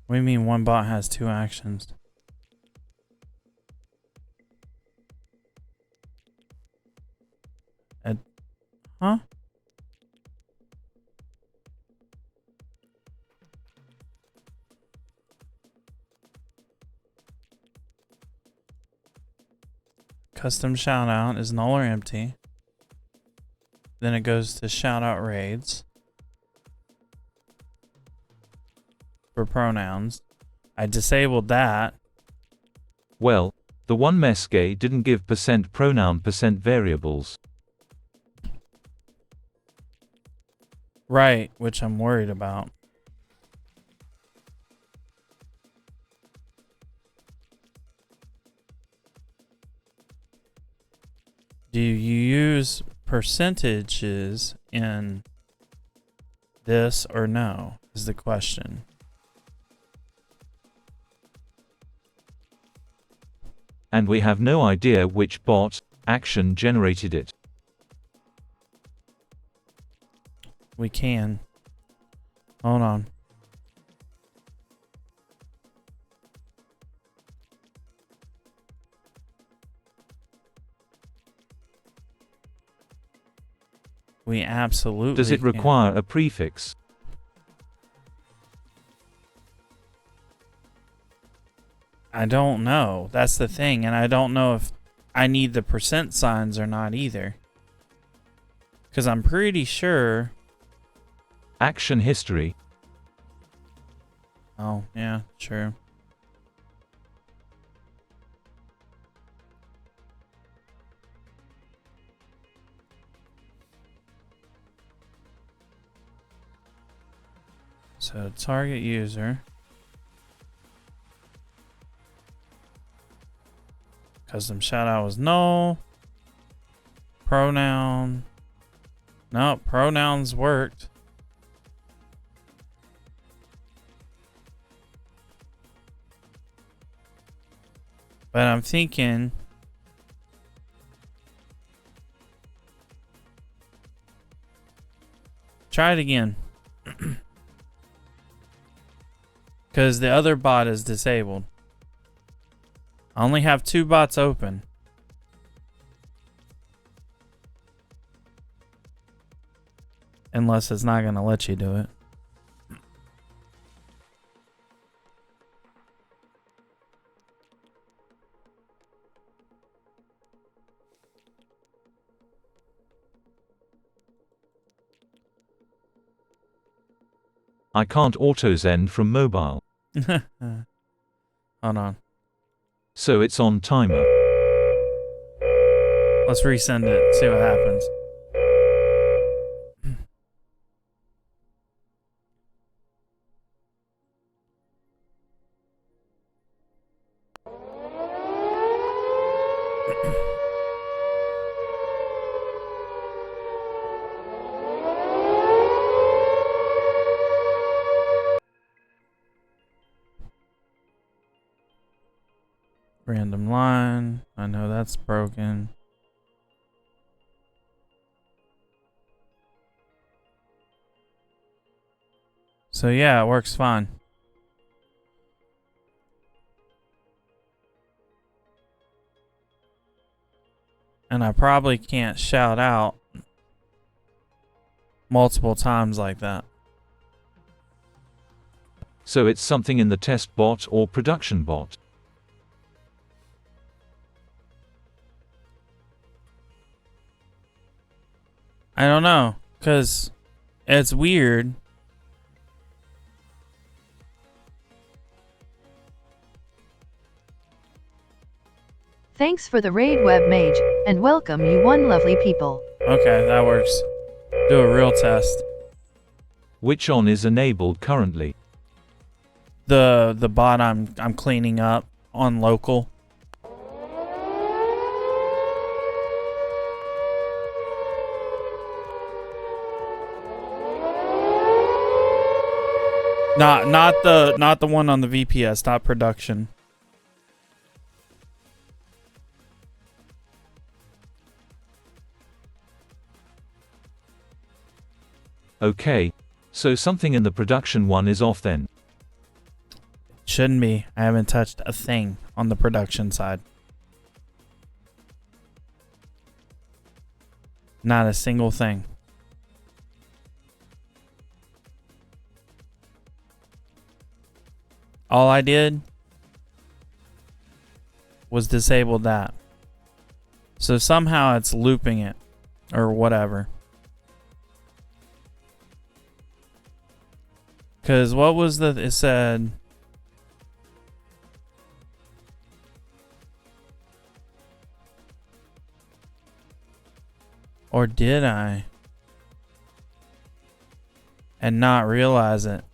What do you mean one bot has 2 actions? Huh? Custom shoutout is null or empty. Then it goes to shoutout raids for pronouns. I disabled that. Well, the one mesgay didn't give %pronoun %variables. Right, which I'm worried about. Do you use percentages in this or no, is the question. And we have no idea which bot action generated it. We can. Hold on. We absolutely Does it can. require a prefix? I don't know. That's the thing, and I don't know if I need the percent signs or not either. Because I'm pretty sure... Action history. Oh, yeah, true. So, target user. Custom shoutout was no. Pronoun. No, pronouns worked. But I'm thinking... Try it again. Because the other bot is disabled. I only have 2 bots open. Unless it's not going to let you do it. I can't auto-zen from mobile. Hold on. So it's on timer. Let's resend it, see what happens. Random line. I know that's broken. So yeah, it works fine. And I probably can't shout out multiple times like that. So it's something in the test bot or production bot. I don't know, because it's weird. Thanks for the raid, Webmage, and welcome you one lovely people. Okay, that works. Do a real test. Which on is enabled currently? The bot I'm cleaning up on local. Not the one on the VPS, not production. Okay, so something in the production one is off then. Shouldn't be. I haven't touched a thing on the production side. Not a single thing. All I did was disable that. So somehow it's looping it or whatever. Because what was it said? Or did I? And not realize it.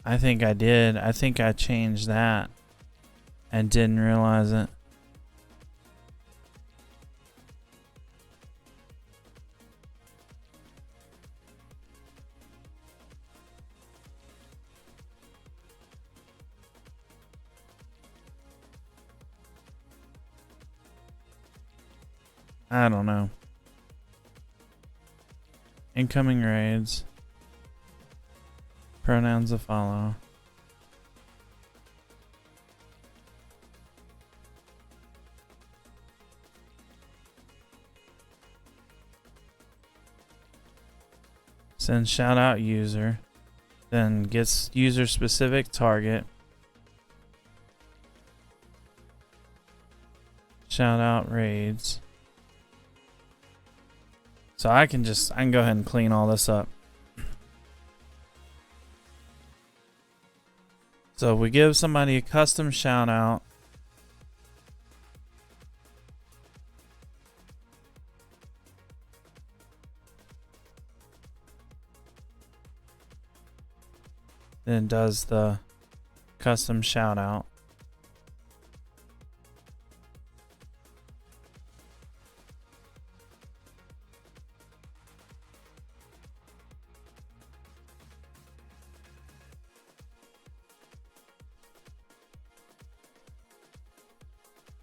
I think I did. I think I changed that and didn't realize it. I don't know. Incoming raids. Pronouns to follow. Send shout out user. Then gets user specific target. Shout out raids. So I can go ahead and clean all this up. So if we give somebody a custom shout out, then it does the custom shout out.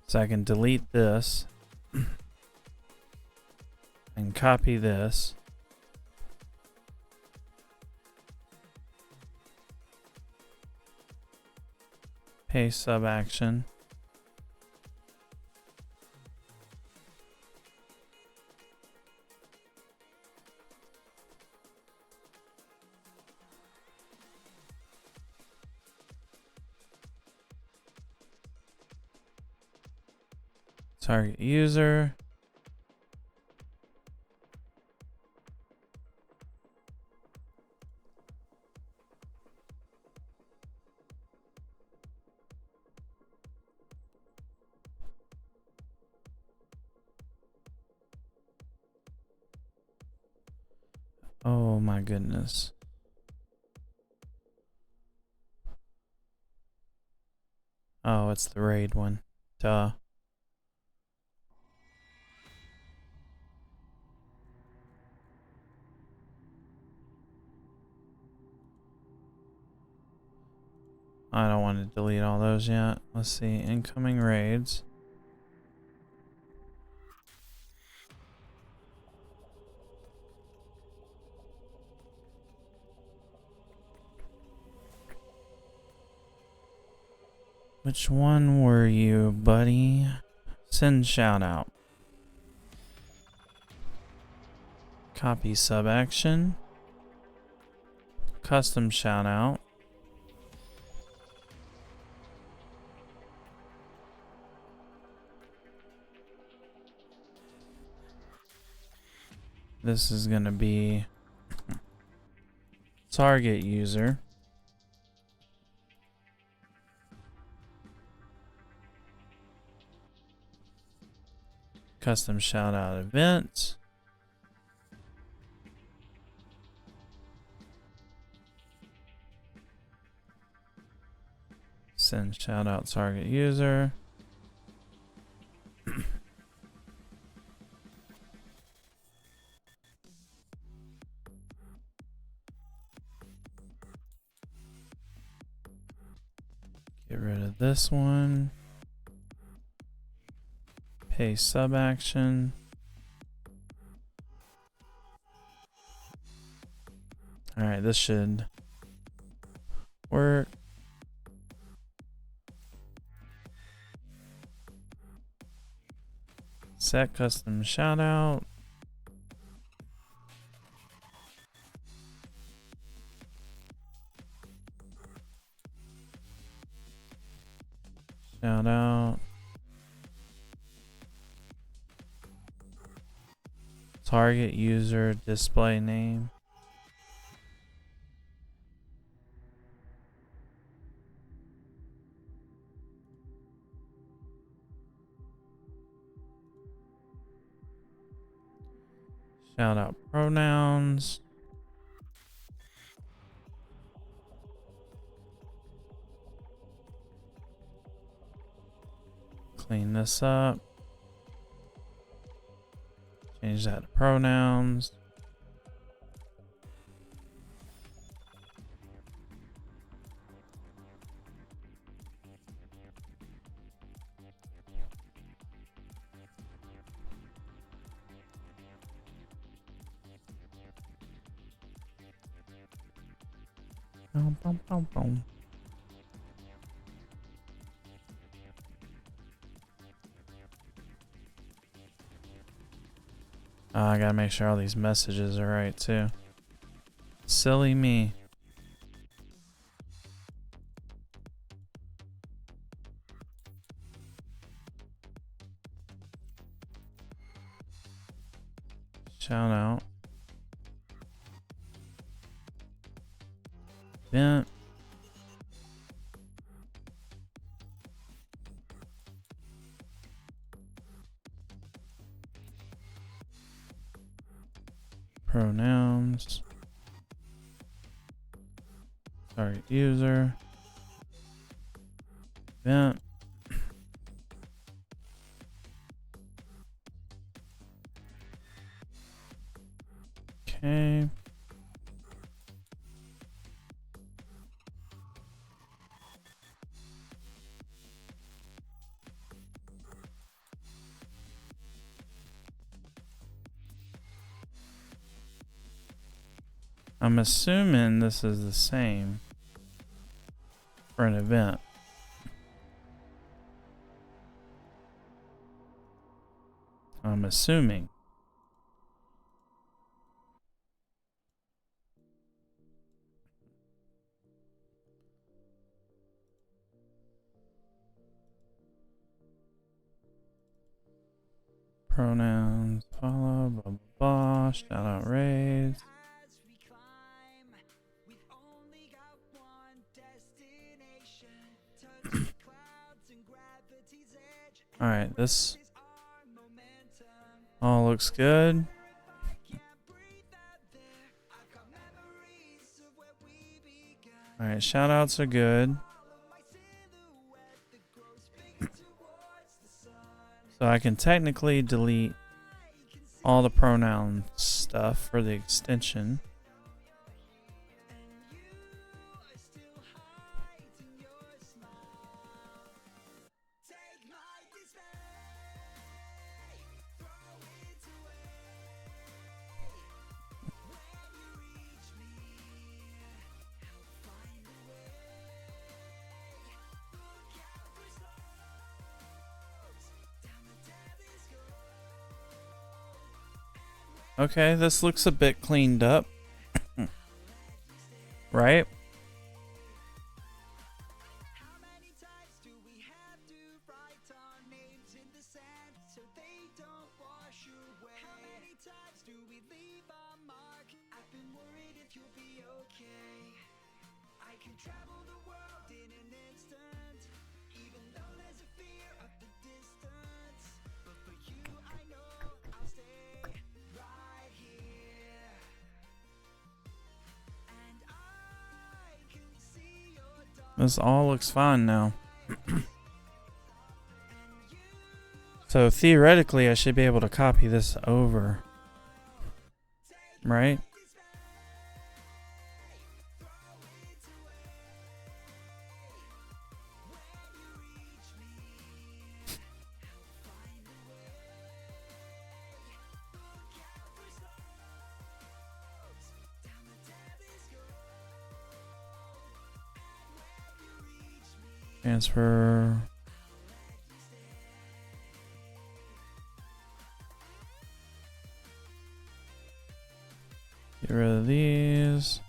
So I can delete this and copy this. Paste sub action. Target user. Oh my goodness. Oh, it's the raid one. Duh. I don't want to delete all those yet. Let's see. Incoming raids. Which one were you, buddy? Send shout out. Copy sub action. Custom shout out. This is going to be target user. Custom shout out event. Send shout out target user. Get rid of this one. Paste sub action. Alright, this should work. Set custom shout out. Shout out. Target user display name. Shout out pronouns. Clean this up. Change that to pronouns. Boom, boom, boom, boom. I gotta make sure all these messages are right too. Silly me. Shout out. Event. Pronouns. Target user. Event. Okay. I'm assuming this is the same for an event. I'm assuming. Pronouns, follow, blah, blah, blah, shout out raids. Alright, this all looks good. Alright, shout outs are good. So I can technically delete all the pronoun stuff for the extension. Okay, this looks a bit cleaned up. Right? This all looks fine now. So theoretically, I should be able to copy this over. Right? Transfer. Get rid of these.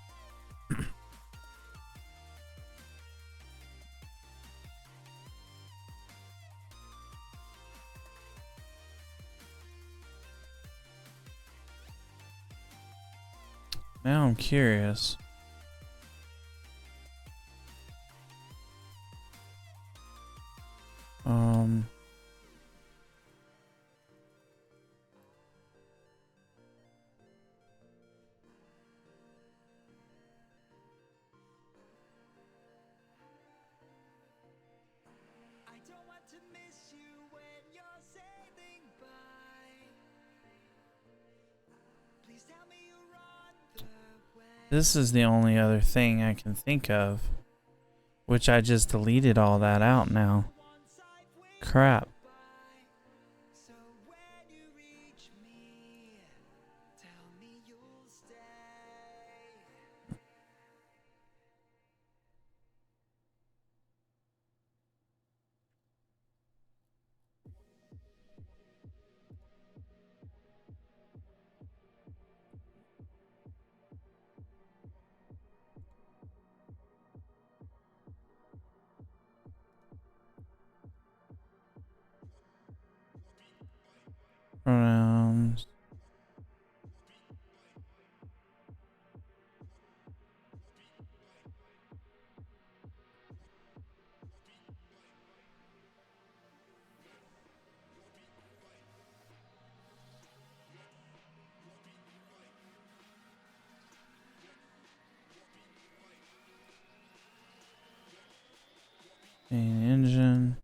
Now I'm curious. This is the only other thing I can think of, which I just deleted all that out now. Crap. Pronouns. Main engine.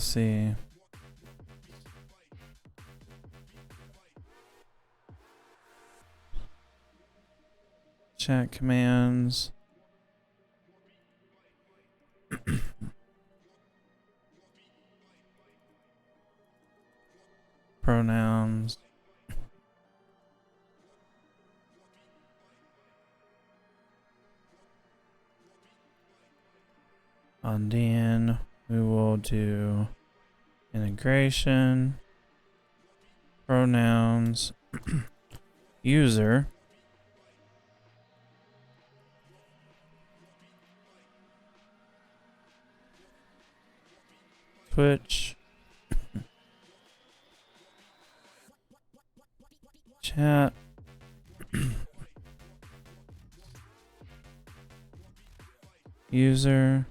Let's see. Chat commands. Pronouns. And then we will do integration, pronouns, user, Twitch, chat, user,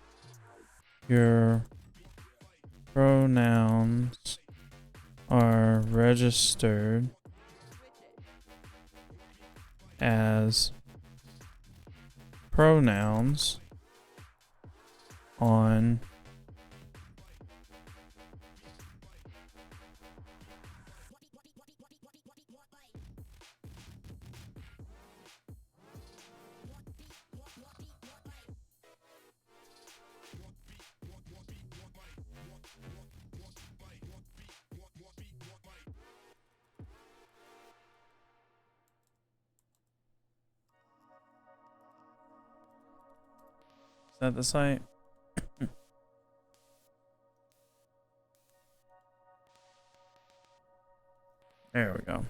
your pronouns are registered as pronouns on Is that the site? There we go.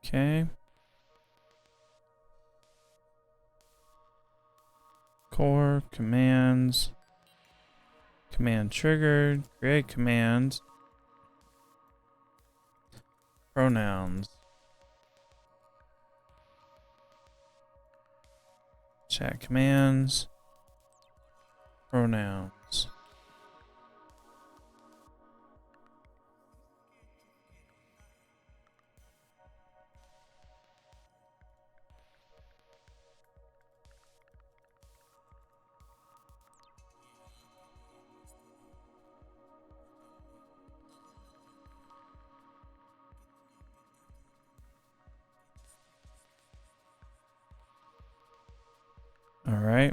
Okay. Core commands. Command triggered. Create command. Pronouns. Chat commands. Pronouns. All right.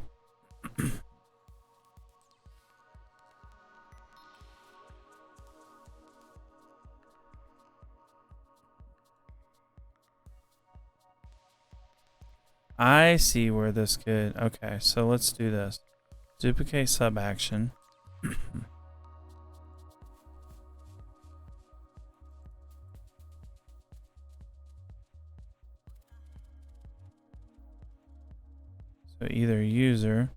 I see where this could. Okay, so let's do this. Duplicate sub action. So either user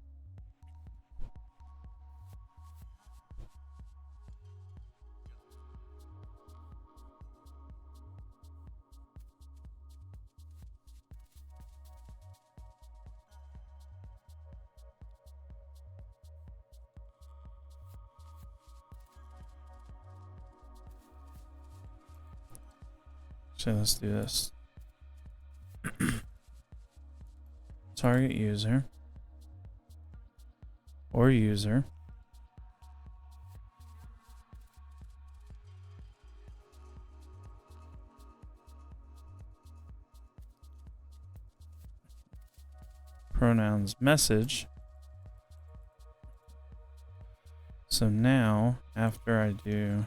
So let's do this. Target user or user. Pronouns message. So now, after I do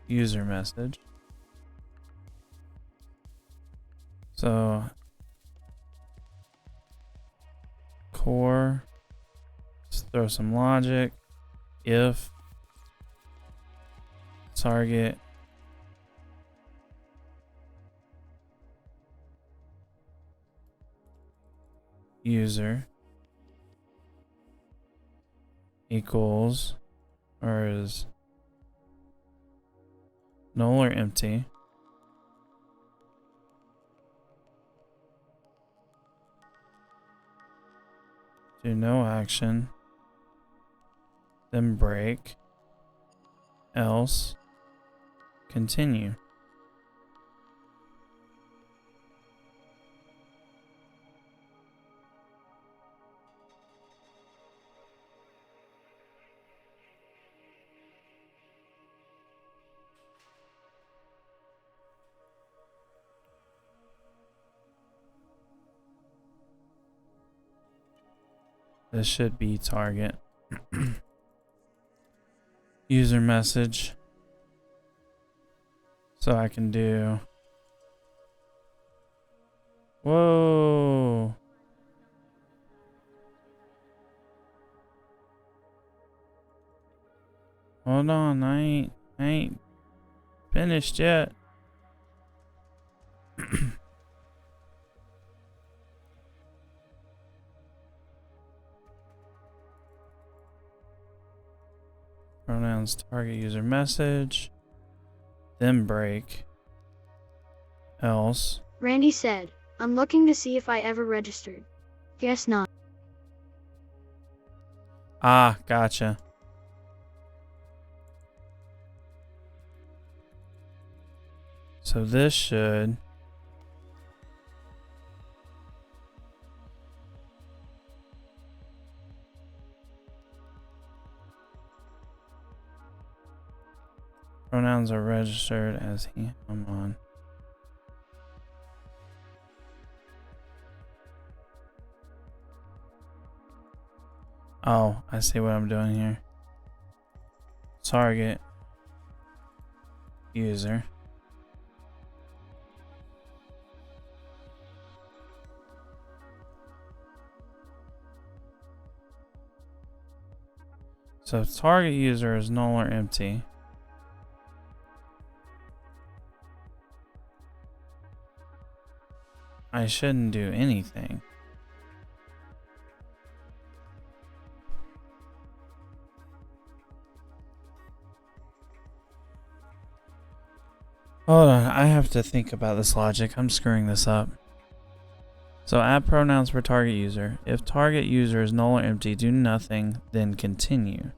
user message, So core, let's throw some logic. If target user equals or is null or empty, do no action, then break, else continue. This should be target. User message. So I can do. Whoa. Hold on, I ain't finished yet. Pronouns target user message, then break, else. Randy said, I'm looking to see if I ever registered. Guess not. Ah, gotcha. So this should. Pronouns are registered as he, I'm on. Oh, I see what I'm doing here. Target user. So target user is null or empty. I shouldn't do anything. Hold on, I have to think about this logic. I'm screwing this up. So add pronouns for target user. If target user is null or empty, do nothing, then continue.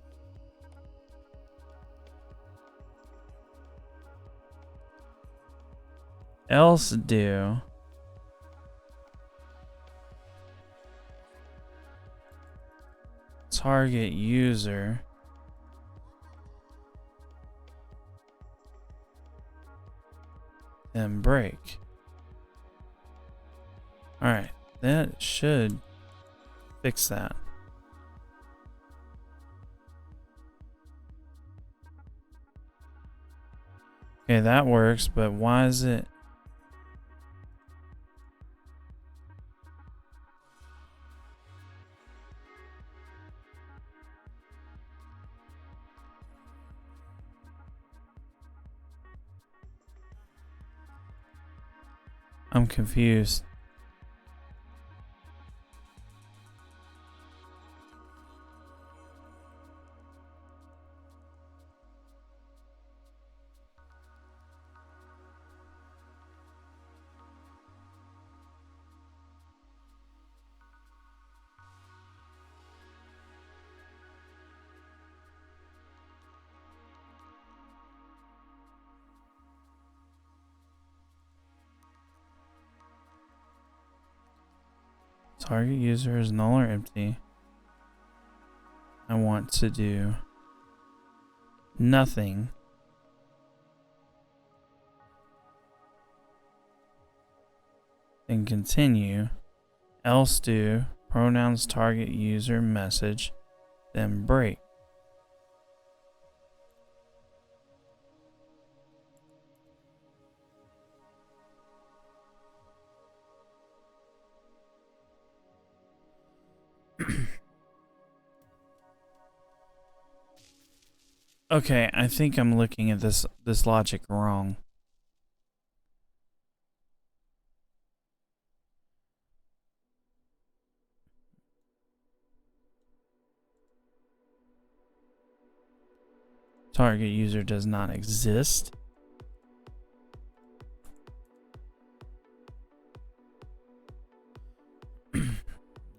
Else do. Target user. Then break. Alright, that should fix that. Okay, that works, but why is it? I'm confused. Target user is null or empty. I want to do nothing. Then continue. Else do pronouns target user message. Then break. Okay, I think I'm looking at this logic wrong. Target user does not exist.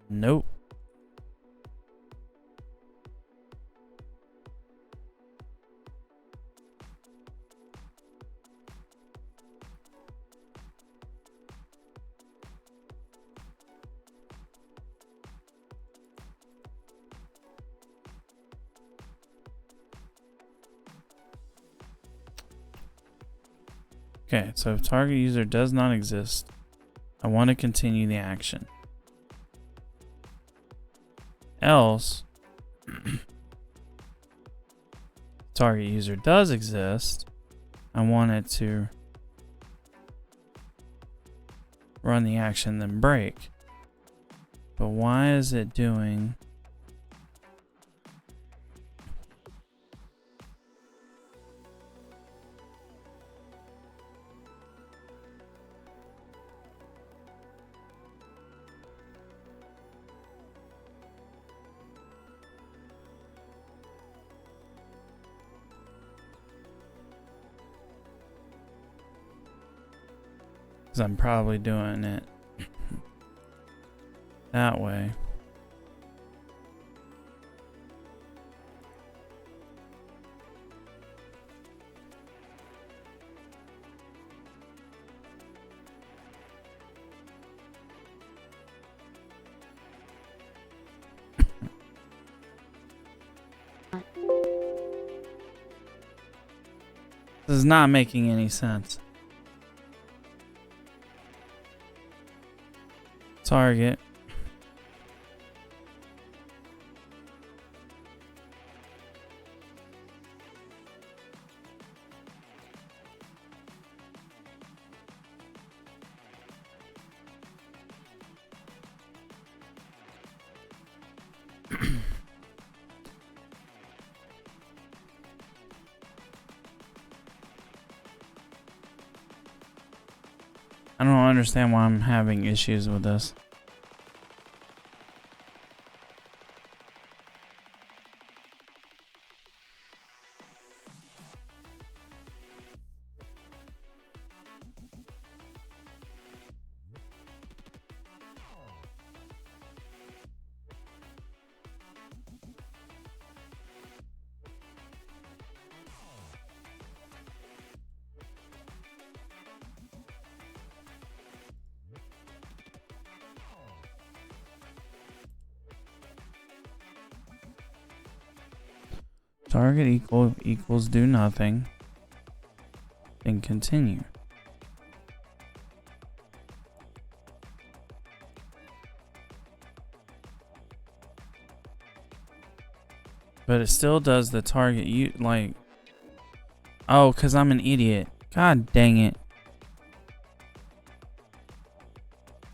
Nope. Okay, so if target user does not exist, I want to continue the action. Else, target user does exist, I want it to run the action, then break. But why is it doing... Because I'm probably doing it that way. This is not making any sense. Target. I don't understand why I'm having issues with this. Target equals do nothing. Then continue. But it still does the target like... Oh, because I'm an idiot. God dang it.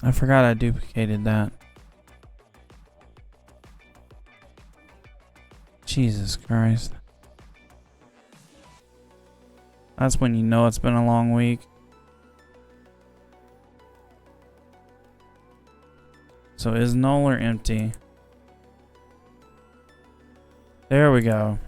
I forgot I duplicated that. Jesus Christ. That's when you know it's been a long week. So is null or empty? There we go.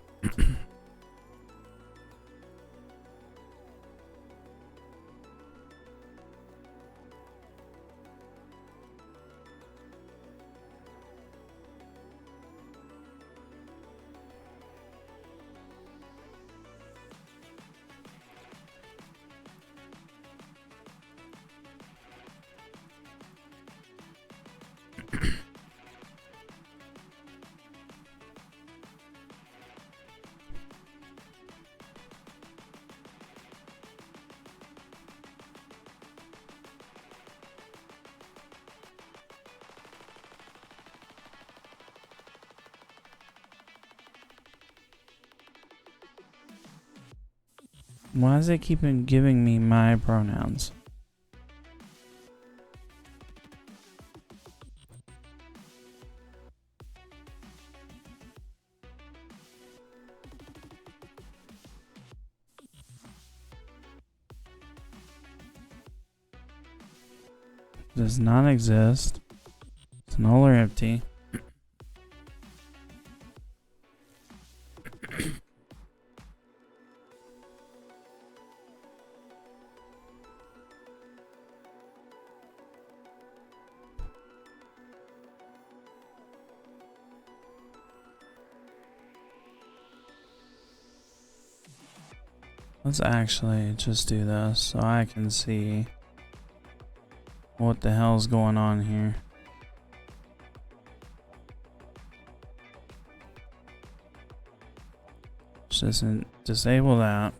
Why does it keep giving me my pronouns? Does not exist. It's null or empty. Let's actually just do this so I can see what the hell's going on here. Just disable that.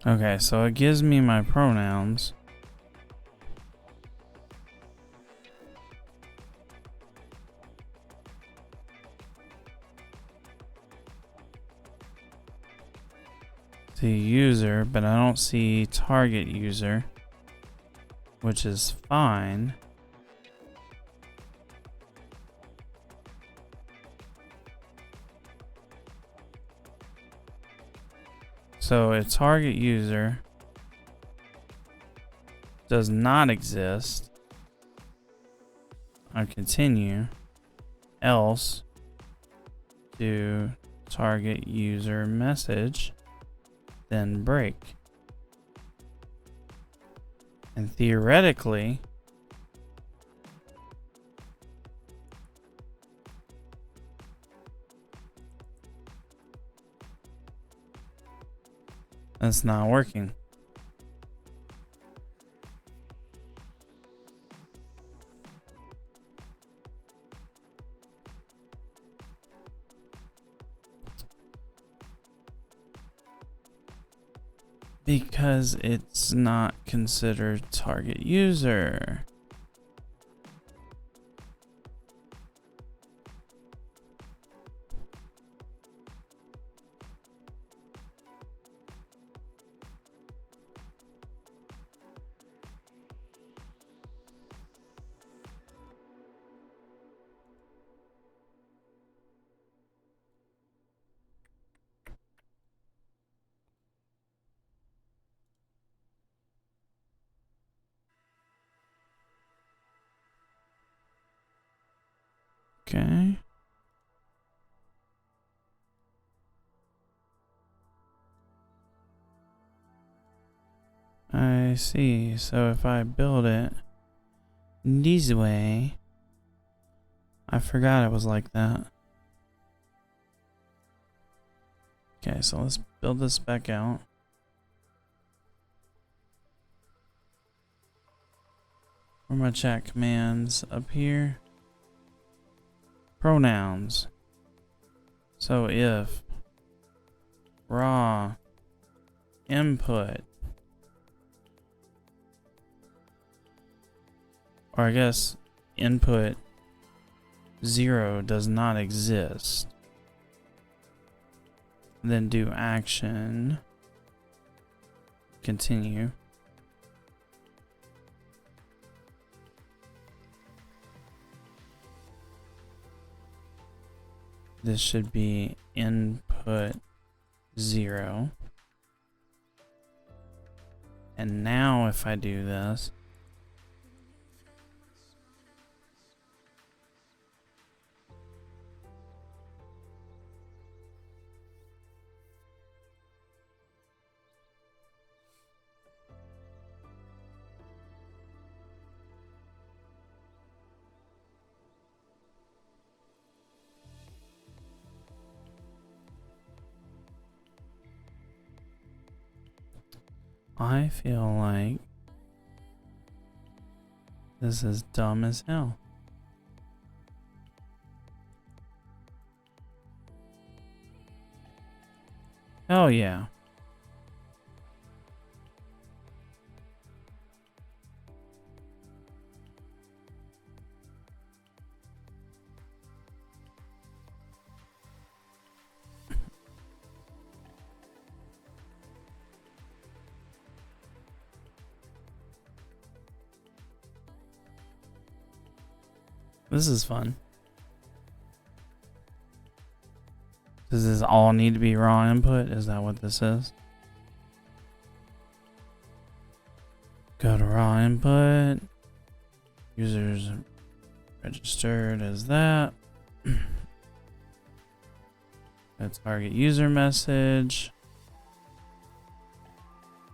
Okay, so it gives me my pronouns. See user, but I don't see target user, which is fine. So a target user does not exist. I continue, else do target user message, then break. And theoretically, that's not working. Because it's not considered target user. Okay. I see. So if I build it this way, I forgot it was like that. Okay, so let's build this back out. Where are my chat commands? Up here. Pronouns. So if raw input, or I guess input 0 does not exist, then do action, continue. This should be input 0. And now if I do this, I feel like this is dumb as hell. Hell yeah. This is fun. Does this all need to be raw input? Is that what this is? Go to raw input. Users registered as that. Let's target user message.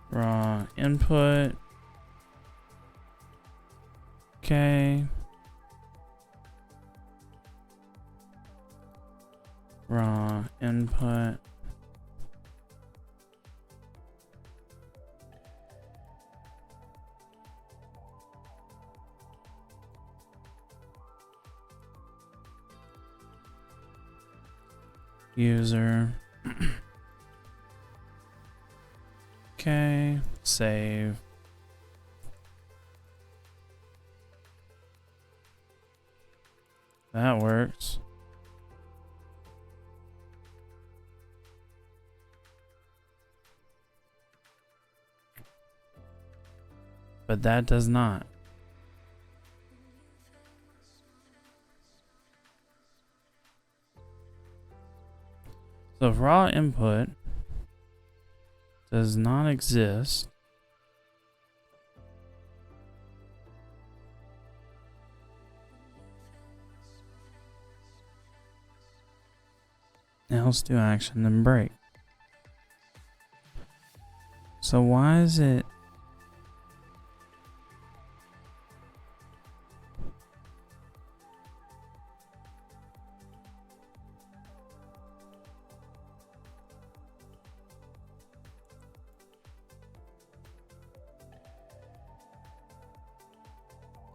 Raw input. Okay. Raw input. User. Okay, save. That works. But that does not. So if raw input does not exist, else do action then break. So why is it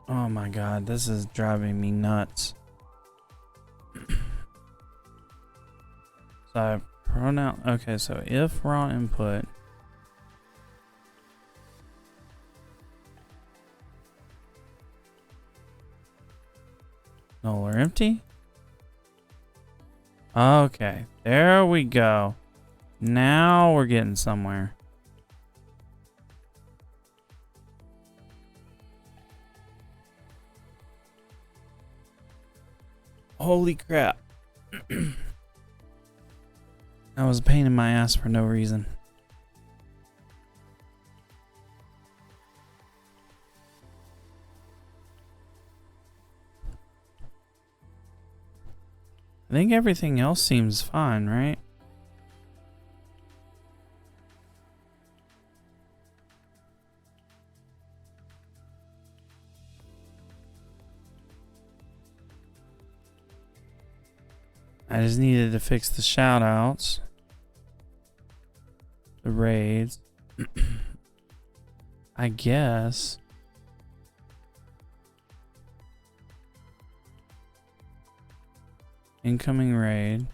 oh my god, this is driving me nuts. So pronoun, okay, so if raw input null or empty. Okay, there we go. Now we're getting somewhere. Holy crap. That was a pain in my ass for no reason. I think everything else seems fine, right? I just needed to fix the shoutouts, the raids. I guess. Incoming raid.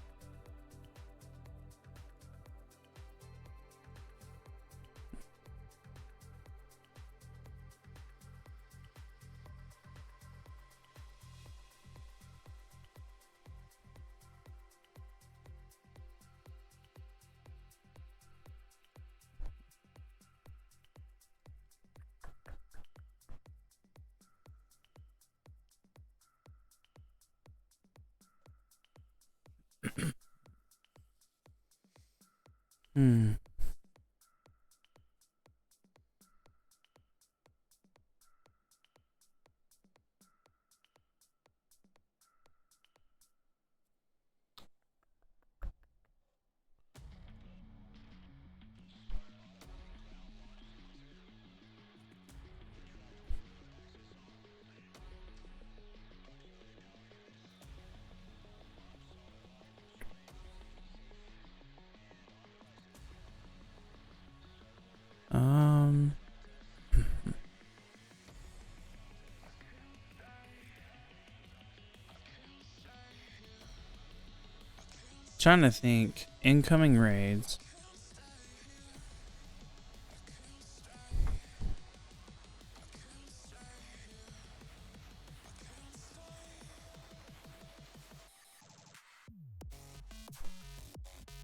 Hmm. Trying to think. Incoming raids.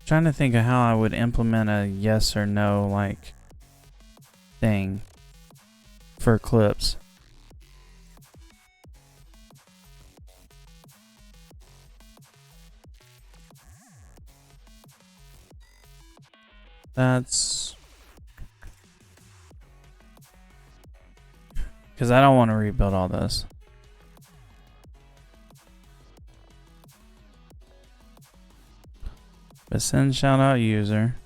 Trying to think of how I would implement a yes or no like thing for clips. That's because I don't want to rebuild all this. But send shout out user.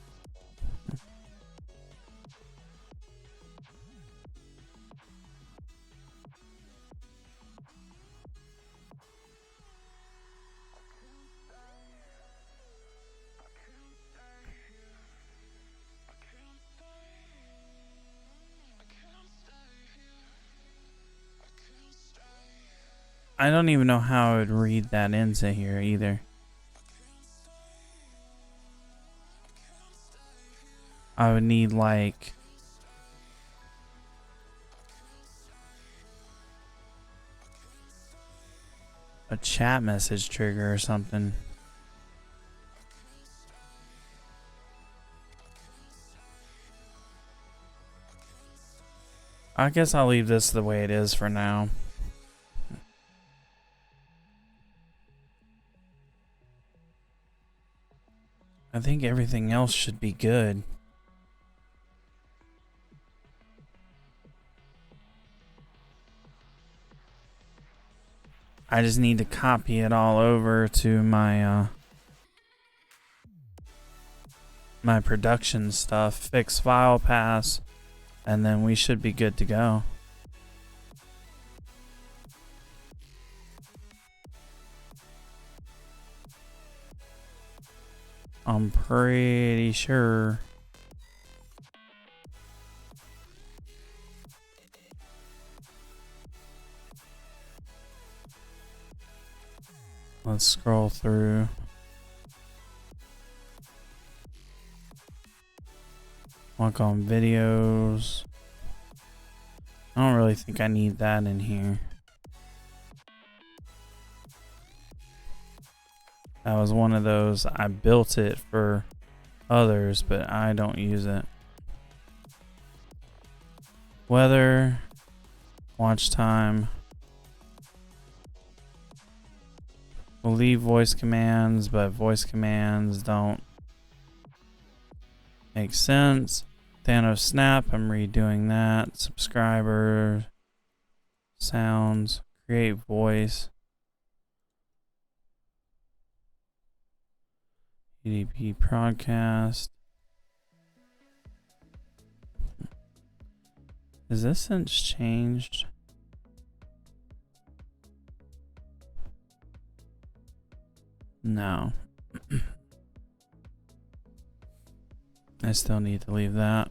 I don't even know how I would read that into here either. I would need like a chat message trigger or something. I guess I'll leave this the way it is for now. I think everything else should be good. I just need to copy it all over to my my production stuff, fix file pass, and then we should be good to go. I'm pretty sure. Let's scroll through. Work on videos. I don't really think I need that in here. That was one of those, I built it for others, but I don't use it. Weather, watch time. We'll leave voice commands, but voice commands don't make sense. Thanos Snap, I'm redoing that. Subscriber, sounds, create voice. EDP broadcast. Is this since changed? No. I still need to leave that.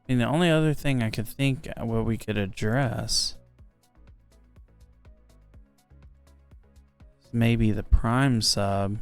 I mean, the only other thing I could think what we could address is maybe the Prime sub.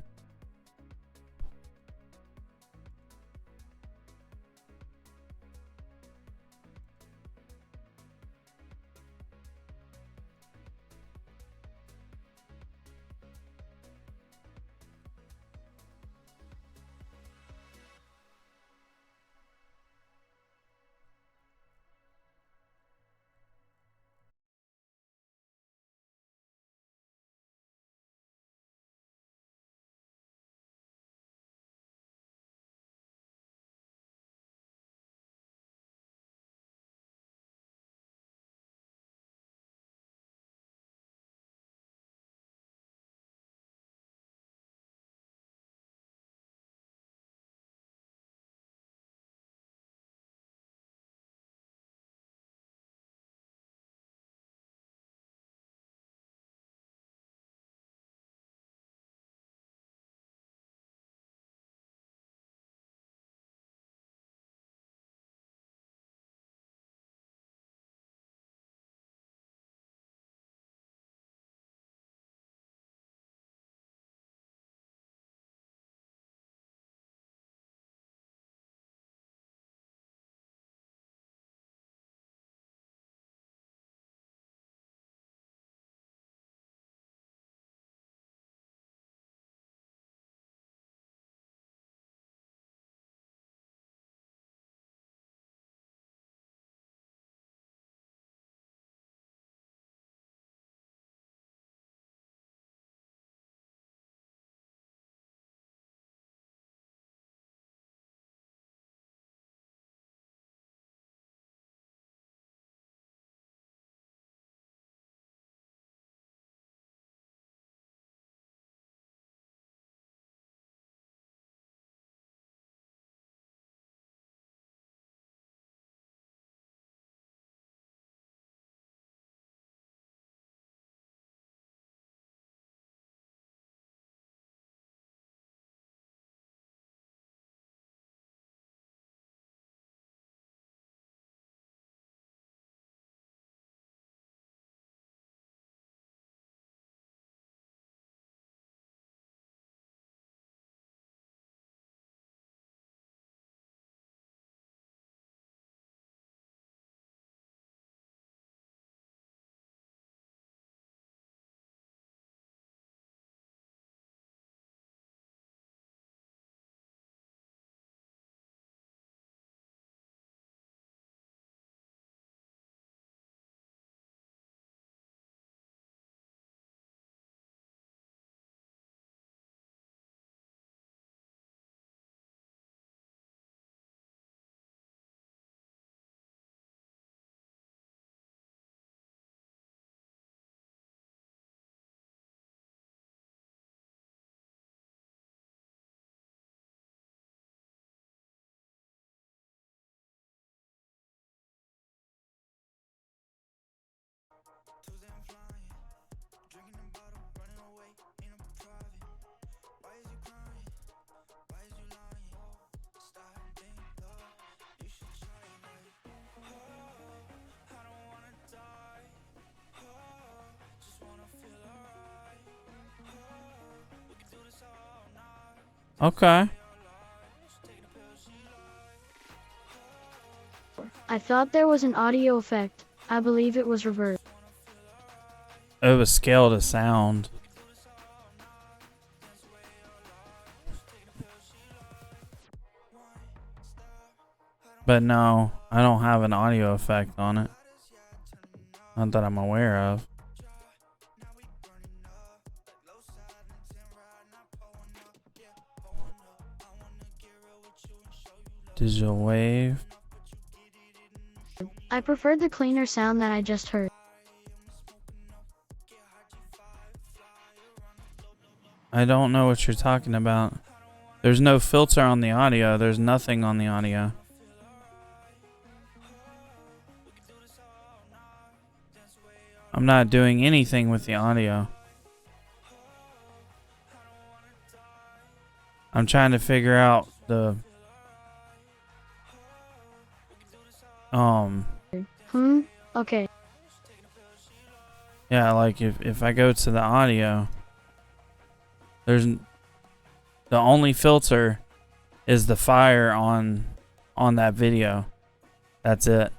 Okay. I thought there was an audio effect. I believe it was reverb. It was scale to sound. But no, I don't have an audio effect on it. Not that I'm aware of. Digital wave. I preferred the cleaner sound that I just heard. I don't know what you're talking about. There's no filter on the audio. There's nothing on the audio. I'm not doing anything with the audio. I'm trying to figure out the Okay. yeah, like if I go to the audio, there's the only filter is the fire on that video. That's it.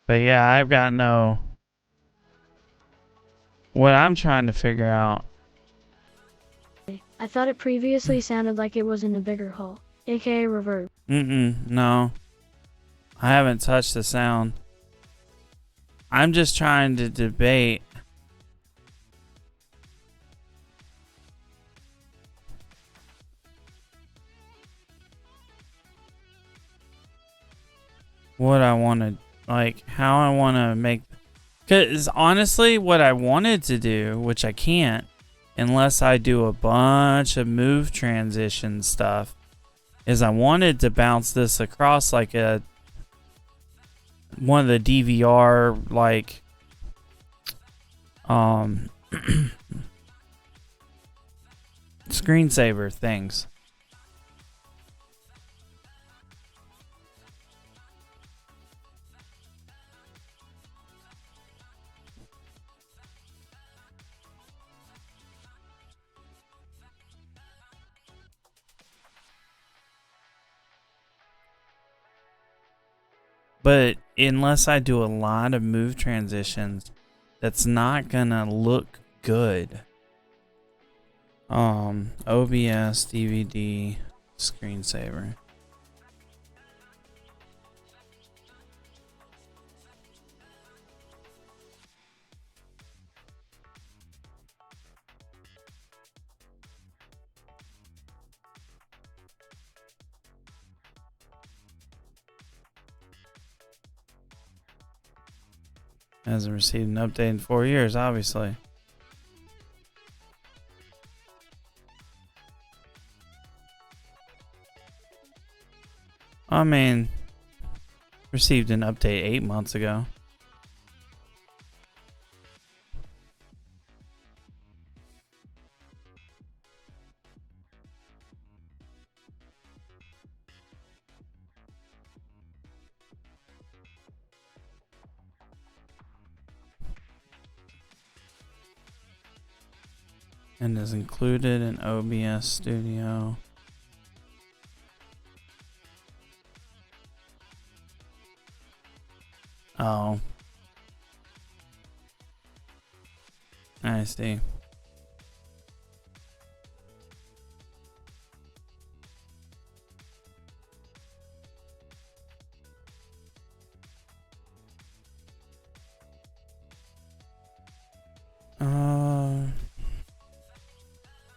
But yeah, I've got no. What I'm trying to figure out. I thought it previously sounded like it was in a bigger hall, aka reverb. No. I haven't touched the sound. I'm just trying to debate. What I want to, like, how I want to make. Because honestly, what I wanted to do, which I can't, unless I do a bunch of move transition stuff, is I wanted to bounce this across like one of the DVR, like, screensaver things. But unless I do a lot of move transitions, that's not gonna look good. OBS, DVD, screensaver. Hasn't received an update in 4 years, obviously. I mean, received an update 8 months ago. And is included in OBS Studio. Oh. I see.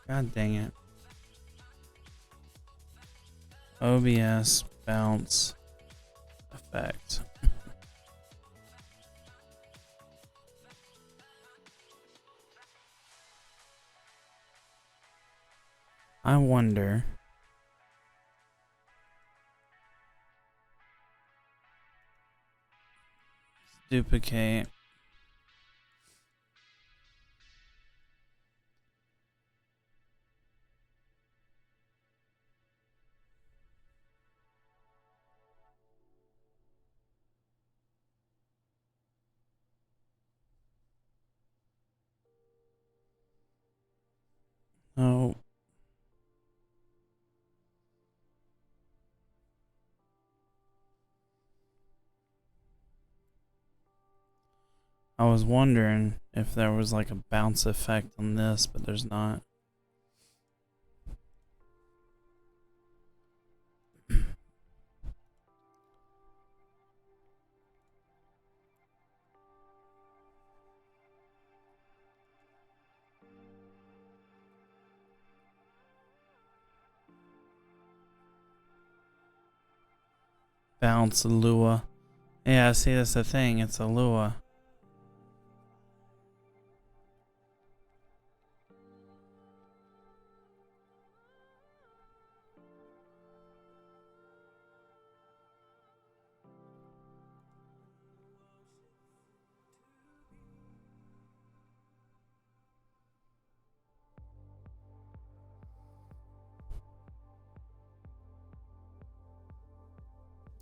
God dang it. OBS bounce effect. I wonder. Duplicate. Oh. I was wondering if there was like a bounce effect on this, but there's not. Bounce Lua. Yeah, see, that's the thing. It's a Lua.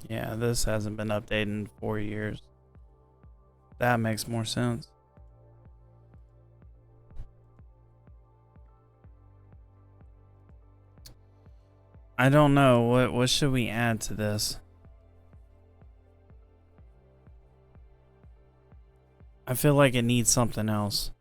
Yeah, this hasn't been updated in 4 years. That makes more sense. I don't know. What should we add to this? I feel like it needs something else.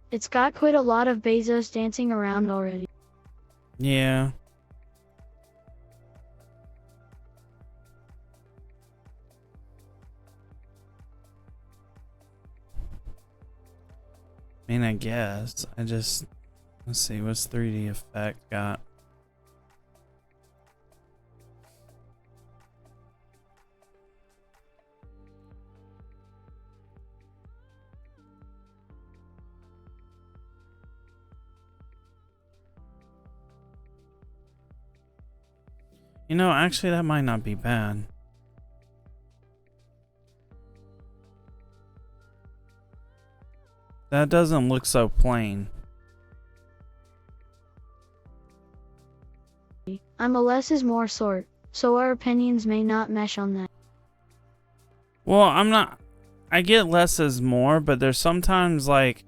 It's got quite a lot of Bezos dancing around already. Yeah. I mean, I guess. Let's see, what's 3D effect got? You know, actually, that might not be bad. That doesn't look so plain. I'm a less is more sort, so our opinions may not mesh on that. Well, I get less is more, but there's sometimes like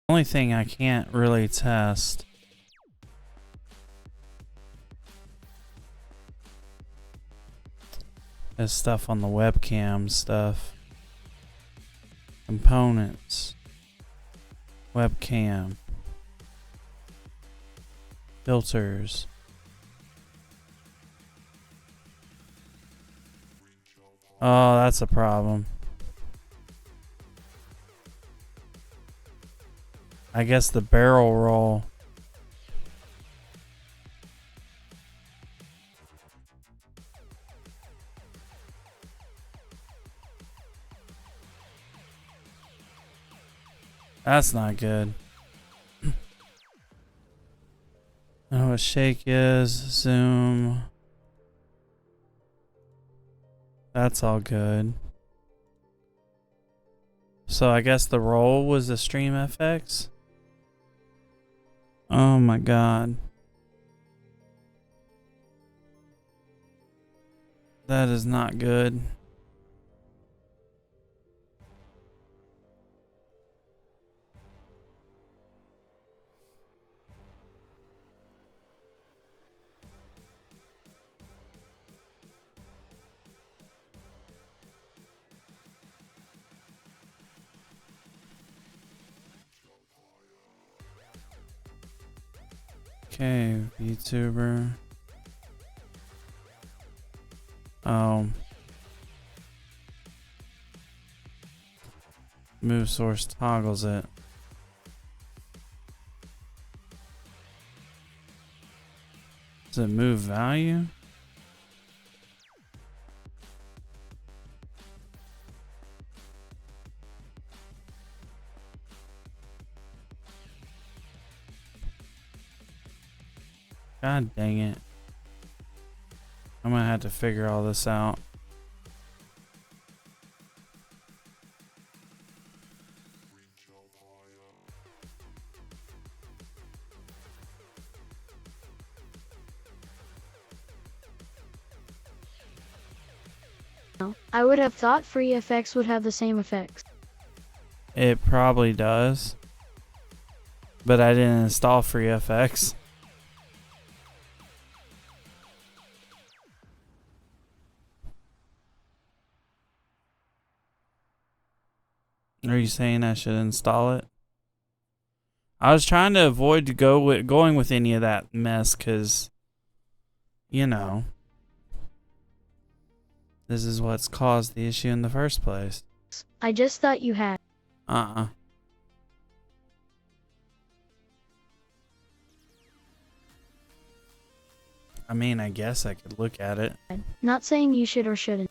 Only thing I can't really test is stuff on the webcam stuff. Components. Webcam. Filters. Oh, that's a problem. I guess the barrel roll. That's not good. I know what shake is. Zoom. That's all good. So I guess the roll was the StreamFX? Oh my god. That is not good. Okay, VTuber. Oh. Move source toggles it. Does it move value? God dang it. I'm gonna have to figure all this out. I would have thought FreeFX would have the same effects. It probably does. But I didn't install FreeFX. Are you saying I should install it? I was trying to avoid going with any of that mess because, you know, this is what's caused the issue in the first place. I just thought you had. I mean, I guess I could look at it. Not saying you should or shouldn't.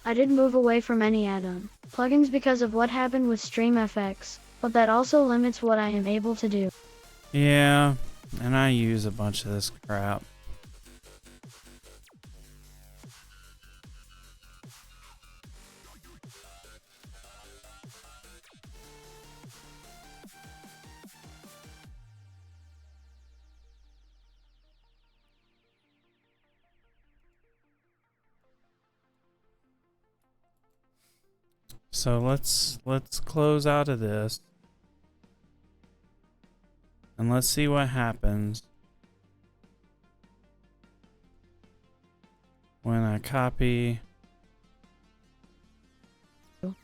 I did move away from any add-on plugins because of what happened with StreamFX, but that also limits what I am able to do. Yeah, and I use a bunch of this crap. So let's close out of this. And let's see what happens when I copy.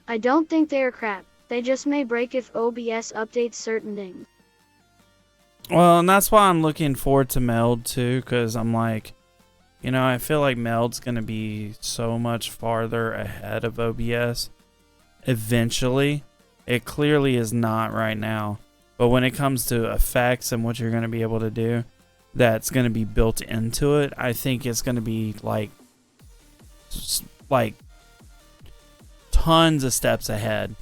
I don't think they are crap. They just may break if OBS updates certain things. Well, and that's why I'm looking forward to Meld too, because I'm like, you know, I feel like Meld's going to be so much farther ahead of OBS eventually. It clearly is not right now. But when it comes to effects and what you're going to be able to do, that's going to be built into it, I think it's going to be like tons of steps ahead.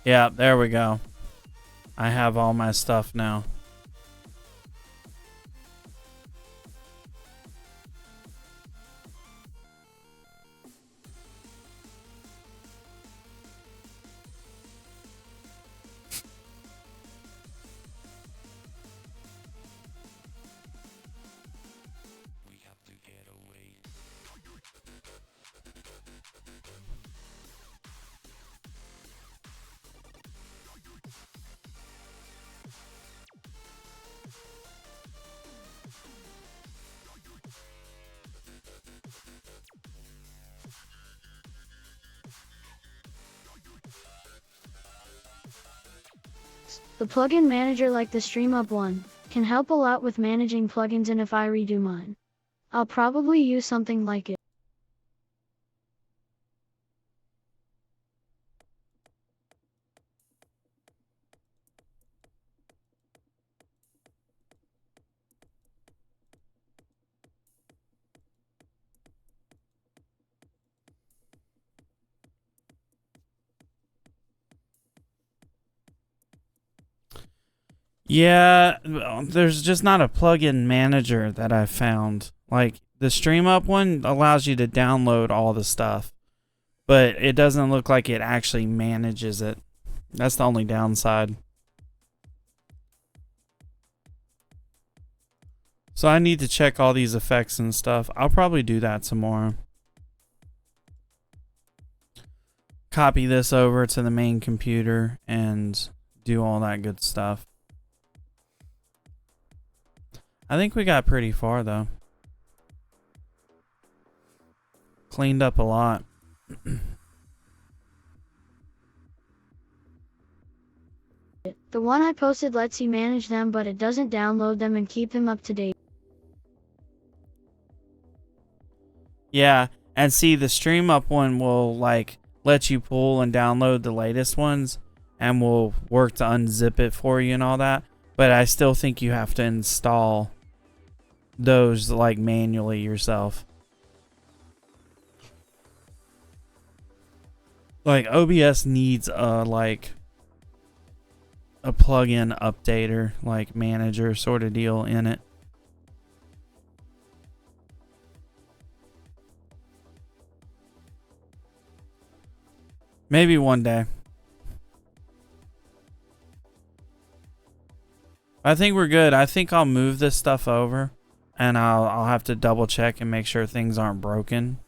Yeah, there we go. I have all my stuff now. The plugin manager like the StreamUp one can help a lot with managing plugins, and if I redo mine, I'll probably use something like it. Yeah, there's just not a plugin manager that I've found. Like, the StreamUp one allows you to download all the stuff, but it doesn't look like it actually manages it. That's the only downside. So I need to check all these effects and stuff. I'll probably do that tomorrow. Copy this over to the main computer and do all that good stuff. I think we got pretty far though. Cleaned up a lot. The one I posted lets you manage them, but it doesn't download them and keep them up to date. Yeah, and see, the StreamUp one will like let you pull and download the latest ones and will work to unzip it for you and all that, but I still think you have to install those like manually yourself. Like OBS needs a plugin updater, like manager sort of deal in it. Maybe one day. I think we're good. I think I'll move this stuff over, and I'll have to double check and make sure things aren't broken.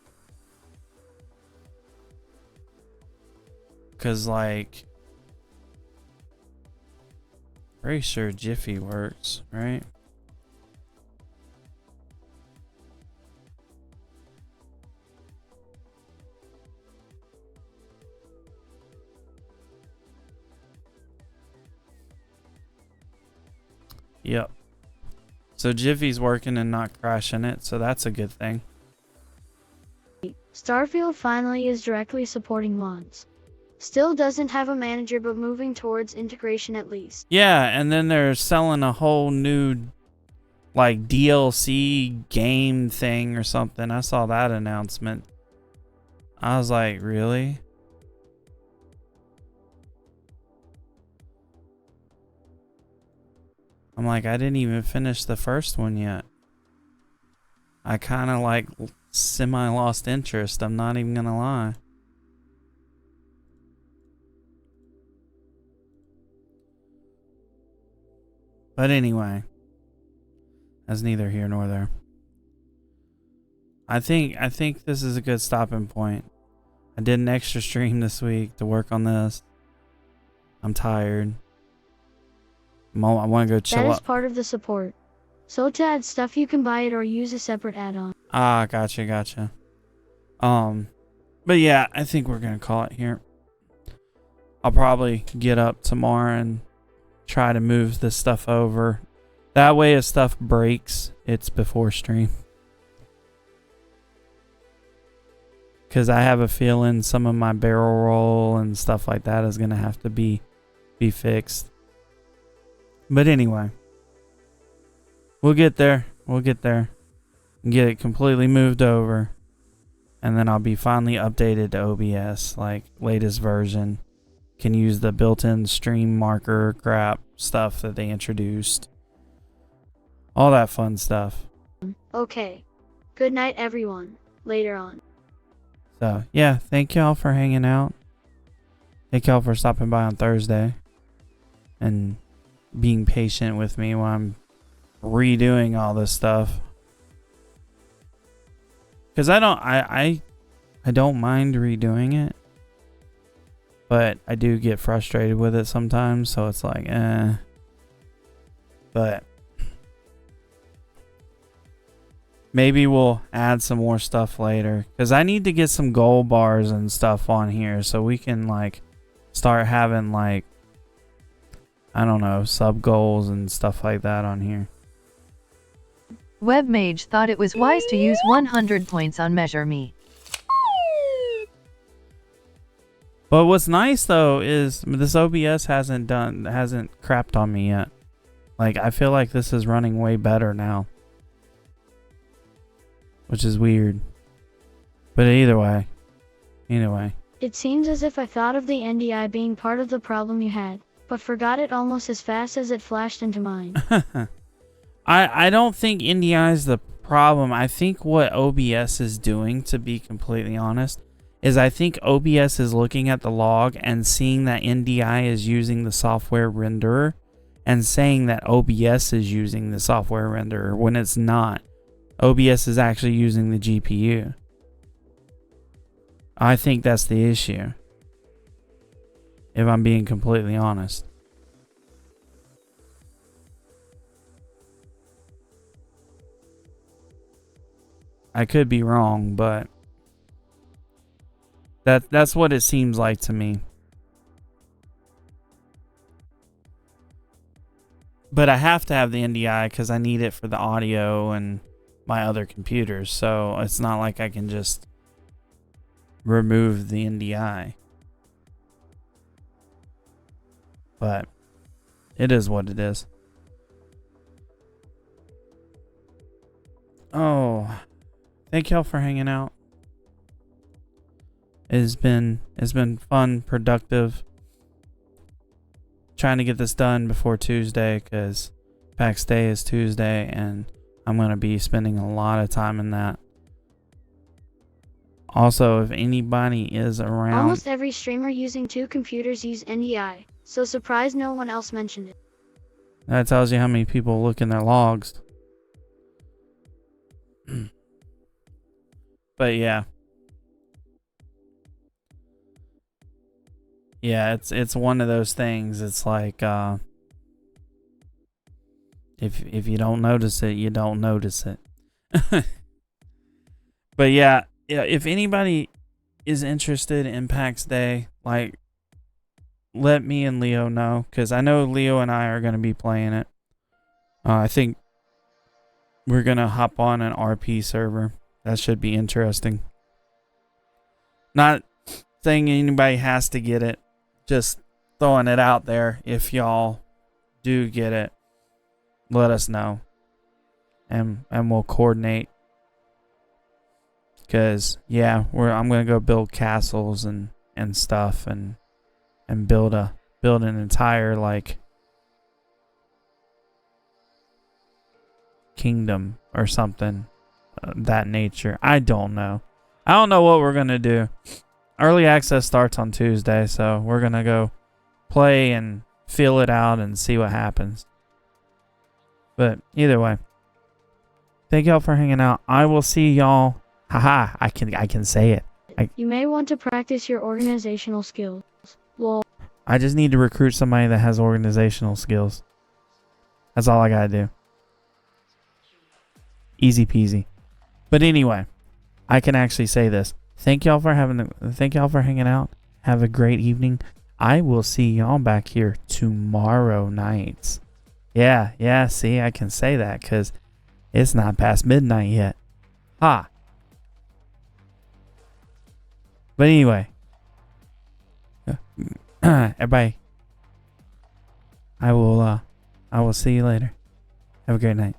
Cause like, pretty sure Jiffy works, right? Yep. So Jiffy's working and not crashing it, so that's a good thing. Starfield finally is directly supporting mods. Still doesn't have a manager, but moving towards integration at least. Yeah, and then they're selling a whole new like DLC game thing or something. I saw that announcement. I was like, really? I'm like, I didn't even finish the first one yet. I kind of like semi lost interest. I'm not even gonna lie. But anyway, that's neither here nor there. I think this is a good stopping point. I did an extra stream this week to work on this. I'm tired. I want to go chill That out. is part of the support. So to add stuff you can buy it or use a separate add-on. Ah, gotcha. But yeah, I think we're gonna call it here. I'll probably get up tomorrow and try to move this stuff over. That way if stuff breaks, it's before stream. Because I have a feeling some of my barrel roll and stuff like that is gonna have to be fixed. But anyway, we'll get there. And get it completely moved over. And then I'll be finally updated to OBS, like latest version. Can use the built-in stream marker crap stuff that they introduced. All that fun stuff. Okay. Good night, everyone. Later on. So, yeah, thank y'all for hanging out. Thank y'all for stopping by on Thursday. And being patient with me while I'm redoing all this stuff. Because I don't mind redoing it. But I do get frustrated with it sometimes, so it's like, But maybe we'll add some more stuff later. Because I need to get some gold bars and stuff on here so we can, like, start having, like, I don't know, sub goals and stuff like that on here. Webmage thought it was wise to use 100 points on Measure Me. But what's nice though is this OBS hasn't crapped on me yet. Like, I feel like this is running way better now. Which is weird. But either way. It seems as if I thought of the NDI being part of the problem you had, but forgot it almost as fast as it flashed into mind. I don't think NDI is the problem. I think what OBS is doing, to be completely honest, is I think OBS is looking at the log and seeing that NDI is using the software renderer and saying that OBS is using the software renderer when it's not. OBS is actually using the GPU. I think that's the issue, if I'm being completely honest. I could be wrong, but that's what it seems like to me. But I have to have the NDI because I need it for the audio and my other computers, so it's not like I can just remove the NDI. But it is what it is. Oh, thank y'all for hanging out. It's been fun, productive. Trying to get this done before Tuesday because PAX Day is Tuesday and I'm going to be spending a lot of time in that. Also, if anybody is around... Almost every streamer using 2 computers use NDI, so surprised no one else mentioned it. That tells you how many people look in their logs. But yeah. Yeah, it's one of those things. It's like if you don't notice it, you don't notice it. But yeah, if anybody is interested in PAX Day, like, let me and Leo know, because I know Leo and I are going to be playing it. I think we're going to hop on an RP server. That should be interesting. Not saying anybody has to get it. Just throwing it out there. If y'all do get it, let us know. And we'll coordinate. Because, yeah, I'm going to go build castles and stuff. And build an entire, like, kingdom or something. That nature. I don't know. I don't know what we're going to do. Early access starts on Tuesday, so we're going to go play and feel it out and see what happens. But either way, thank y'all for hanging out. I will see y'all. Haha, I can say it. You may want to practice your organizational skills. Lol. I just need to recruit somebody that has organizational skills. That's all I gotta do. Easy peasy. But anyway, I can actually say this. Thank y'all for hanging out. Have a great evening. I will see y'all back here tomorrow night. Yeah, see, I can say that because it's not past midnight yet. Ha! But anyway, everybody, I will see you later. Have a great night.